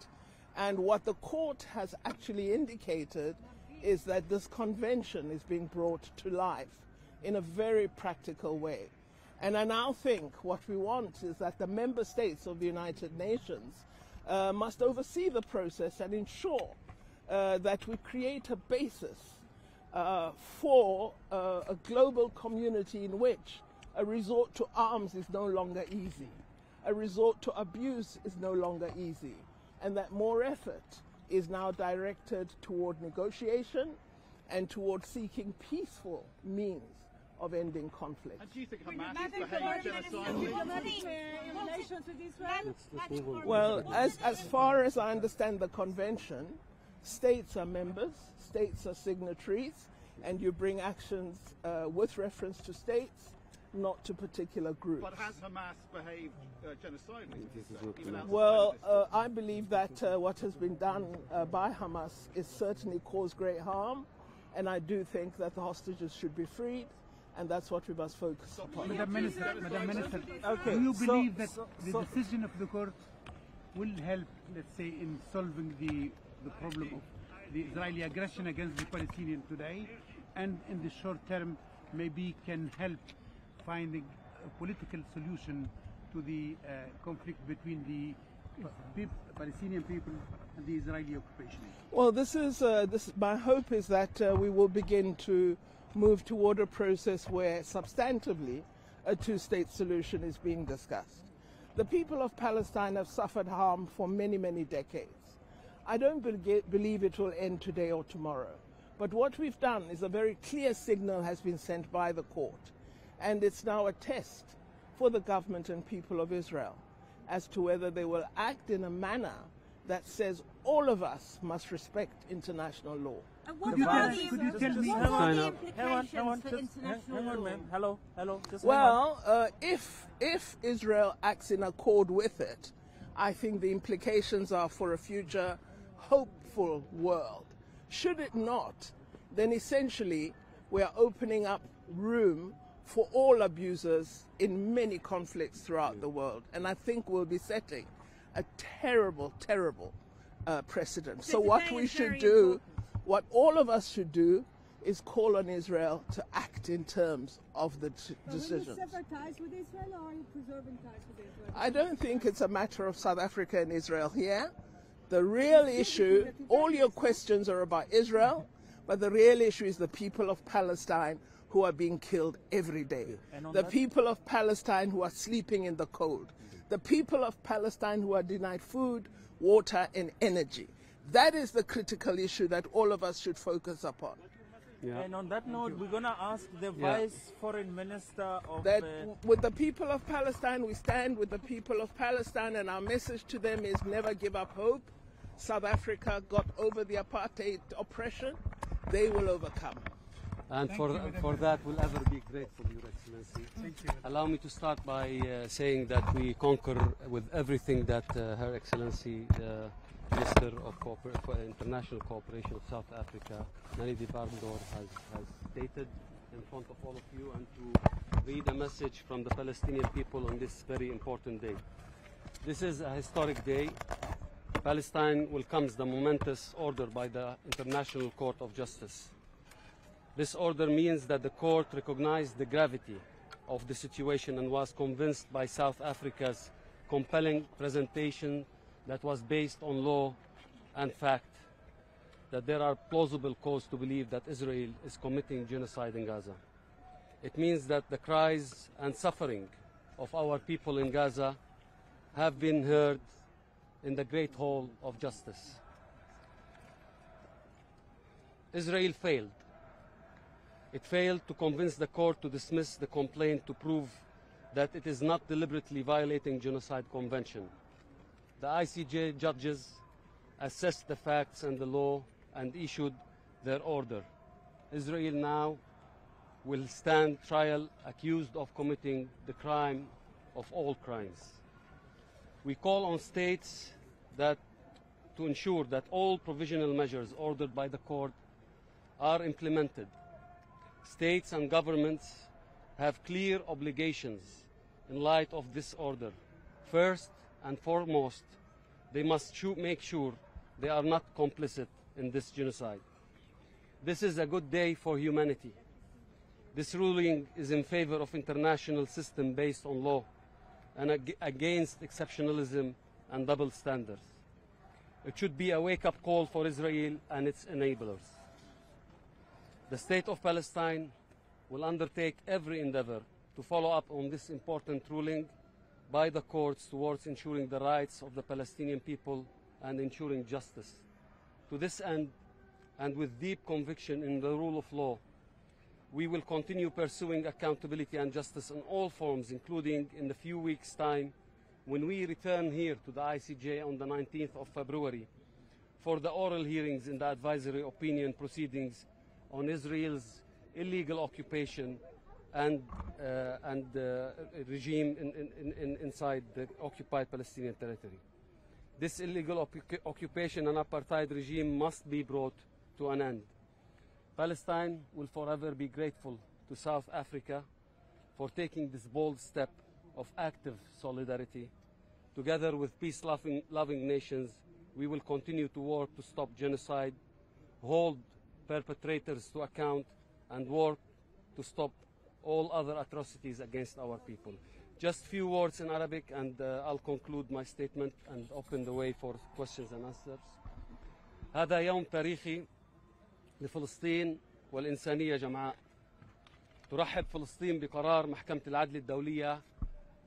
And what the court has actually indicated is that this convention is being brought to life in a very practical way. And I now think what we want is that the member states of the United Nations must oversee the process and ensure that we create a basis for a global community in which a resort to arms is no longer easy. A resort to abuse is no longer easy, and that more effort is now directed toward negotiation and toward seeking peaceful means of ending conflict. And do you think Hamas behaved genocidally? Well, as far as I understand the convention, states are members, states are signatories, and you bring actions with reference to states, not to particular groups. But has Hamas behaved genocidally? Well, I believe that what has been done by Hamas is certainly caused great harm, and I do think that the hostages should be freed, and that's what we must focus upon. Madam Minister, okay, do you believe that the decision of the court will help, let's say, in solving the problem of the Israeli aggression against the Palestinians today, and in the short term maybe can help finding a political solution to the conflict between the Palestinian people and the Israeli occupation? Well, my hope is that we will begin to move toward a process where substantively a two-state solution is being discussed. The people of Palestine have suffered harm for many, many decades. I don't believe it will end today or tomorrow. But what we've done is a very clear signal has been sent by the court, and it's now a test for the government and people of Israel as to whether they will act in a manner that says all of us must respect international law. Could you tell me? Hang on, ma'am. Hello. Just well, if Israel acts in accord with it, I think the implications are for a future hopeful world. Should it not, then essentially we are opening up room for all abusers in many conflicts throughout the world. And I think we'll be setting a terrible, terrible precedent. So what we should do, what all of us should do, is call on Israel to act in terms of the decisions. Will you sever ties with Israel, or are you preserving ties with Israel? I don't think it's a matter of South Africa and Israel here. The real issue, all your questions are about Israel, but the real issue is the people of Palestine who are being killed every day. The people of Palestine who are sleeping in the cold. The people of Palestine who are denied food, water, and energy. That is the critical issue that all of us should focus upon. Yeah. And on that note, we're going to ask the Vice Foreign Minister of... That with the people of Palestine, we stand with the people of Palestine, and our message to them is never give up hope. South Africa got over the apartheid oppression. They will overcome. And for that, we'll ever be grateful, Your Excellency. Thank you. Allow me to start by saying that we concur with everything that Her Excellency, Minister of International Cooperation of South Africa, Naledi Pandor, has stated in front of all of you, and to read a message from the Palestinian people on this very important day. This is a historic day. Palestine welcomes the momentous order by the International Court of Justice. This order means that the court recognized the gravity of the situation and was convinced by South Africa's compelling presentation that was based on law and fact that there are plausible cause to believe that Israel is committing genocide in Gaza. It means that the cries and suffering of our people in Gaza have been heard in the Great Hall of Justice. Israel failed. It failed to convince the court to dismiss the complaint to prove that it is not deliberately violating Genocide Convention. The ICJ judges assessed the facts and the law and issued their order. Israel now will stand trial accused of committing the crime of all crimes. We call on states to ensure that all provisional measures ordered by the court are implemented. States and governments have clear obligations in light of this order. First and foremost, they must make sure they are not complicit in this genocide. This is a good day for humanity. This ruling is in favor of international system based on law and against exceptionalism and double standards. It should be a wake-up call for Israel and its enablers. The State of Palestine will undertake every endeavor to follow up on this important ruling by the courts towards ensuring the rights of the Palestinian people and ensuring justice. To this end, and with deep conviction in the rule of law, we will continue pursuing accountability and justice in all forms, including in the few weeks' time when we return here to the ICJ on the 19th of February for the oral hearings in the advisory opinion proceedings on Israel's illegal occupation and regime inside the occupied Palestinian territory. This illegal occupation and apartheid regime must be brought to an end. Palestine will forever be grateful to to South Africa for taking this bold step of active solidarity. Together with peace-loving nations, we will continue to work to stop genocide, hold perpetrators to account, and work to stop all other atrocities against our people. Just few words in Arabic, and I'll conclude my statement and open the way for questions and answers. هذا يوم تاريخي لفلسطين والإنسانية جمعاء. ترحب فلسطين بقرار محكمة العدل الدولية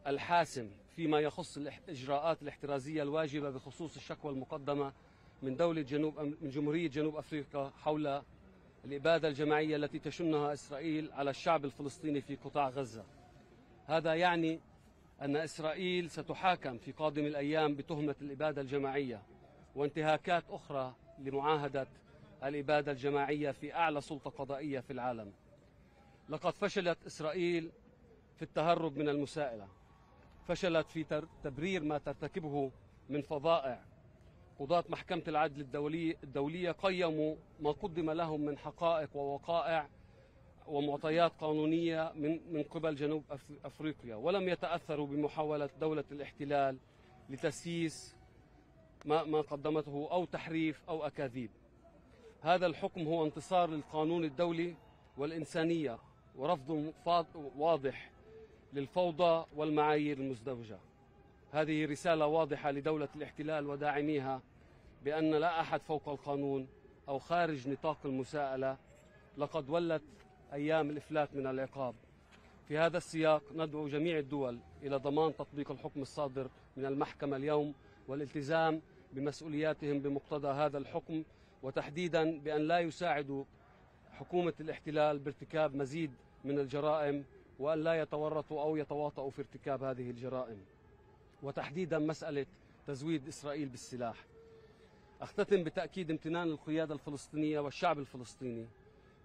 الحاسم فيما يخص الإجراءات الاحترازية الواجبة بخصوص الشكوى المقدمة من جمهورية جنوب أفريقيا حول الإبادة الجماعية التي تشنها إسرائيل على الشعب الفلسطيني في قطاع غزة. هذا يعني أن إسرائيل ستحاكم في قادم الأيام بتهمة الإبادة الجماعية وانتهاكات أخرى لمعاهدة الإبادة الجماعية في أعلى سلطة قضائية في العالم. لقد فشلت إسرائيل في التهرب من المساءلة، فشلت في تبرير ما ترتكبه من فظائع. قضاة محكمة العدل الدولية قيموا ما قدم لهم من حقائق ووقائع ومعطيات قانونية من قبل جنوب أفريقيا، ولم يتأثروا بمحاولة دولة الاحتلال لتسييس ما قدمته أو تحريف أو أكاذيب. هذا الحكم هو انتصار للقانون الدولي والإنسانية ورفض واضح للفوضى والمعايير المزدوجة. هذه رسالة واضحة لدولة الاحتلال وداعميها بأن لا أحد فوق القانون أو خارج نطاق المساءلة. لقد ولت أيام الإفلات من العقاب. في هذا السياق ندعو جميع الدول إلى ضمان تطبيق الحكم الصادر من المحكمة اليوم والالتزام بمسؤولياتهم بمقتضى هذا الحكم، وتحديدا بأن لا يساعدوا حكومة الاحتلال بارتكاب مزيد من الجرائم، وأن لا يتورطوا أو يتواطؤوا في ارتكاب هذه الجرائم، وتحديدا مسألة تزويد إسرائيل بالسلاح. أختتم بتأكيد امتنان القيادة الفلسطينية والشعب الفلسطيني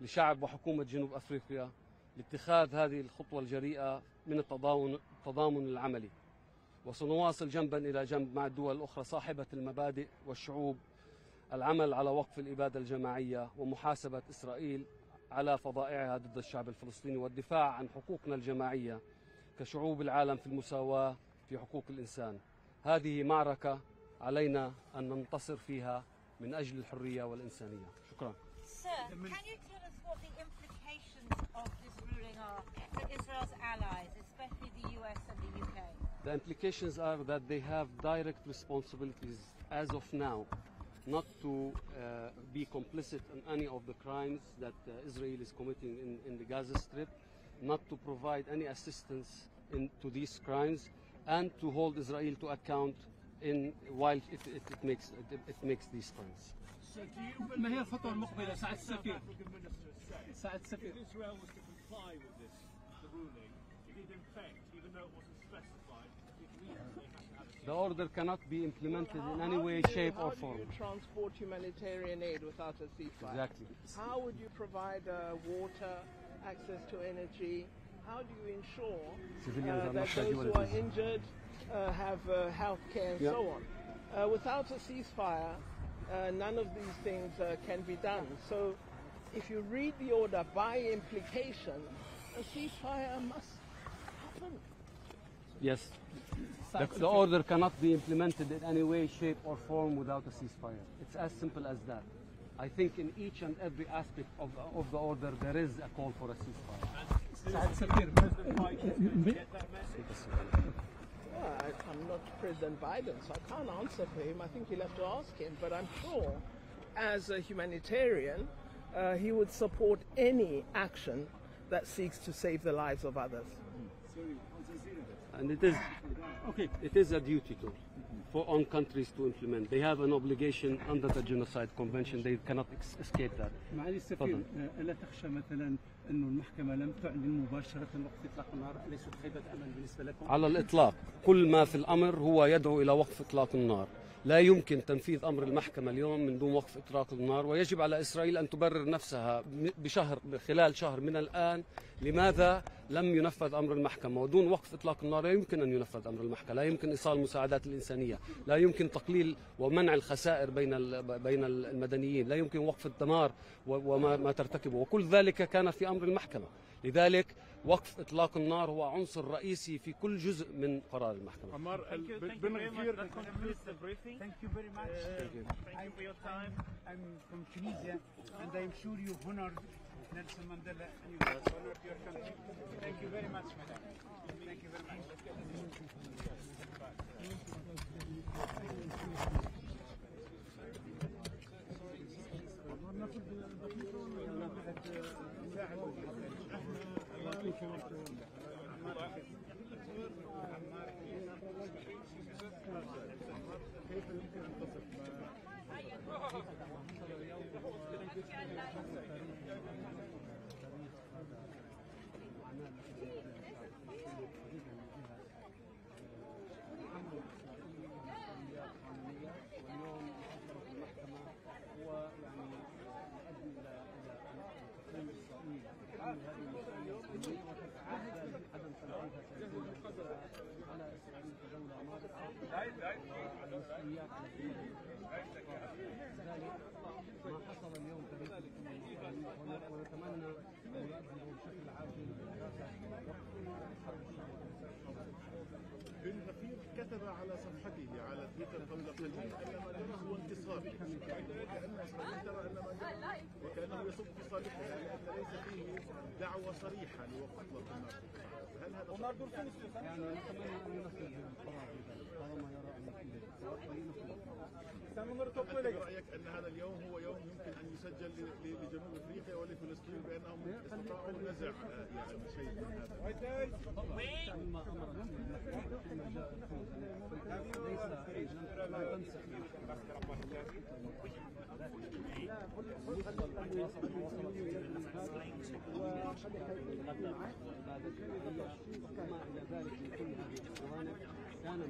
لشعب وحكومة جنوب أفريقيا لاتخاذ هذه الخطوة الجريئة من التضامن العملي، وسنواصل جنبا إلى جنب مع الدول الأخرى صاحبة المبادئ والشعوب العمل على وقف الإبادة الجماعية ومحاسبة إسرائيل على فظائعها ضد الشعب الفلسطيني والدفاع عن حقوقنا الجماعية كشعوب العالم في المساواة في حقوق الإنسان. هذه معركة علينا أن ننتصر فيها من أجل الحرية والإنسانية. شكرا. Sir, can you tell us what the implications of this ruling are for Israel's allies, especially the US and the UK? The implications are that they have direct responsibilities as of now not to be complicit in any of the crimes that Israel is committing in the Gaza Strip, not to provide any assistance to these crimes, and to hold Israel to account while it makes these crimes. ما هي الخطوة المقبلة سعادة السفير؟ سعادة السفير. If Israel was to comply with the ruling, it did in fact, even though it wasn't specified, it means they have to have a... The order cannot be implemented in any way, shape or form. How do you transport humanitarian aid without a ceasefire? Exactly. How would you provide water, access to energy? How do you ensure that those who are injured have health care and so on? Without a ceasefire, none of these things can be done. So if you read the order by implication, a ceasefire must happen. Yes. The order cannot be implemented in any way, shape or form without a ceasefire. It's as simple as that. I think in each and every aspect of the order there is a call for a ceasefire. I'm not President Biden, so I can't answer for him. I think you'll have to ask him. But I'm sure, as a humanitarian, he would support any action that seeks to save the lives of others. And it is a duty on countries to implement. They have an obligation under the Genocide Convention. They cannot escape that. معالي السفير، ألا تخشى مثلا أنه المحكمة لم تعلن مباشرة وقف إطلاق النار؟ أليست خيبة أمل بالنسبة لكم؟ على الإطلاق، كل ما في الأمر هو يدعو إلى وقف إطلاق النار. لا يمكن تنفيذ أمر المحكمة اليوم من دون وقف إطلاق النار، ويجب على إسرائيل أن تبرر نفسها خلال شهر من الآن لماذا لم ينفذ أمر المحكمة. ودون وقف إطلاق النار لا يمكن أن ينفذ أمر المحكمة، لا يمكن إيصال المساعدات الإنسانية، لا يمكن تقليل ومنع الخسائر بين المدنيين، لا يمكن وقف الدمار وما ترتكبه، وكل ذلك كان في أمر المحكمة. لذلك وقف إطلاق النار هو عنصر رئيسي في كل جزء من قرار المحكمة. Thank you very much. That concludes the briefing. Thank you very much. Thank you for your time. I'm from Tunisia, and I'm sure you've honored Nelson Mandela and you've honored your country. Thank you very much, madam. Thank you very much. ما حصل اليوم تاريخ ونتمنى أن يؤدوا بشكل عاجل الغفير كتب على صفحته على تويتر قبل قليل ان ما جرى هو انتصار كأن اسرائيل ترى ان ما جرى وكانه يصب في صالحها لان ليس فيه دعوه صريحه لوقف اطلاق النار. هل هذا يعني نتمنى ان ينفذ القرار طالما يرى ان فيه رايك ان هذا اليوم هو يوم يمكن ان يسجل لجنوب افريقيا ولفلسطين بانهم استطاعوا نزع يعني شيء من كان